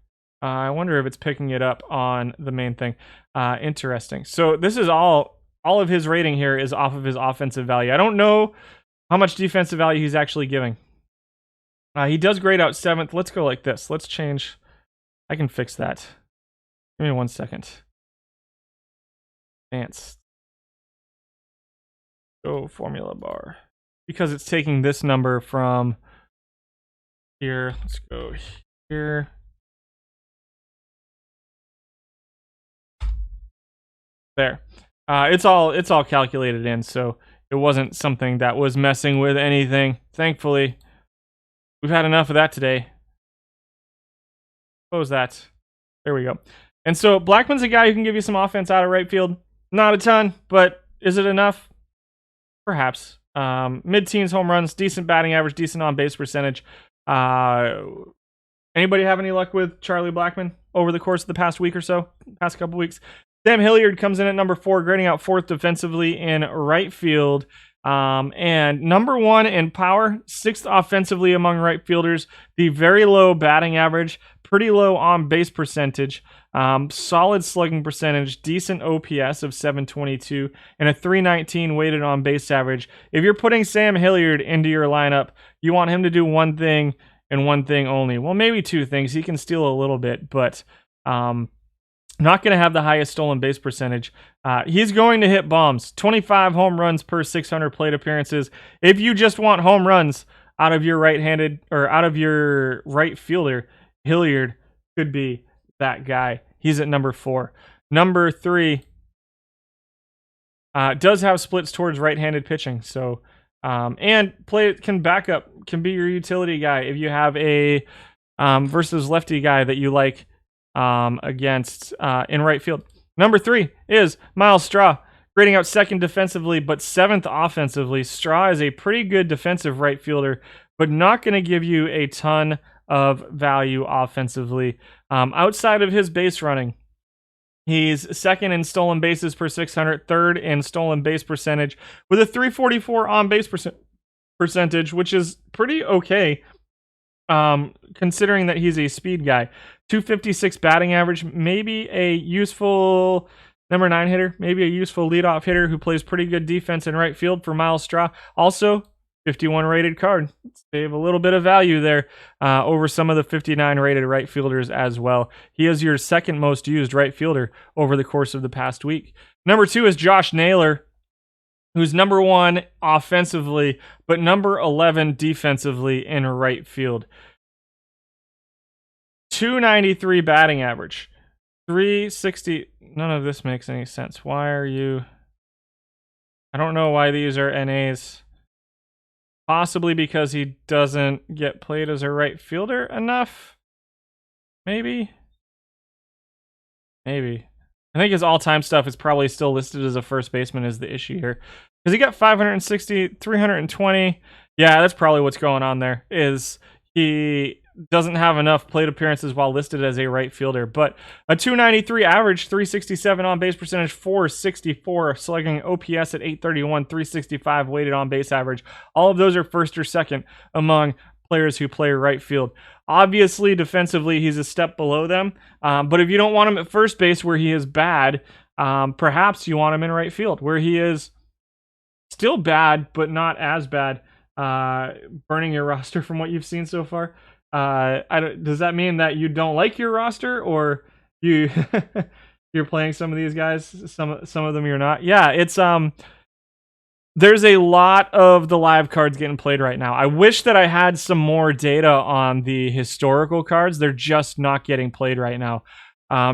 I wonder if it's picking it up on the main thing. Interesting. So this is all of his rating here is off of his offensive value. I don't know how much defensive value he's actually giving. He does grade out 7th. Let's go like this. Let's change. I can fix that. Give me 1 second. Advanced. Go formula bar. Because it's taking this number from here. Let's go here. There. It's all calculated in, so it wasn't something that was messing with anything. Thankfully, we've had enough of that today. Close that. There we go. And so Blackmon's a guy who can give you some offense out of right field. Not a ton, but is it enough? Perhaps. Mid-teens home runs, decent batting average, decent on-base percentage. Anybody have any luck with Charlie Blackmon over the course of the past week or so? Past couple weeks? Sam Hilliard comes in at number 4, grading out 4th defensively in right field. And number 1 in power, 6th offensively among right fielders. The very low batting average, pretty low on base percentage, solid slugging percentage, decent OPS of 722, and a 319 weighted on base average. If you're putting Sam Hilliard into your lineup, you want him to do one thing and one thing only. Well, maybe 2 things. He can steal a little bit, but not going to have the highest stolen base percentage. He's going to hit bombs. 25 home runs per 600 plate appearances. If you just want home runs out of your right-handed or out of your right fielder, Hilliard could be that guy. He's at number 4. Number 3 does have splits towards right-handed pitching. So and can be your utility guy if you have a versus lefty guy that you like. Against in right field. Number 3 is Miles Straw, grading out 2nd defensively, but 7th offensively. Straw is a pretty good defensive right fielder, but not going to give you a ton of value offensively. Outside of his base running, he's 2nd in stolen bases per 600, 3rd in stolen base percentage, with a 344 on base percentage, which is pretty okay. Considering that he's a speed guy. 256 batting average, maybe a useful number 9 hitter, maybe a useful leadoff hitter who plays pretty good defense in right field for Miles Straw. Also, 51 rated card. Save a little bit of value there over some of the 59 rated right fielders as well. He is your 2nd most used right fielder over the course of the past week. Number 2 is Josh Naylor, who's number 1 offensively, but number 11 defensively in right field. 293 batting average. 360. None of this makes any sense. Why are you... I don't know why these are NAs. Possibly because he doesn't get played as a right fielder enough? Maybe. I think his all-time stuff is probably still listed as a first baseman is the issue here. Because he got 560, 320. Yeah, that's probably what's going on there, is he doesn't have enough plate appearances while listed as a right fielder. But a 293 average, 367 on base percentage, 464 slugging, OPS at 831, 365 weighted on base average. All of those are first or second among players who play right field. Obviously, defensively, he's a step below them. But if you don't want him at first base where he is bad, perhaps you want him in right field where he is still bad, but not as bad. Burning your roster from what you've seen so far. Does that mean that you don't like your roster, or you you're playing some of these guys? Some of them you're not. Yeah, it's there's a lot of the live cards getting played right now. I wish that I had some more data on the historical cards. They're just not getting played right now.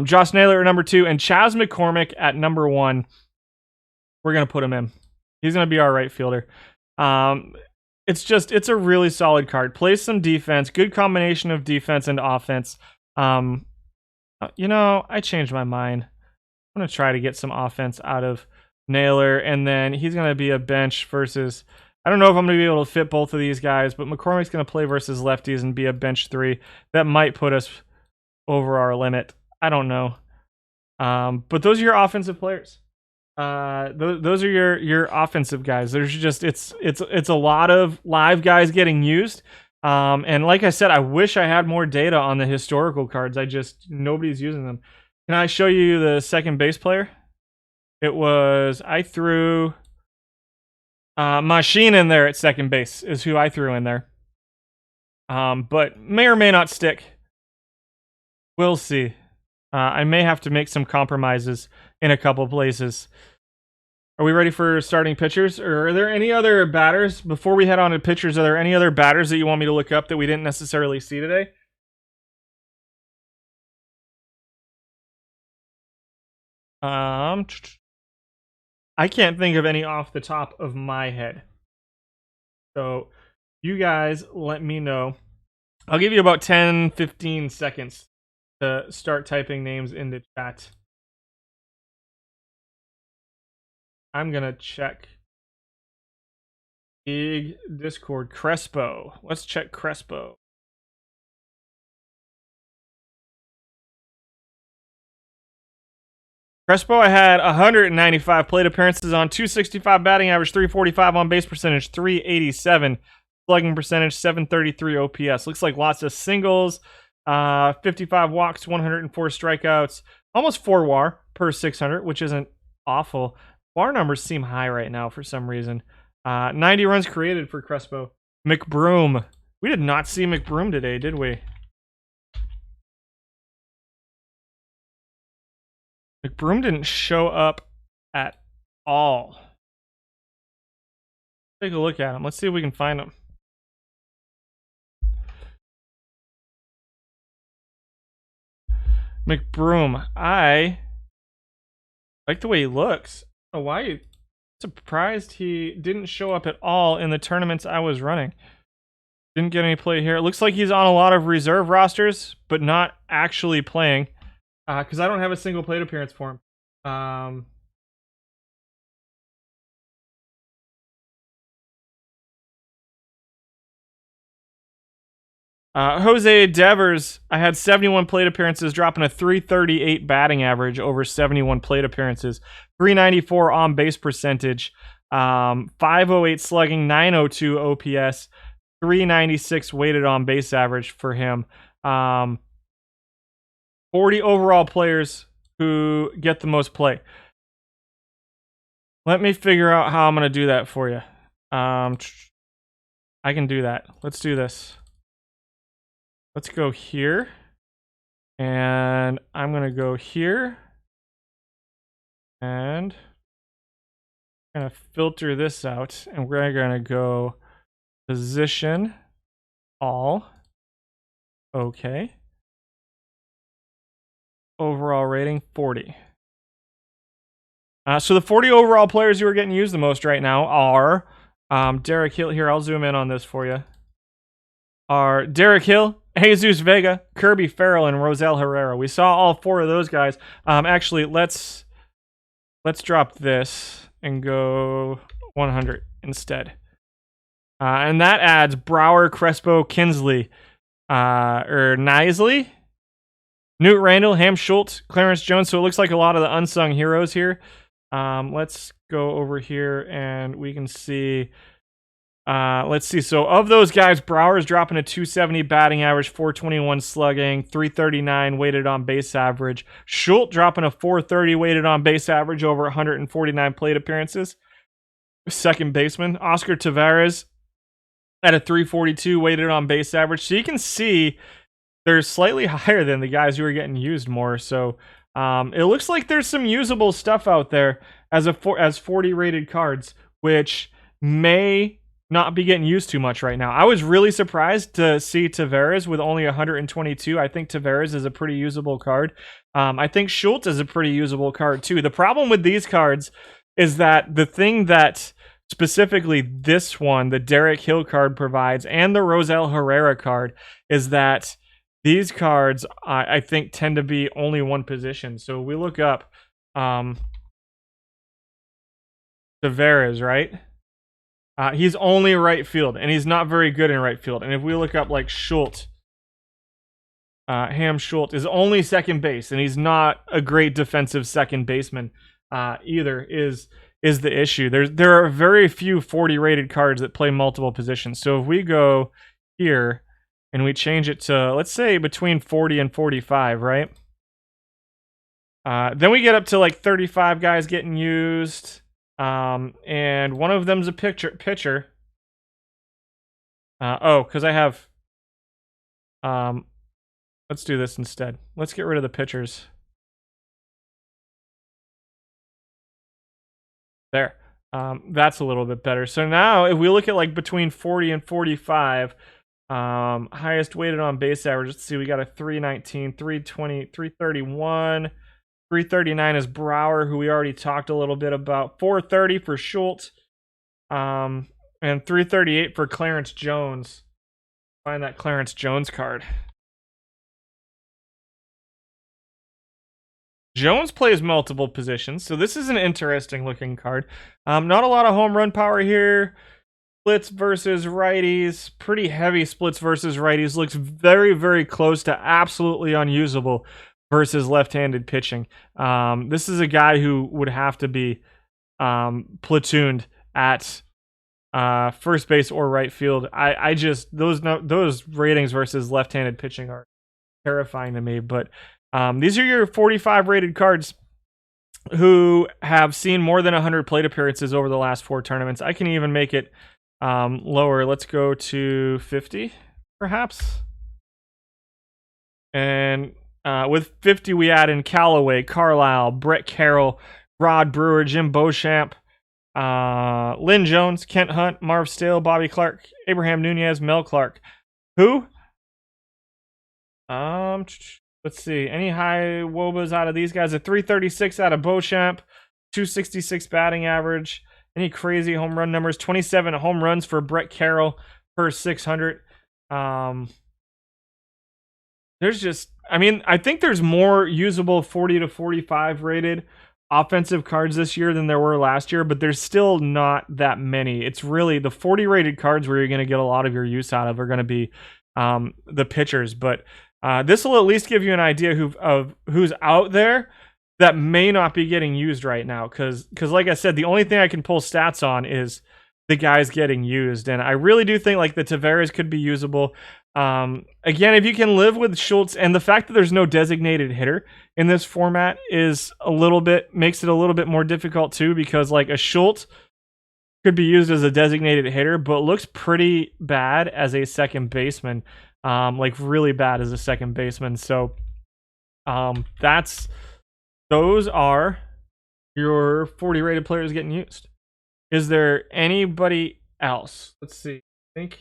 Josh Naylor at number 2 and Chas McCormick at number 1. We're gonna put him in. He's gonna be our right fielder. It's a really solid card. Plays some defense, good combination of defense and offense. You know, I changed my mind. I'm gonna try to get some offense out of Naylor, and then he's gonna be a bench versus. I don't know if I'm gonna be able to fit both of these guys, but McCormick's gonna play versus lefties and be a bench 3. That might put us over our limit. I don't know. But those are your offensive players. Those are your offensive guys. There's just it's a lot of live guys getting used. And like I said, I wish I had more data on the historical cards. Nobody's using them. Can I show you the second base player? I threw Machine in there at second base is who I threw in there. But may or may not stick. We'll see. I may have to make some compromises in a couple places. Are we ready for starting pitchers? Or are there any other batters? Before we head on to pitchers, are there any other batters that you want me to look up that we didn't necessarily see today? I can't think of any off the top of my head. So you guys let me know. I'll give you about 10-15 seconds to start typing names into chat. I'm gonna check big Discord. Crespo. Let's check Crespo. Crespo, I had 195 plate appearances on 265 batting average, 345 on base percentage, 387 slugging percentage, 733 OPS. Looks like lots of singles, 55 walks, 104 strikeouts, almost 4 WAR per 600, which isn't awful. WAR numbers seem high right now for some reason. 90 runs created for Crespo. McBroom. We did not see McBroom today, did we? McBroom didn't show up at all. Take a look at him. Let's see if we can find him. McBroom. I like the way he looks. Oh, why? I'm surprised he didn't show up at all in the tournaments I was running. Didn't get any play here. It looks like he's on a lot of reserve rosters, but not actually playing. Because I don't have a single plate appearance for him. Jose Devers, I had 71 plate appearances, dropping a 338 batting average over 71 plate appearances, 394 on base percentage, 508 slugging, 902 OPS, 396 weighted on base average for him. 40 overall players who get the most play. Let me figure out how I'm going to do that for you. I can do that. Let's do this. Let's go here. And I'm going to go here. And I'm going to filter this out. And we're going to go position all. Okay. Overall rating 40. So the 40 overall players who are getting used the most right now are Derek Hill. Here, I'll zoom in on this for you. Are Derek Hill, Jesus Vega, Kirby Farrell, and Rosel Herrera. We saw all 4 of those guys. Actually, let's drop this and go 100 instead. And that adds Brower, Crespo, Kinsley, or Nisley, Newt Randall, Ham Schultz, Clarence Jones. So it looks like a lot of the unsung heroes here. Let's go over here and we can see. Let's see. So of those guys, Brower's dropping a 270 batting average, 421 slugging, 339 weighted on base average. Schultz dropping a 430 weighted on base average, over 149 plate appearances. Second baseman Oscar Taveras at a 342 weighted on base average. So you can see they're slightly higher than the guys who are getting used more. So it looks like there's some usable stuff out there as 40 rated cards, which may not be getting used too much right now. I was really surprised to see Taveras with only 122. I think Taveras is a pretty usable card. I think Schultz is a pretty usable card too. The problem with these cards is that the thing that specifically this one, the Derek Hill card provides, and the Rosel Herrera card, is that these cards, I think, tend to be only one position. So we look up Taveras, right? He's only right field, and he's not very good in right field. And if we look up like Schultz, Ham Schultz is only second base, and he's not a great defensive second baseman either, is the issue. There are very few 40 rated cards that play multiple positions. So if we go here and we change it to, let's say, between 40 and 45, right? Then we get up to like 35 guys getting used. And one of them's a pitcher. Because I have... let's do this instead. Let's get rid of the pitchers. There. That's a little bit better. So now, if we look at like between 40 and 45, highest weighted on base average, let's see, we got a 319, 320, 331, 339 is Brower, who we already talked a little bit about, 430 for Schultz, and 338 for Clarence Jones. Find that Clarence Jones card. Jones plays multiple positions, so this is an interesting looking card. Not a lot of home run power here. Splits versus righties, pretty heavy splits versus righties. Looks very, very close to absolutely unusable versus left-handed pitching. This is a guy who would have to be platooned at first base or right field. I just those ratings versus left-handed pitching are terrifying to me. But these are your 45 rated cards who have seen more than 100 plate appearances over the last 4 tournaments. I can even make it lower. Let's go to 50, perhaps. And with 50, we add in Callaway, Carlisle, Brett Carroll, Rod Brewer, Jim Beauchamp, Lynn Jones, Kent Hunt, Marv Stale, Bobby Clark, Abraham Nunez, Mel Clark. Who? Let's see. Any high wobas out of these guys? A 336 out of Beauchamp, 266 batting average. Any crazy home run numbers? 27 home runs for Brett Carroll per 600. There's just, I mean, I think there's more usable 40 to 45 rated offensive cards this year than there were last year, but there's still not that many. It's really the 40 rated cards where you're going to get a lot of your use out of are going to be the pitchers. But this will at least give you an idea of who's out there that may not be getting used right now. Because like I said, the only thing I can pull stats on is the guys getting used. And I really do think like the Taveras could be usable. Again, if you can live with Schultz, and the fact that there's no designated hitter in this format is makes it a little bit more difficult too, because like a Schultz could be used as a designated hitter, but looks pretty bad as a second baseman. Like really bad as a second baseman. So those are your 40 rated players getting used. Is there anybody else? Let's see. I think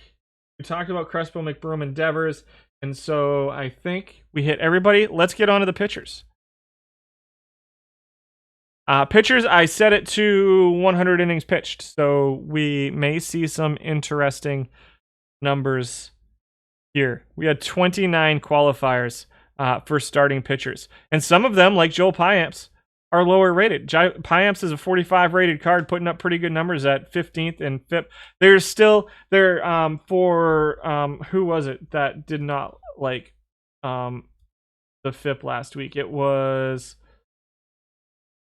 we talked about Crespo, McBroom, and Devers, and so I think we hit everybody. Let's get on to the pitchers. Pitchers, I set it to 100 innings pitched, so we may see some interesting numbers here. We had 29 qualifiers for starting pitchers. And some of them, like Joel Payamps, are lower rated. Payamps is a 45 rated card, putting up pretty good numbers at 15th and FIP. There's still there for who was it that did not like the FIP last week? It was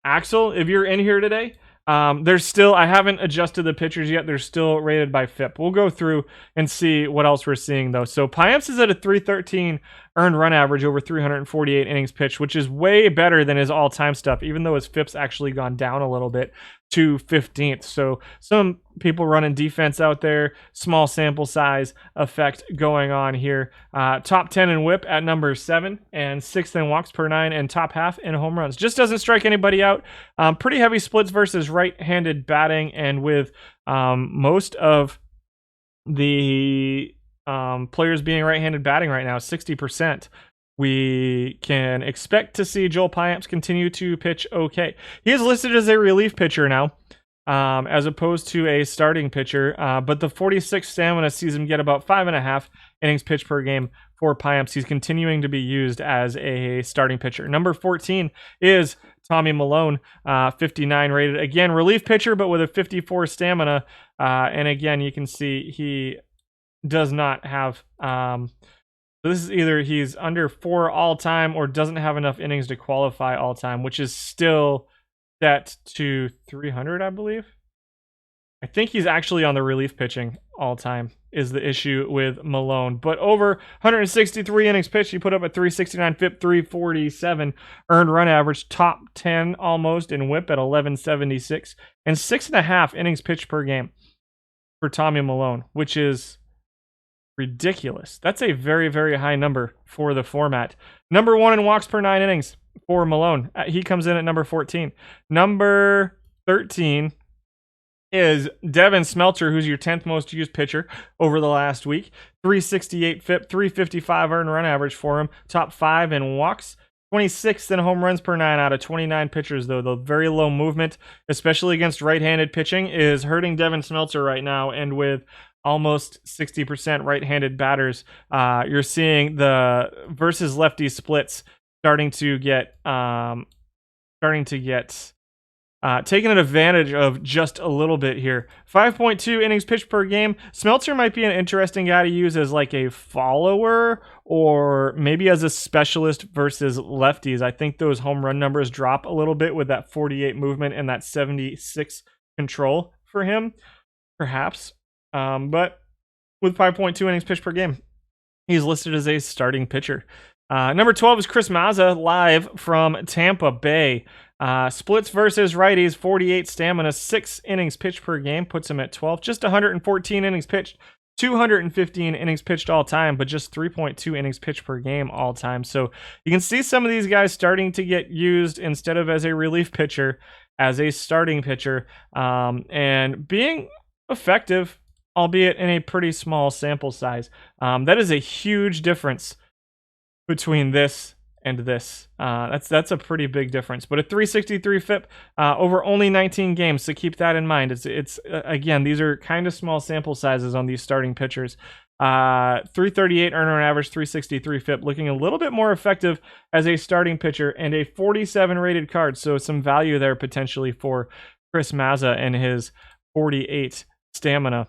Axel. If you're in here today, there's still, I haven't adjusted the pitchers yet. They're still rated by FIP. We'll go through and see what else we're seeing though. So Payamps is at a 313 earned run average over 348 innings pitched, which is way better than his all-time stuff, even though his FIP's actually gone down a little bit to 15th. So some people running defense out there, small sample size effect going on here. Top 10 in whip at number 7 and 6th in walks per 9 and top half in home runs. Just doesn't strike anybody out. Pretty heavy splits versus right-handed batting, and with most of the players being right-handed batting right now, 60%. We can expect to see Joel Payamps continue to pitch okay. He is listed as a relief pitcher now, as opposed to a starting pitcher, but the 46 stamina sees him get about 5.5 innings pitched per game for Payamps. He's continuing to be used as a starting pitcher. Number 14 is Tommy Malone, 59 rated. Again, relief pitcher, but with a 54 stamina. And again, you can see he does not have... this is either he's under 4 all-time or doesn't have enough innings to qualify all-time, which is still set to 300, I believe. I think he's actually on the relief pitching all-time is the issue with Malone. But over 163 innings pitched, he put up a 369 FIP, 347 earned run average, top 10 almost in whip at 1176, and 6.5 innings pitched per game for Tommy Malone, which is ridiculous. That's a very, very high number for the format. Number 1 in walks per 9 innings for Malone. He comes in at number 14. Number 13 is Devin Smelter, who's your 10th most used pitcher over the last week. 368 FIP, 355 earned run average for him. Top 5 in walks. 26th in home runs per 9 out of 29 pitchers, though. The very low movement, especially against right-handed pitching, is hurting Devin Smelter right now. And with almost 60% right-handed batters, you're seeing the versus lefty splits starting to get taking advantage of just a little bit here. 5.2 innings pitched per game. Smelter might be an interesting guy to use as like a follower or maybe as a specialist versus lefties. I think those home run numbers drop a little bit with that 48 movement and that 76 control for him, perhaps. But with 5.2 innings pitched per game, he's listed as a starting pitcher. Number 12 is Chris Mazza, live from Tampa Bay. Splits versus righties, 48 stamina, 6 innings pitched per game, puts him at 12. Just 114 innings pitched, 215 innings pitched all time, but just 3.2 innings pitched per game all time. So you can see some of these guys starting to get used instead of as a relief pitcher, as a starting pitcher, and being effective, albeit in a pretty small sample size. That is a huge difference between this and this. That's a pretty big difference. But a 363 FIP over only 19 games, so keep that in mind. It's again, these are kind of small sample sizes on these starting pitchers. 338 earner average, 363 FIP, looking a little bit more effective as a starting pitcher, and a 47 rated card. So some value there potentially for Chris Mazza and his 48 stamina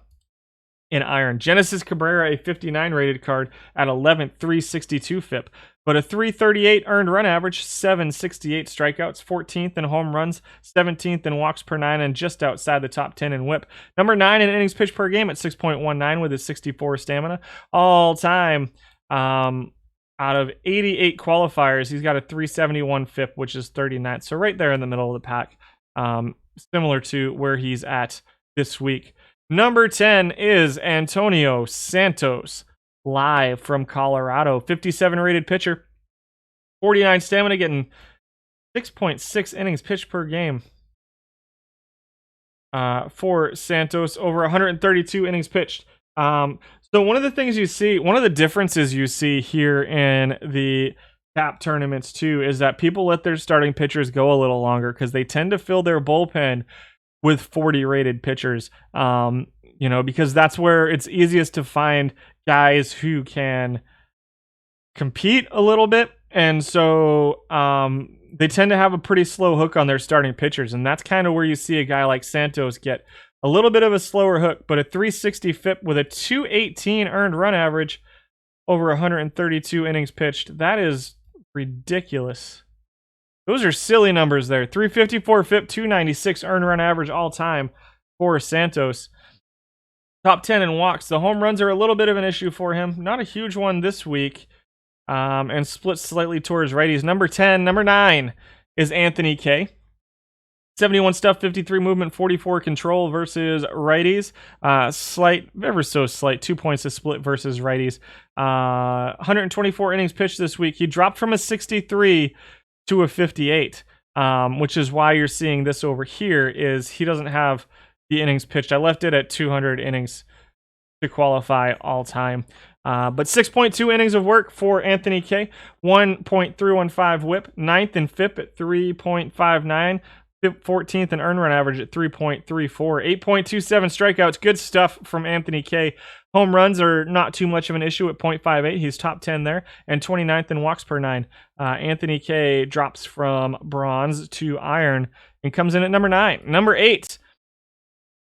in iron. Genesis Cabrera, a 59 rated card at 11th, 362 FIP, but a 338 earned run average, 768 strikeouts, 14th in home runs, 17th in walks per 9, and just outside the top 10 in whip. Number 9 in innings pitched per game at 6.19 with his 64 stamina. All time, out of 88 qualifiers, he's got a 371 FIP, which is 39th. So right there in the middle of the pack, similar to where he's at this week. Number 10 is Antonio Santos, live from Colorado. 57 rated pitcher, 49 stamina, getting 6.6 innings pitched per game for Santos, over 132 innings pitched. So one of the things you see, one of the differences you see here in the TAP tournaments too, is that people let their starting pitchers go a little longer because they tend to fill their bullpen with 40 rated pitchers. because that's where it's easiest to find guys who can compete a little bit. And so they tend to have a pretty slow hook on their starting pitchers. And that's kind of where you see a guy like Santos get a little bit of a slower hook, but a 360 FIP with a 218 earned run average over 132 innings pitched. That is ridiculous. Those are silly numbers there. 354 FIP, 296 earned run average all time for Santos. Top 10 in walks. The home runs are a little bit of an issue for him. Not a huge one this week. And split slightly towards righties. Number 9 is Anthony K. 71 stuff, 53 movement, 44 control versus righties. Slight, ever so slight, 2 points to split versus righties. 124 innings pitched this week. He dropped from a 63 to a 58, which is why you're seeing this over here is he doesn't have the innings pitched. I left it at 200 innings to qualify all time. But 6.2 innings of work for Anthony K. 1.315 whip. 9th in FIP at 3.59. 14th in earned run average at 3.34. 8.27 strikeouts. Good stuff from Anthony K. Home runs are not too much of an issue at 0.58. He's top 10 there. And 29th in walks per 9. Anthony K. drops from bronze to iron and comes in at number 9. Number 8.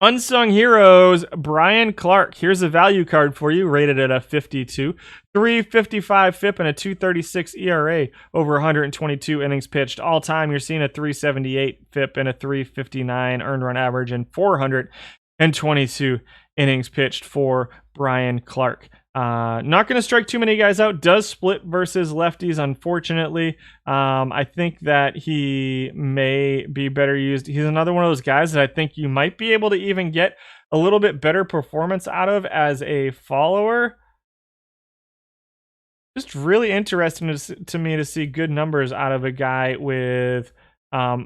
Unsung Heroes, Brian Clark. Here's a value card for you, rated at a 52. 355 FIP and a 236 ERA over 122 innings pitched. All time, you're seeing a 378 FIP and a 359 earned run average and 422 innings pitched for Brian Clark. Not going to strike too many guys out. Does split versus lefties, unfortunately. I think that he may be better used. He's another one of those guys that I think you might be able to even get a little bit better performance out of as a follower. Just really interesting to me to see good numbers out of a guy with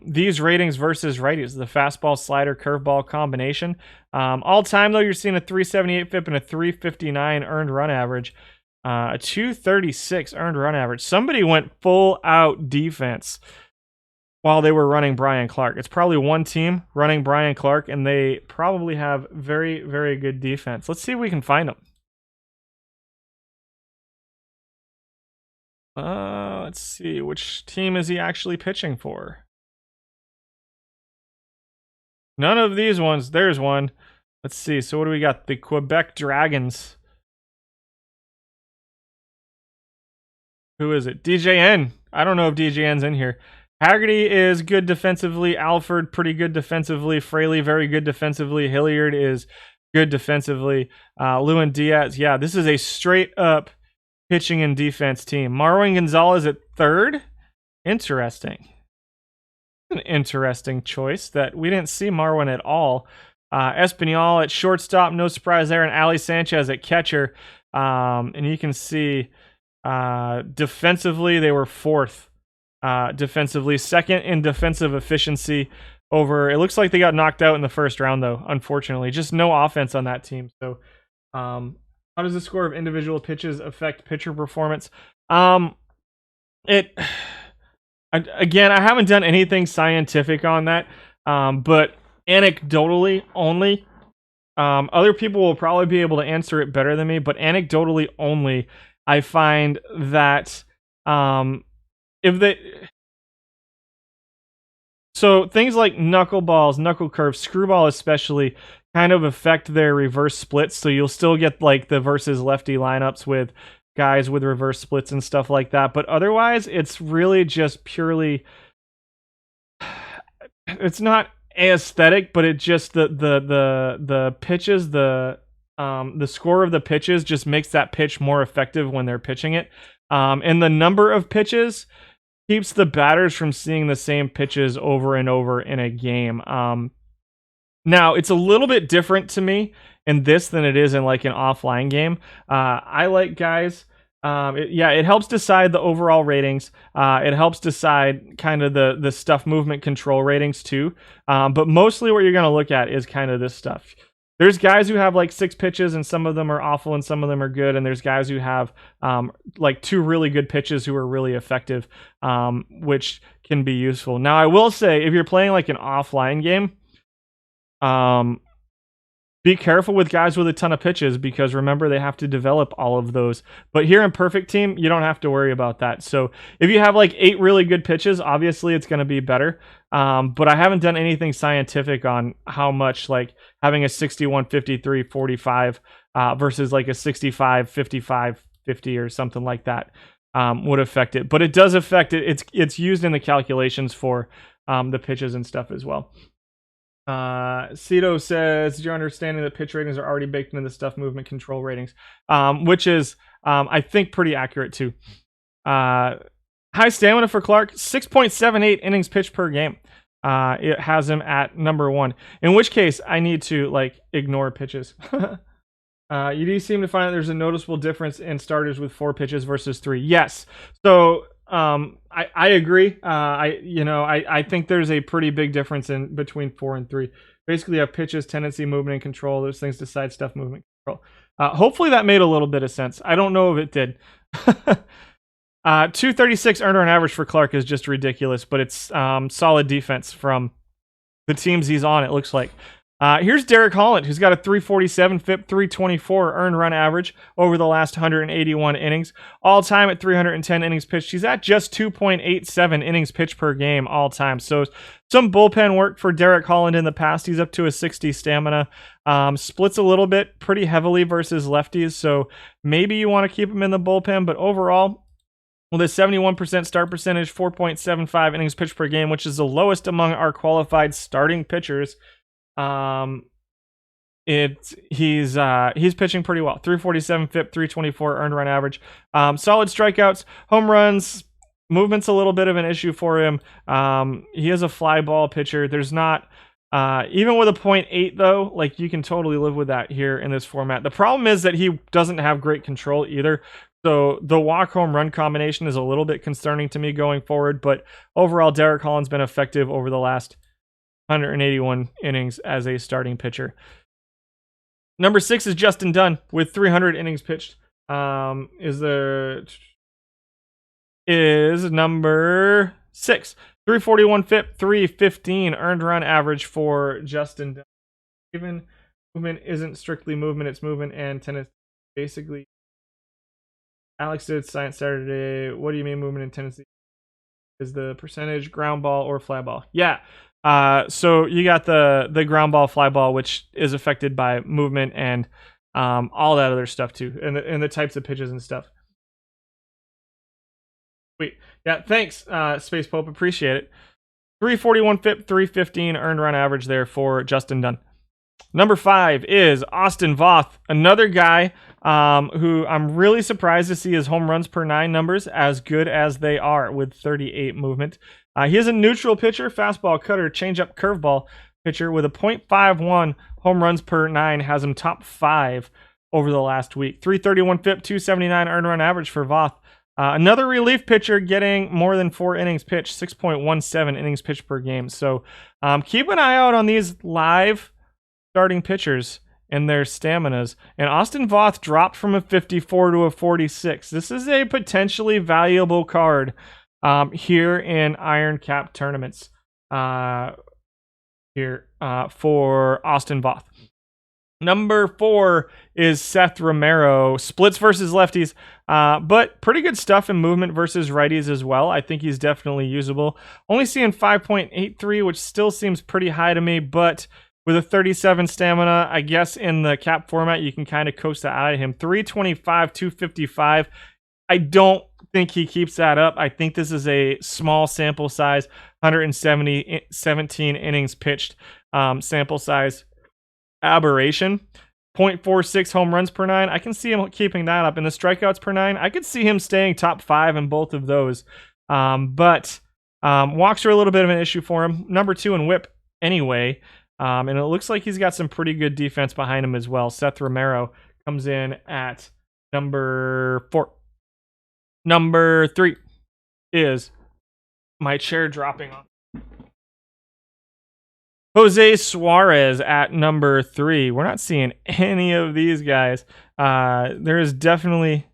these ratings versus righties, the fastball, slider, curveball combination. All time, though, you're seeing a 378 FIP and a 359 earned run average, a 236 earned run average. Somebody went full out defense while they were running Brian Clark. It's probably one team running Brian Clark, and they probably have very, very good defense. Let's see if we can find them. Let's see. Which team is he actually pitching for? None of these ones. There's one. Let's see. So what do we got? The Quebec Dragons. Who is it? DJN. I don't know if DJN's in here. Haggerty is good defensively. Alford, pretty good defensively. Fraley, very good defensively. Hilliard is good defensively. Lewin Diaz. Yeah, this is a straight up pitching and defense team. Marwin Gonzalez at third. Interesting. An interesting choice that we didn't see Marwin at all. Espinal at shortstop, no surprise there, and Ali Sanchez at catcher. And you can see defensively they were fourth. Defensively, second in defensive efficiency over. It looks like they got knocked out in the first round, though. Unfortunately, just no offense on that team. So, how does the score of individual pitches affect pitcher performance? Again, I haven't done anything scientific on that, but anecdotally only. Other people will probably be able to answer it better than me, but anecdotally only, I find that so things like knuckleballs, knuckle curves, screwball especially, kind of affect their reverse splits. So you'll still get like the versus lefty lineups with guys with reverse splits and stuff like that, but otherwise it's really just purely, it's not aesthetic, but it just the pitches, the score of the pitches just makes that pitch more effective when they're pitching it, and the number of pitches keeps the batters from seeing the same pitches over and over in a game. Now it's a little bit different to me in this than it is in like an offline game. I like guys. It helps decide the overall ratings. It helps decide kind of the stuff movement control ratings too. But mostly what you're going to look at is kind of this stuff. There's guys who have like 6 pitches and some of them are awful and some of them are good. And there's guys who have like 2 really good pitches who are really effective, which can be useful. Now I will say if you're playing like an offline game, be careful with guys with a ton of pitches because remember they have to develop all of those. But here in Perfect Team, you don't have to worry about that. So if you have like 8 really good pitches, obviously it's going to be better. But I haven't done anything scientific on how much like having a 61, 53, 45 versus like a 65, 55, 50 or something like that would affect it. But it does affect it. It's used in the calculations for the pitches and stuff as well. Cito says, your understanding that pitch ratings are already baked into the stuff movement control ratings, which is, I think, pretty accurate too. High stamina for Clark, 6.78 innings pitched per game. It has him at number 1, in which case I need to like ignore pitches. You do seem to find that there's a noticeable difference in starters with 4 pitches versus 3. Yes. So I agree. I think there's a pretty big difference in between 4 and 3. Basically, you have pitches, tendency, movement, and control. Those things decide stuff, movement, control. Hopefully that made a little bit of sense. I don't know if it did. 236 earned run average for Clark is just ridiculous, but it's solid defense from the teams he's on, it looks like. Here's Derek Holland, who's got a 347 FIP, 324 earned run average over the last 181 innings. All time at 310 innings pitched. He's at just 2.87 innings pitched per game all time. So some bullpen work for Derek Holland in the past. He's up to a 60 stamina. Splits a little bit pretty heavily versus lefties. So maybe you want to keep him in the bullpen, but overall, with a 71% start percentage, 4.75 innings pitched per game, which is the lowest among our qualified starting pitchers. He's pitching pretty well. 347 FIP, 324 earned run average. Solid strikeouts, home runs, movement's a little bit of an issue for him. He is a fly ball pitcher. There's not even with a 0.8 though, like you can totally live with that here in this format. The problem is that he doesn't have great control either. So the walk home run combination is a little bit concerning to me going forward, but overall Derek Holland's been effective over the last 181 innings as a starting pitcher. Number 6 is Justin Dunn with 300 innings pitched. Is number 6. 341 FIP, 315 earned run average for Justin Dunn. Even movement isn't strictly movement, it's movement and tennis. Basically, Alex did Science Saturday. What do you mean movement and tendency? Is the percentage ground ball or fly ball? Yeah. So you got the ground ball, fly ball, which is affected by movement and all that other stuff too, and the types of pitches and stuff. Sweet. Yeah, thanks, Space Pope. Appreciate it. 341 FIP, 315 earned run average there for Justin Dunn. Number 5 is Austin Voth, another guy who I'm really surprised to see his home runs per 9 numbers as good as they are with 38 movement. He is a neutral pitcher, fastball, cutter, changeup, curveball pitcher with a .51 home runs per 9, has him top 5 over the last week. 331 FIP, 279 earned run average for Voth. Another relief pitcher getting more than 4 innings pitched, 6.17 innings pitched per game. So keep an eye out on these live starting pitchers and their staminas. And Austin Voth dropped from a 54 to a 46. This is a potentially valuable card here in Iron Cap tournaments for Austin Voth. Number 4 is Seth Romero. Splits versus lefties, but pretty good stuff in movement versus righties as well. I think he's definitely usable. Only seeing 5.83, which still seems pretty high to me, but with a 37 stamina, I guess in the cap format, you can kind of coast that out of him. 325, 255. I don't think he keeps that up. I think this is a small sample size, 117 innings pitched sample size aberration. 0.46 home runs per 9. I can see him keeping that up. And the strikeouts per 9, I could see him staying top 5 in both of those. But walks are a little bit of an issue for him. Number 2 in whip anyway. And it looks like he's got some pretty good defense behind him as well. Seth Romero comes in at number 4. Number 3 is my chair dropping on. Jose Suarez at number 3. We're not seeing any of these guys. There is definitely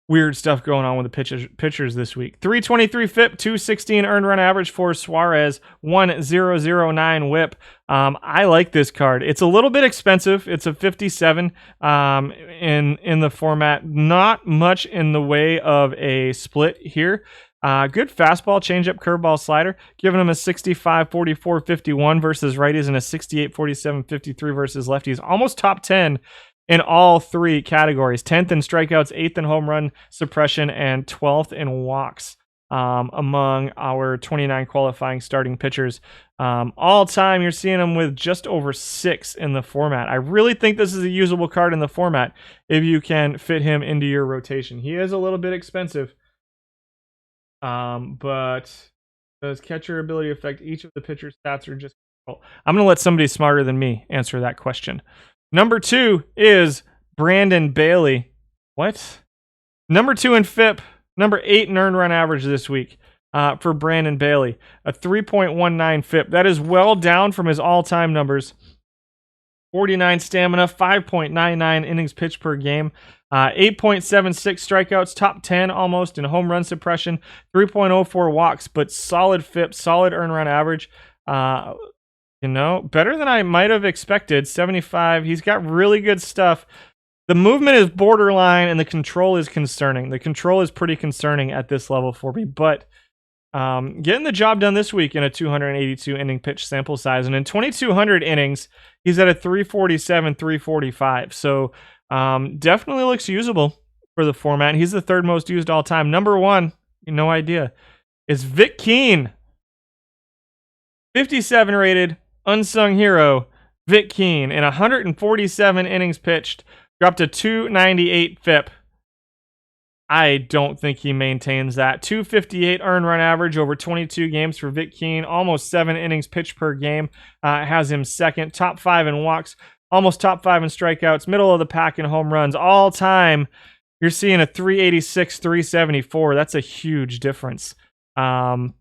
weird stuff going on with the pitchers this week. 323 FIP, 216 earned run average for Suarez, 1009 WHIP. I like this card. It's a little bit expensive. It's a 57 in the format. Not much in the way of a split here. Good fastball, changeup, curveball, slider, giving him a 65, 44, 51 versus righties and a 68, 47, 53 versus lefties. Almost top 10 in all three categories. 10th in strikeouts, 8th in home run suppression, and 12th in walks among our 29 qualifying starting pitchers. All time, you're seeing him with just over 6 in the format. I really think this is a usable card in the format if you can fit him into your rotation. He is a little bit expensive, but does catcher ability affect each of the pitcher's stats or just control? I'm going to let somebody smarter than me answer that question. Number 2 is Brandon Bailey. What? Number 2 in FIP. Number 8 in earned run average this week for Brandon Bailey. A 3.19 FIP. That is well down from his all-time numbers. 49 stamina, 5.99 innings pitched per game, 8.76 strikeouts, top 10 almost in home run suppression, 3.04 walks, but solid FIP, solid earned run average. Better than I might have expected. 75. He's got really good stuff. The movement is borderline, and the control is concerning. The control is pretty concerning at this level for me, but getting the job done this week in a 282 inning pitch sample size, and in 2,200 innings, he's at a 347, 345. So definitely looks usable for the format. He's the third most used all time. Number 1, no idea, is Vic Keane. 57 rated, unsung hero, Vic Keane, in 147 innings pitched, dropped a 298 FIP. I don't think he maintains that. 258 earned run average over 22 games for Vic Keane, almost 7 innings pitched per game. Has him second, top 5 in walks, almost top 5 in strikeouts, middle of the pack in home runs. All time, you're seeing a 386, 374. That's a huge difference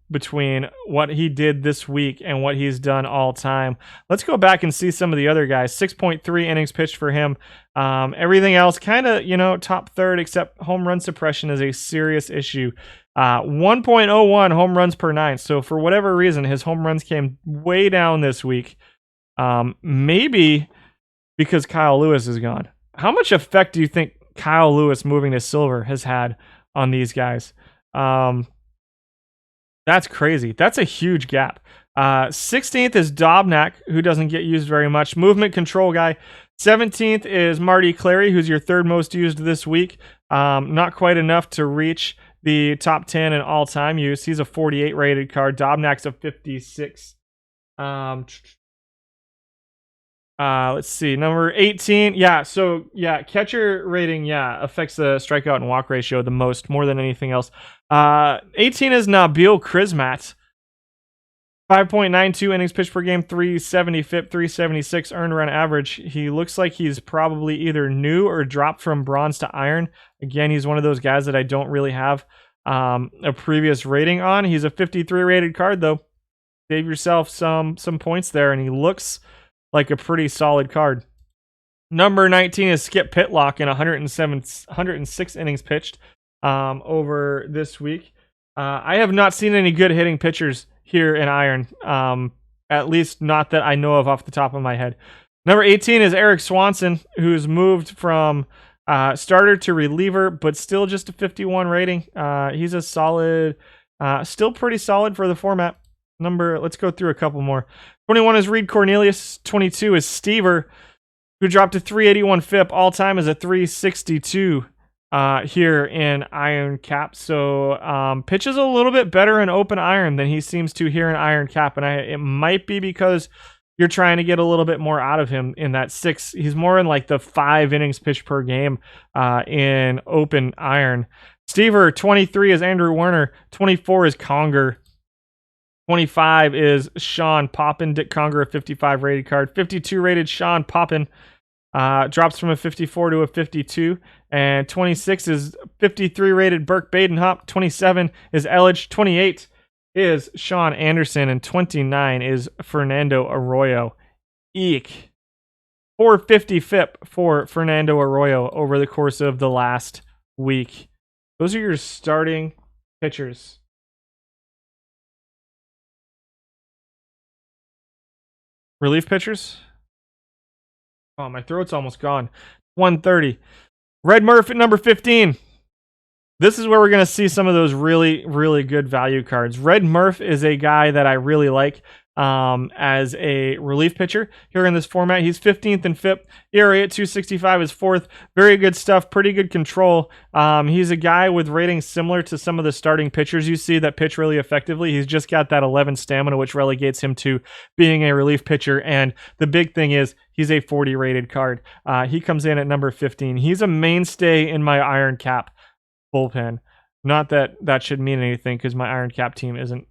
between what he did this week and what he's done all time. Let's go back and see some of the other guys. 6.3 innings pitched for him. Everything else kind of, top third, except home run suppression is a serious issue. 1.01 home runs per 9. So for whatever reason, his home runs came way down this week. Maybe because Kyle Lewis is gone. How much effect do you think Kyle Lewis moving to silver has had on these guys? That's crazy. That's a huge gap. 16th is Dobnak, who doesn't get used very much. Movement control guy. 17th is Marty Clary, who's your third most used this week. Not quite enough to reach the top 10 in all-time use. He's a 48 rated card. Dobnak's a 56. Let's see. Number 18. Catcher rating, affects the strikeout and walk ratio the most, more than anything else. 18 is Nabil Krismat. 5.92 innings pitched per game, 370 FIP, 376 earned run average. He looks like he's probably either new or dropped from bronze to iron. Again, he's one of those guys that I don't really have a previous rating on. He's a 53 rated card, though. Save yourself some points there, and he looks like a pretty solid card. Number 19 is Skip Pitlock in 106 innings pitched over this week. I have not seen any good hitting pitchers here in iron, at least not that I know of off the top of my head. Number 18 is Eric Swanson, who's moved from starter to reliever, but still just a 51 rating. He's a solid, still pretty solid for the format. Let's go through a couple more. 21 is Reed Cornelius. 22 is Stever, who dropped a 381 FIP. All time is a 362 here in iron cap. So pitches a little bit better in open iron than he seems to here in iron cap. And it might be because you're trying to get a little bit more out of him in that 6. He's more in like the 5 innings pitched per game in open iron. Stever, 23 is Andrew Werner. 24 is Conger. 25 is Sean Poppin. Dick Conger, a 55 rated card. 52 rated Sean Poppin drops from a 54 to a 52. And 26 is 53 rated Burke Badenhop. 27 is Elledge. 28 is Sean Anderson. And 29 is Fernando Arroyo. Eek. 450 FIP for Fernando Arroyo over the course of the last week. Those are your starting pitchers. Relief pitchers? Oh, my throat's almost gone. 130. Red Murph at number 15. This is where we're going to see some of those really, really good value cards. Red Murph is a guy that I really like as a relief pitcher here in this format. He's 15th in FIP. ERA at 265 is 4th. Very good stuff. Pretty good control. He's a guy with ratings similar to some of the starting pitchers you see that pitch really effectively. He's just got that 11 stamina, which relegates him to being a relief pitcher. And the big thing is he's a 40 rated card. He comes in at number 15. He's a mainstay in my Iron Cap bullpen. Not that that should mean anything because my Iron Cap team isn't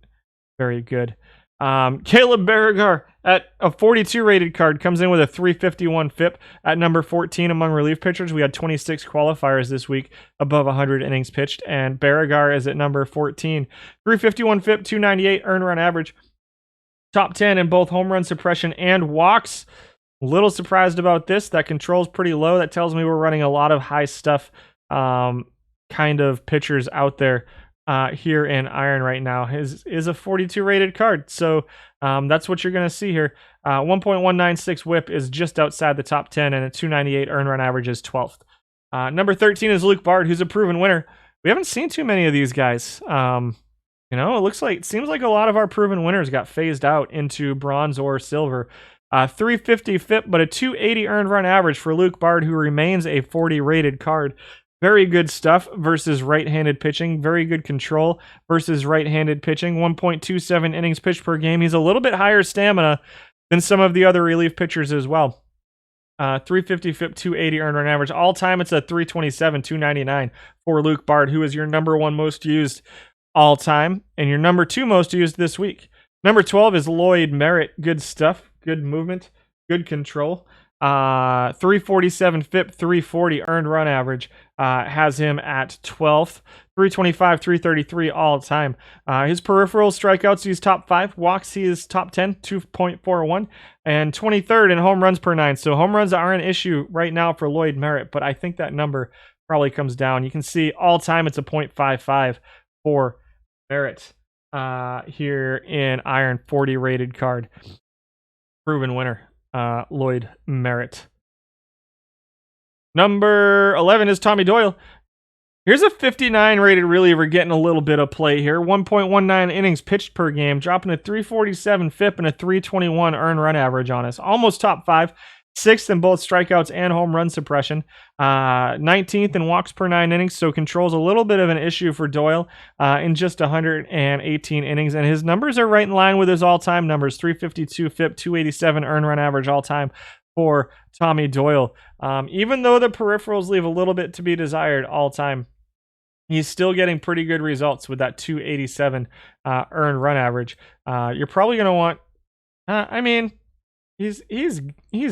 very good. Caleb Berrigar at a 42 rated card comes in with a 351 FIP at number 14 among relief pitchers. We had 26 qualifiers this week above 100 innings pitched, and Berrigar is at number 14. 351 FIP, 298 earned run average. Top 10 in both home run suppression and walks. A little surprised about this. That control's pretty low. That tells me we're running a lot of high stuff kind of pitchers out there here in Iron right now. His is a 42 rated card, so that's what you're going to see here. 1.196 whip is just outside the top 10, and a 298 earned run average is 12th. Number 13 is Luke Bard, who's a proven winner. We haven't seen too many of these guys. It seems like a lot of our proven winners got phased out into bronze or silver. 350 FIP, but a 280 earned run average for Luke Bard, who remains a 40 rated card. Very good stuff versus right-handed pitching. Very good control versus right-handed pitching. 1.27 innings pitched per game. He's a little bit higher stamina than some of the other relief pitchers as well. 350 FIP, 280 earned run average. All time, it's a 327, 299 for Luke Bard, who is your number 1 most used all time and your number 2 most used this week. Number 12 is Lloyd Merritt. Good stuff. Good movement. Good control. 347 FIP, 340 earned run average. Has him at 12th. 325, 333 all time. His peripheral strikeouts, he's top 5. Walks, he is top 10, 2.41. And 23rd in home runs per 9. So home runs are an issue right now for Lloyd Merritt, but I think that number probably comes down. You can see all time it's a 0.55 for Merritt here in Iron, 40 rated card. Proven winner, Lloyd Merritt. Number 11 is Tommy Doyle. Here's a 59 rated reliever getting a little bit of play here. 1.19 innings pitched per game, dropping a 347 FIP and a 321 earned run average on us. Almost top 5. 6th in both strikeouts and home run suppression. 19th in walks per 9 innings, so controls a little bit of an issue for Doyle in just 118 innings. And his numbers are right in line with his all-time numbers. 352 FIP, 287 earned run average all-time for Tommy Doyle. Even though the peripherals leave a little bit to be desired all-time, he's still getting pretty good results with that 287 earned run average. You're probably going to want... He's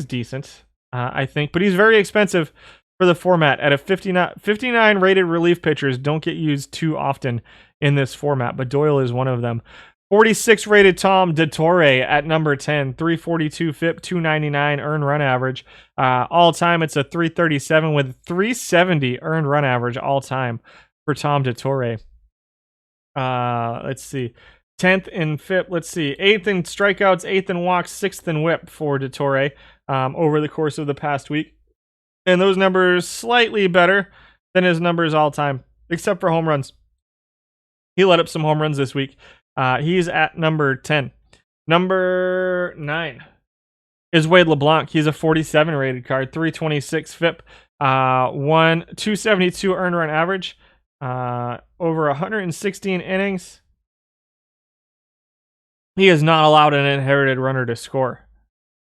decent, I think, but he's very expensive for the format. At a 59 rated relief pitchers don't get used too often in this format, but Doyle is one of them. 46 rated Tom DeTore at number 10, 342 FIP, 299 earned run average. All time, it's a 337 with 370 earned run average all time for Tom DeTore. Let's see. 10th in FIP, 8th in strikeouts, 8th in walks, 6th in whip for DeTore over the course of the past week. And those numbers slightly better than his numbers all time, except for home runs. He let up some home runs this week. He's at number 10. Number 9 is Wade LeBlanc. He's a 47 rated card, 326 FIP, 272 earned run average, over 116 innings. He has not allowed an inherited runner to score.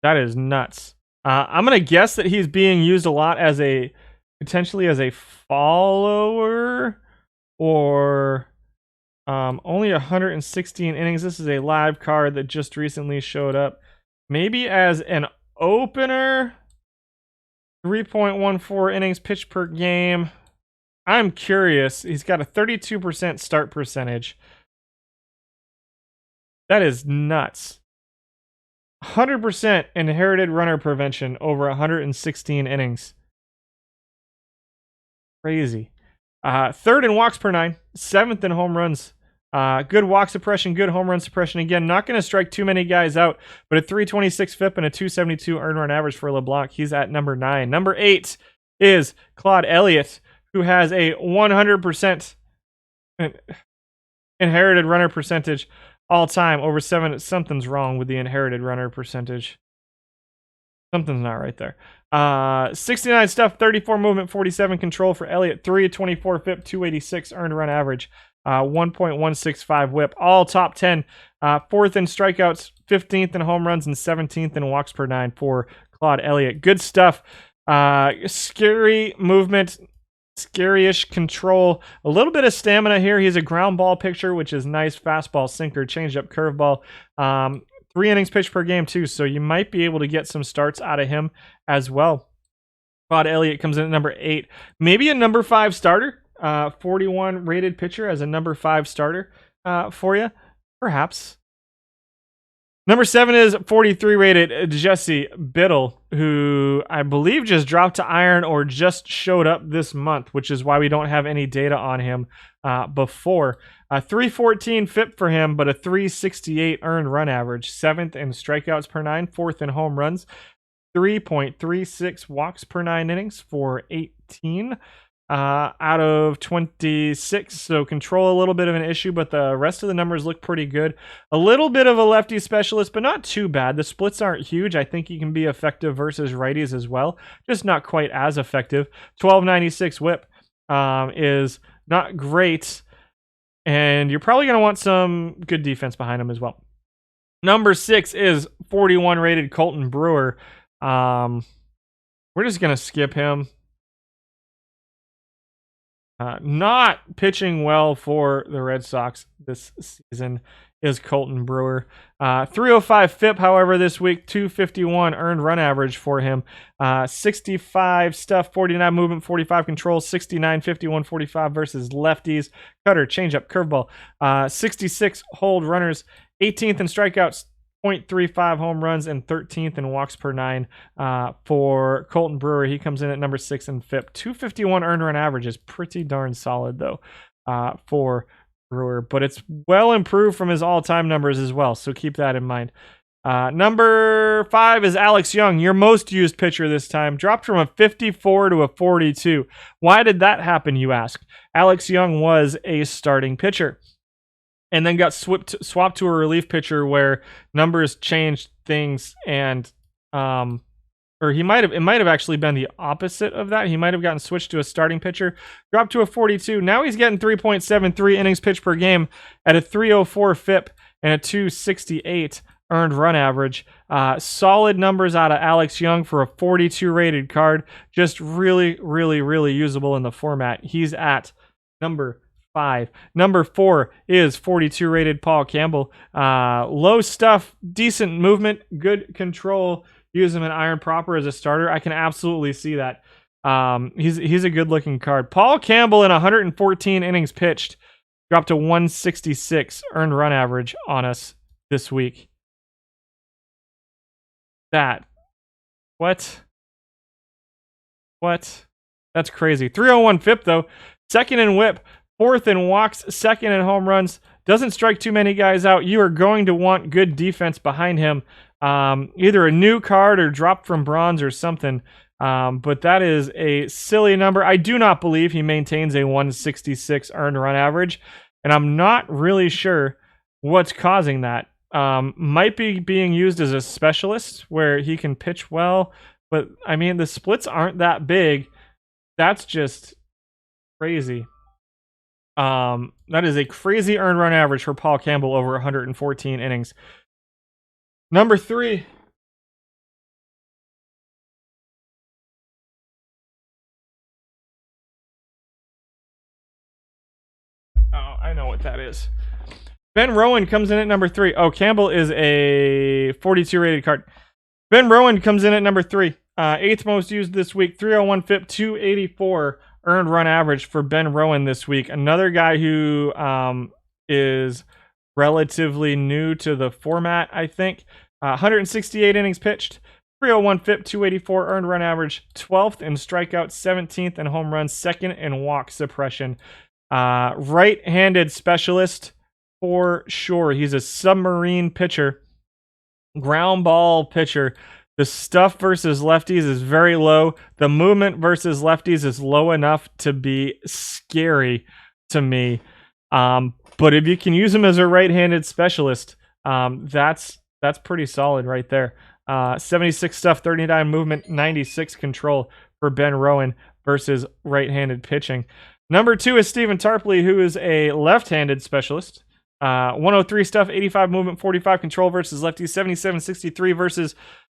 That is nuts. I'm going to guess that he's being used a lot potentially as a follower, or only 116 innings. This is a live card that just recently showed up. Maybe as an opener, 3.14 innings pitched per game. I'm curious. He's got a 32% start percentage. That is nuts. 100% inherited runner prevention over 116 innings. Crazy. Third in walks per 9, seventh in home runs. Good walk suppression, good home run suppression. Again, not going to strike too many guys out, but a 326 FIP and a 272 earned run average for LeBlanc. He's at number 9. Number 8 is Claude Elliott, who has a 100% inherited runner percentage all time over 7. Something's wrong with the inherited runner percentage. Something's not right there. 69 stuff, 34 movement, 47 control for Elliott. 324 FIP, 286 earned run average. 1.165 whip. All top 10. 4th in strikeouts, 15th in home runs, and 17th in walks per 9 for Claude Elliott. Good stuff. Scary movement. Scary-ish control. A little bit of stamina here. He's a ground ball pitcher, which is nice. Fastball, sinker, changeup, curveball. 3 innings pitched per game, too, so you might be able to get some starts out of him as well. Claude Elliott comes in at number 8. Maybe a number 5 starter. 41 rated pitcher as a number 5 starter for you, perhaps. Number 7 is 43 rated Jesse Biddle, who I believe just dropped to iron or just showed up this month, which is why we don't have any data on him before. 314 FIP for him, but a 368 earned run average. 7th in strikeouts per 9, 4th in home runs. 3.36 walks per 9 innings for 18 out of 26. So control a little bit of an issue, but the rest of the numbers look pretty good. A little bit of a lefty specialist, but not too bad. The splits aren't huge. I think he can be effective versus righties as well, just not quite as effective. 1296 whip is not great, and you're probably going to want some good defense behind him as well. Number 6 is 41 rated Colton Brewer. We're just going to skip him. Not pitching well for the Red Sox this season is Colton Brewer. 305 FIP, however, this week. 251 earned run average for him. 65 stuff, 49 movement, 45 control, 69, 51, 45 versus lefties. Cutter, changeup, curveball. 66 hold runners. 18th in strikeouts. 0.35 home runs and 13th in walks per 9 for Colton Brewer. He comes in at number 6 in FIP. 251 earned run average is pretty darn solid, though, for Brewer. But it's well improved from his all-time numbers as well, so keep that in mind. Number 5 is Alex Young, your most used pitcher this time. Dropped from a 54 to a 42. Why did that happen, you ask? Alex Young was a starting pitcher, and then got swapped to a relief pitcher where numbers changed things, and or it might have actually been the opposite of that. He might have gotten switched to a starting pitcher, dropped to a 42. Now he's getting 3.73 innings pitched per game at a 304 FIP and a 268 earned run average. Solid numbers out of Alex Young for a 42 rated card. Just really, really, really usable in the format. He's at number 5. Number 4 is 42 rated Paul Campbell. Low stuff, decent movement, good control. Use him in iron proper as a starter. I can absolutely see that. He's a good looking card. Paul Campbell in 114 innings pitched dropped to 166 earned run average on us this week. What? That's crazy. 301 FIP though. 2nd in whip. 4th in walks, 2nd in home runs. Doesn't strike too many guys out. You are going to want good defense behind him. Either a new card or dropped from bronze or something. But that is a silly number. I do not believe he maintains a 166 earned run average. And I'm not really sure what's causing that. Might be being used as a specialist where he can pitch well. But, I mean, the splits aren't that big. That's just crazy. That is a crazy earned run average for Paul Campbell over 114 innings. Number 3. Oh, I know what that is. Ben Rowan comes in at number 3. Oh, Campbell is a 42 rated card. Ben Rowan comes in at number 3. 8th most used this week. 301 FIP, 284 earned run average for Ben Rowan this week. Another guy who is relatively new to the format, I think. 168 innings pitched, 301 FIP, 284 earned run average, 12th in strikeouts, 17th in home runs, 2nd in walk suppression. Right-handed specialist for sure. He's a submarine pitcher, ground ball pitcher. The stuff versus lefties is very low. The movement versus lefties is low enough to be scary to me. But if you can use him as a right-handed specialist, that's pretty solid right there. 76 stuff, 39 movement, 96 control for Ben Rowan versus right-handed pitching. Number 2 is Stephen Tarpley, who is a left-handed specialist. 103 stuff, 85 movement, 45 control versus lefties, 77-63 versus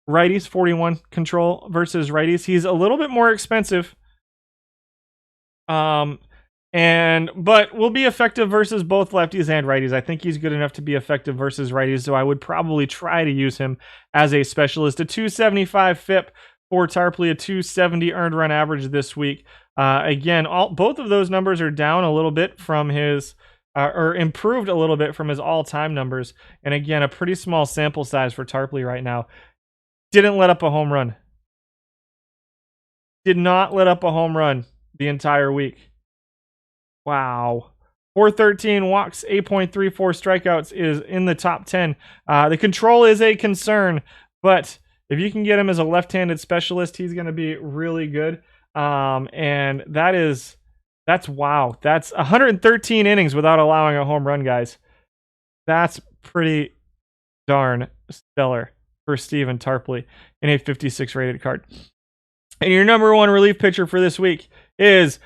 righties, 41 control versus righties. He's a little bit more expensive. But will be effective versus both lefties and righties. I think he's good enough to be effective versus righties, so I would probably try to use him as a specialist. A 275 FIP for Tarpley, a 270 earned run average this week. Again, both of those numbers are down a little bit from his, or improved a little bit from his all-time numbers. And again, a pretty small sample size for Tarpley right now. Didn't let up a home run. Did not let up a home run the entire week. Wow. 413 walks, 8.34 strikeouts is in the top 10. The control is a concern, but if you can get him as a left-handed specialist, he's going to be really good. And that's wow. That's 113 innings without allowing a home run, guys. That's pretty darn stellar for Stephen Tarpley in a 56 rated card. And your number 1 relief pitcher for this week is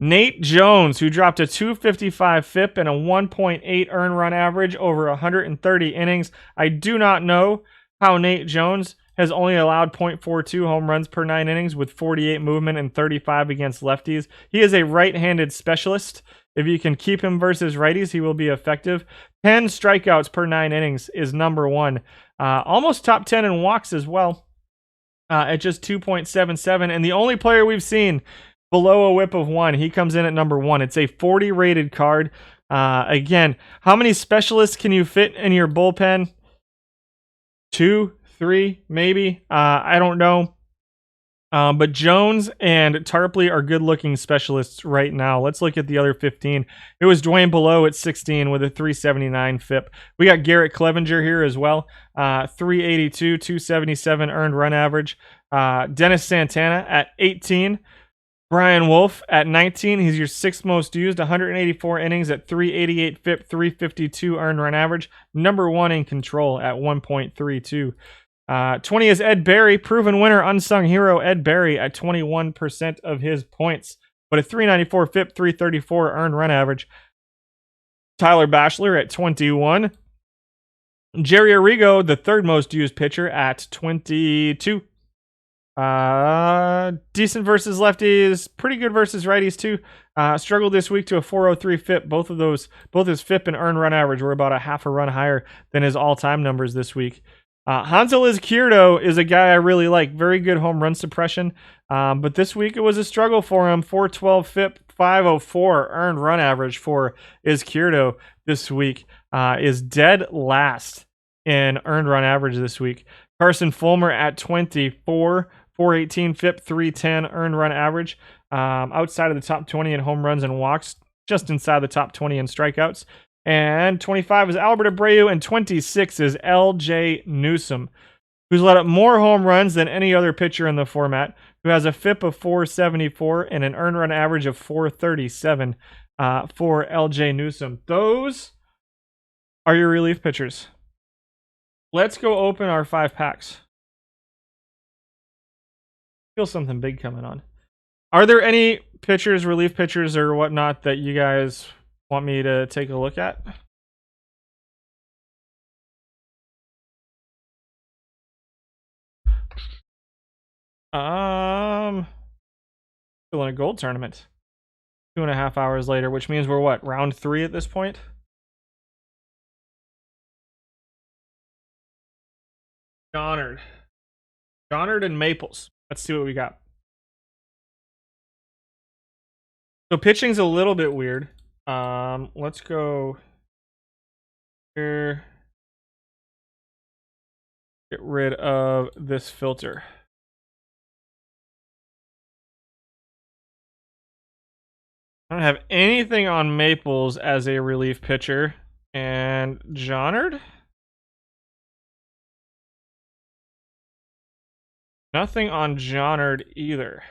Nate Jones, who dropped a 255 FIP and a 1.8 earned run average over 130 innings. I do not know how Nate Jones has only allowed 0.42 home runs per 9 innings with 48 movement and 35 against lefties. He is a right-handed specialist. If you can keep him versus righties, he will be effective. 10 strikeouts per 9 innings is number 1. Almost top 10 in walks as well at just 2.77. And the only player we've seen below a whip of 1, he comes in at number 1. It's a 40 rated card. Again, how many specialists can you fit in your bullpen? 2, 3, maybe. I don't know. But Jones and Tarpley are good-looking specialists right now. Let's look at the other 15. It was Dwayne Below at 16 with a 379 FIP. We got Garrett Clevenger here as well. 382, 277 earned run average. Dennis Santana at 18. Brian Wolf at 19. He's your 6th most used. 184 innings at 388 FIP, 352 earned run average. Number 1 in control at 1.32. 20 is Ed Berry, proven winner, unsung hero Ed Berry at 21% of his points, but a 394 FIP, 334 earned run average. Tyler Bachelor at 21. Jerry Arrigo, the 3rd most used pitcher, at 22. Decent versus lefties, pretty good versus righties too. Struggled this week to a 403 FIP. Both his FIP and earned run average were about a half a run higher than his all-time numbers this week. Hansel Izquierdo is a guy I really like. Very good home run suppression. But this week it was a struggle for him. 412 FIP, 504 earned run average for Izquierdo this week. Is dead last in earned run average this week. Carson Fulmer at 24, 418 FIP, 310 earned run average. Outside of the top 20 in home runs and walks, just inside the top 20 in strikeouts. And 25 is Albert Abreu, and 26 is LJ Newsome, who's let up more home runs than any other pitcher in the format, who has a FIP of 474 and an earned run average of 437 for LJ Newsome. Those are your relief pitchers. Let's go open our 5 packs. Feel something big coming on. Are there any pitchers, relief pitchers, or whatnot that you guys want me to take a look at? Still in a gold tournament. 2.5 hours later, which means we're what, round 3 at this point? Donard and Maples. Let's see what we got. So pitching's a little bit weird. Let's go here. Get rid of this filter. I don't have anything on Maples as a relief pitcher. And Johnard? Nothing on Johnard either.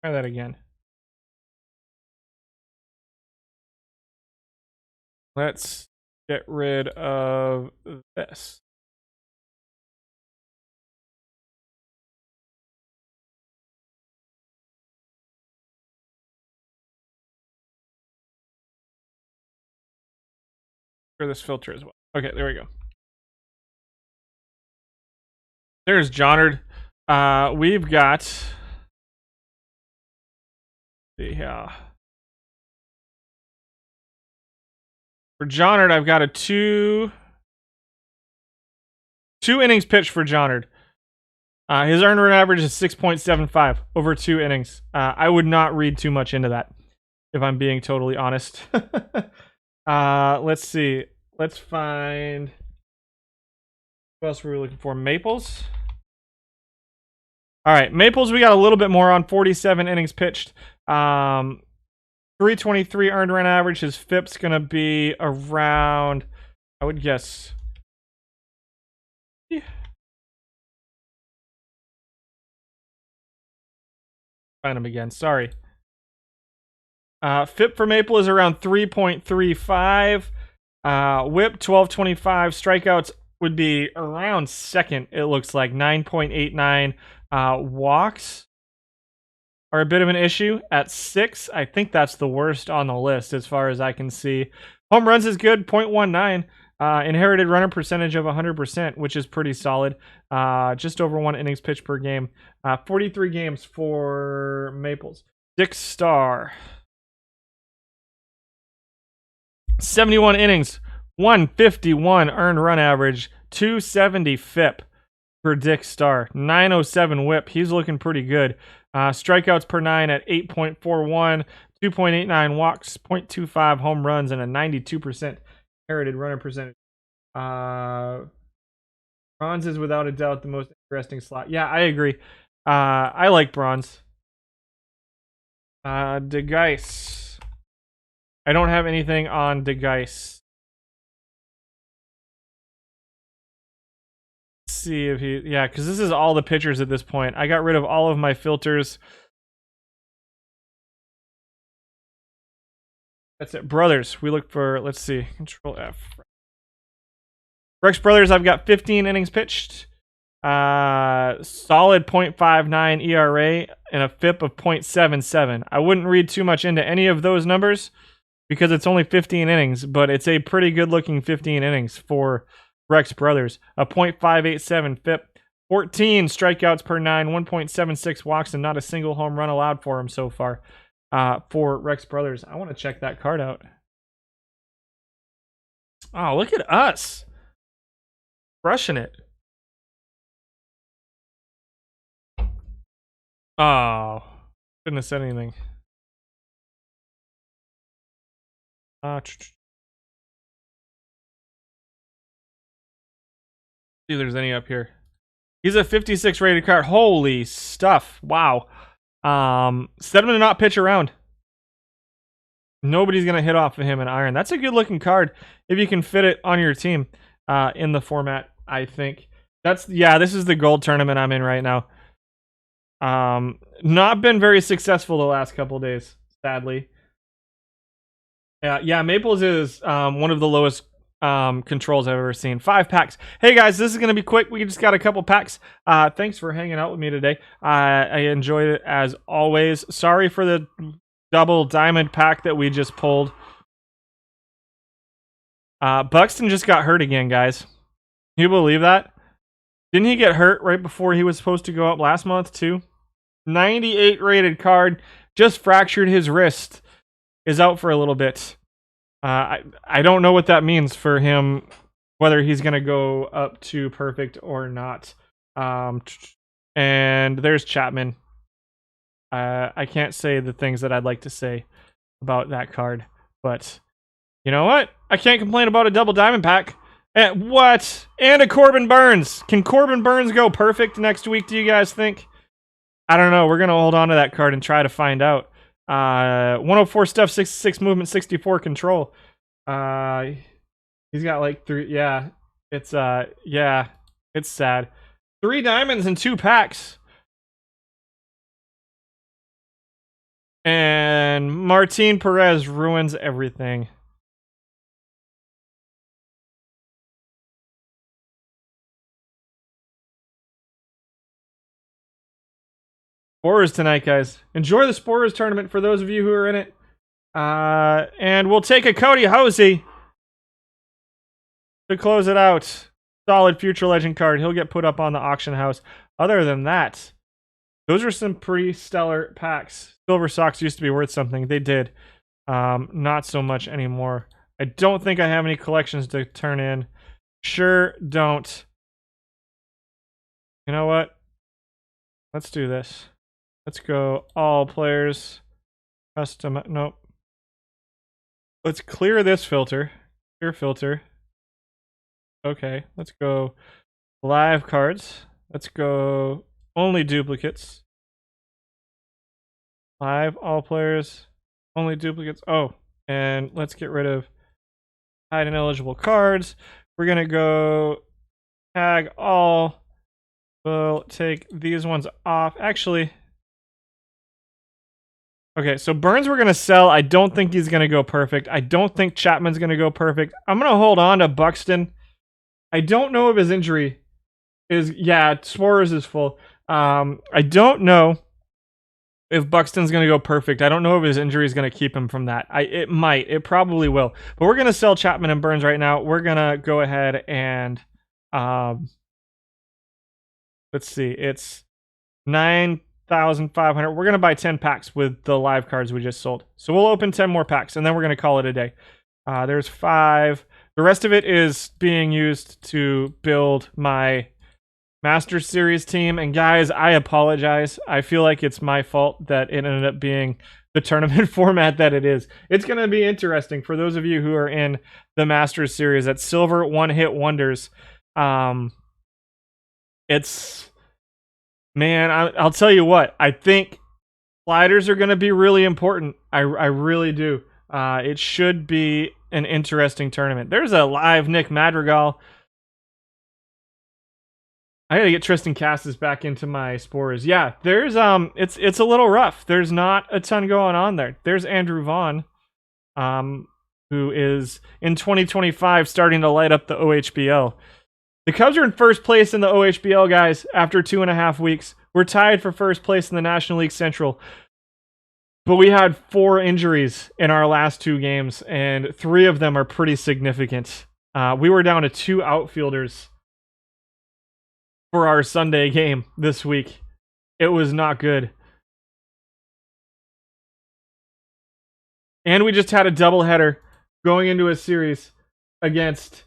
Try that again. Let's get rid of this. For this filter as well. Okay, there we go. There's Johnard. We've got. Yeah. For Johnard, I've got a two innings pitched for Johnard. His earned run average is 6.75 over 2 innings. I would not read too much into that, if I'm being totally honest. Let's see. Let's find. What else were we looking for? Maples. All right, Maples. We got a little bit more on 47 innings pitched. 323 earned run average. His FIP's gonna be around. I would guess. Yeah. Find him again. Sorry. FIP for Maple is around 3.35. Whip 1225. Strikeouts would be around second. It looks like 9.89. Walks are a bit of an issue at 6. I think that's the worst on the list as far as I can see. Home runs is good, 0.19. Inherited runner percentage of 100%, which is pretty solid. Just over 1 innings pitched per game. 43 games for Maples. Dick Star. 71 innings, 151 earned run average, 270 FIP for Dick Star. 907 whip. He's looking pretty good. Strikeouts per 9 at 8.41, 2.89 walks, 0.25 home runs, and a 92% inherited runner percentage. Bronze is without a doubt the most interesting slot. Yeah, I agree. I like Bronze. DeGeis. I don't have anything on DeGeis. Let's see if he... Yeah, because this is all the pitchers at this point. I got rid of all of my filters. That's it. Brothers. We look for... Let's see. Control F. Rex Brothers, I've got 15 innings pitched. Solid 0.59 ERA and a FIP of 0.77. I wouldn't read too much into any of those numbers because it's only 15 innings, but it's a pretty good looking 15 innings for Rex Brothers. A 0.587 FIP, 14 strikeouts per 9, 1.76 walks, and not a single home run allowed for him so far for Rex Brothers. I want to check that card out. Oh, look at us. Crushing it. Oh, shouldn't have said anything. See if there's any up here. He's a 56 rated card. Holy stuff. Wow. Set him to not pitch around. Nobody's going to hit off of him in iron. That's a good looking card if you can fit it on your team in the format, I think. This is the gold tournament I'm in right now. Not been very successful the last couple days, sadly. Yeah, Maples is one of the lowest controls I've ever seen. 5 packs. Hey guys, this is gonna be quick. We just got a couple packs. Thanks for hanging out with me today. I enjoyed it as always. Sorry for the double diamond pack that we just pulled. Buxton just got hurt again, guys. Can you believe that? Didn't he get hurt right before he was supposed to go up last month too? 98 rated card, just fractured his wrist, is out for a little bit. I don't know what that means for him, whether he's going to go up to perfect or not. And there's Chapman. I can't say the things that I'd like to say about that card, but you know what? I can't complain about a double diamond pack. And what? And a Corbin Burns. Can Corbin Burns go perfect next week, do you guys think? I don't know. We're going to hold on to that card and try to find out. 104 stuff, 66 movement, 64 control. He's got like 3. Yeah. It's sad. 3 diamonds and 2 packs. And Martin Perez ruins everything. Sporers tonight, guys. Enjoy the Sporers tournament for those of you who are in it. And we'll take a Cody Hosey to close it out. Solid Future Legend card. He'll get put up on the auction house. Other than that, those are some pretty stellar packs. Silver Sox used to be worth something. They did. Not so much anymore. I don't think I have any collections to turn in. Sure don't. You know what? Let's do this. Let's go all players. Custom. Nope. Let's clear this filter. Clear filter. Okay. Let's go live cards. Let's go only duplicates. Live, all players, only duplicates. Oh, and let's get rid of hide ineligible cards. We're going to go tag all. We'll take these ones off. Actually, okay, so Burns we're going to sell. I don't think he's going to go perfect. I don't think Chapman's going to go perfect. I'm going to hold on to Buxton. I don't know if his injury is... Yeah, Sporers is full. I don't know if Buxton's going to go perfect. I don't know if his injury is going to keep him from that. It might. It probably will. But we're going to sell Chapman and Burns right now. We're going to go ahead and... let's see. It's 9,500. We're going to buy 10 packs with the live cards we just sold. So we'll open 10 more packs, and then we're going to call it a day. There's 5. The rest of it is being used to build my Masters Series team. And guys, I apologize. I feel like it's my fault that it ended up being the tournament format that it is. It's going to be interesting for those of you who are in the Masters Series at Silver One-Hit Wonders. It's... Man, I'll tell you what. I think sliders are going to be really important. I really do. It should be an interesting tournament. There's a live Nick Madrigal. I gotta get Tristan Cassis back into my Sporers. Yeah, there's it's a little rough. There's not a ton going on there. There's Andrew Vaughn, who is in 2025 starting to light up the OHBL. The Cubs are in first place in the OHBL, guys, after 2.5 weeks. We're tied for first place in the National League Central. But we had 4 injuries in our last 2 games, and 3 of them are pretty significant. We were down to 2 outfielders for our Sunday game this week. It was not good. And we just had a doubleheader going into a series against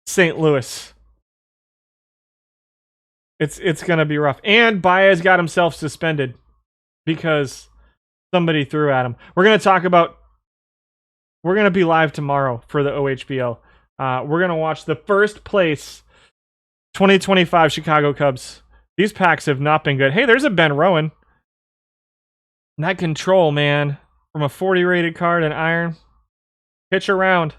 St. Louis. It's going to be rough. And Baez got himself suspended because somebody threw at him. We're going to be live tomorrow for the OHBL. We're going to watch the first place 2025 Chicago Cubs. These packs have not been good. Hey, there's a Ben Rowan. That control, man. From a 40 rated card and iron. Pitch around.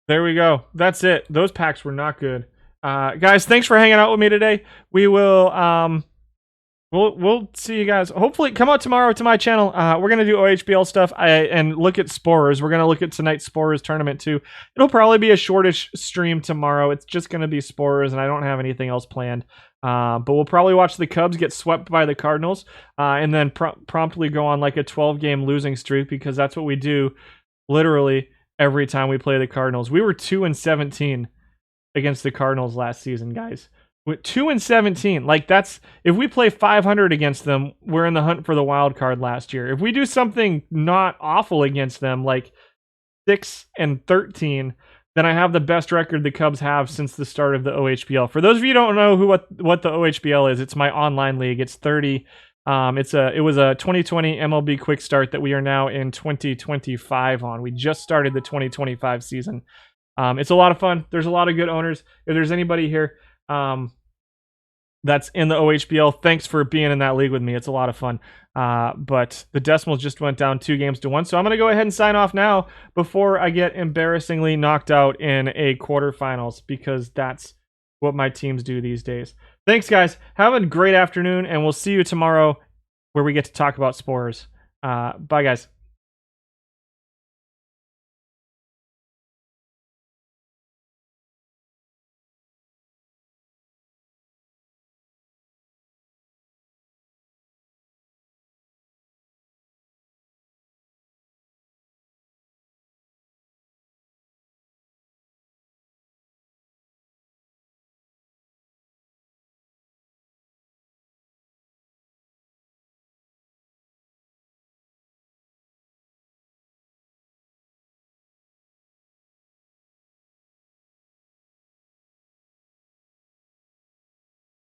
There we go. That's it. Those packs were not good. Guys, thanks for hanging out with me today. We will... We'll see you guys. Hopefully, come out tomorrow to my channel. We're going to do OHBL stuff and look at Sporers. We're going to look at tonight's Sporers tournament, too. It'll probably be a shortish stream tomorrow. It's just going to be Sporers, and I don't have anything else planned. But we'll probably watch the Cubs get swept by the Cardinals and then promptly go on like a 12-game losing streak because that's what we do literally every time we play the Cardinals. We were 2-17 against the Cardinals last season, guys. With 2-17, like that's if we play 500 against them, we're in the hunt for the wild card last year. If we do something not awful against them, like 6-13, then I have the best record the Cubs have since the start of the OHBL. For those of you who don't know what the OHBL is, it's my online league. It's 30 It was a 2020 MLB quick start that we are now in 2025 on. We just started the 2025 season. It's a lot of fun. There's a lot of good owners. If there's anybody here that's in the OHBL, thanks for being in that league with me. It's a lot of fun. But the decimals just went down 2-1. So I'm going to go ahead and sign off now before I get embarrassingly knocked out in a quarterfinals, because that's what my teams do these days. Thanks, guys. Have a great afternoon, and we'll see you tomorrow where we get to talk about spores. Bye, guys.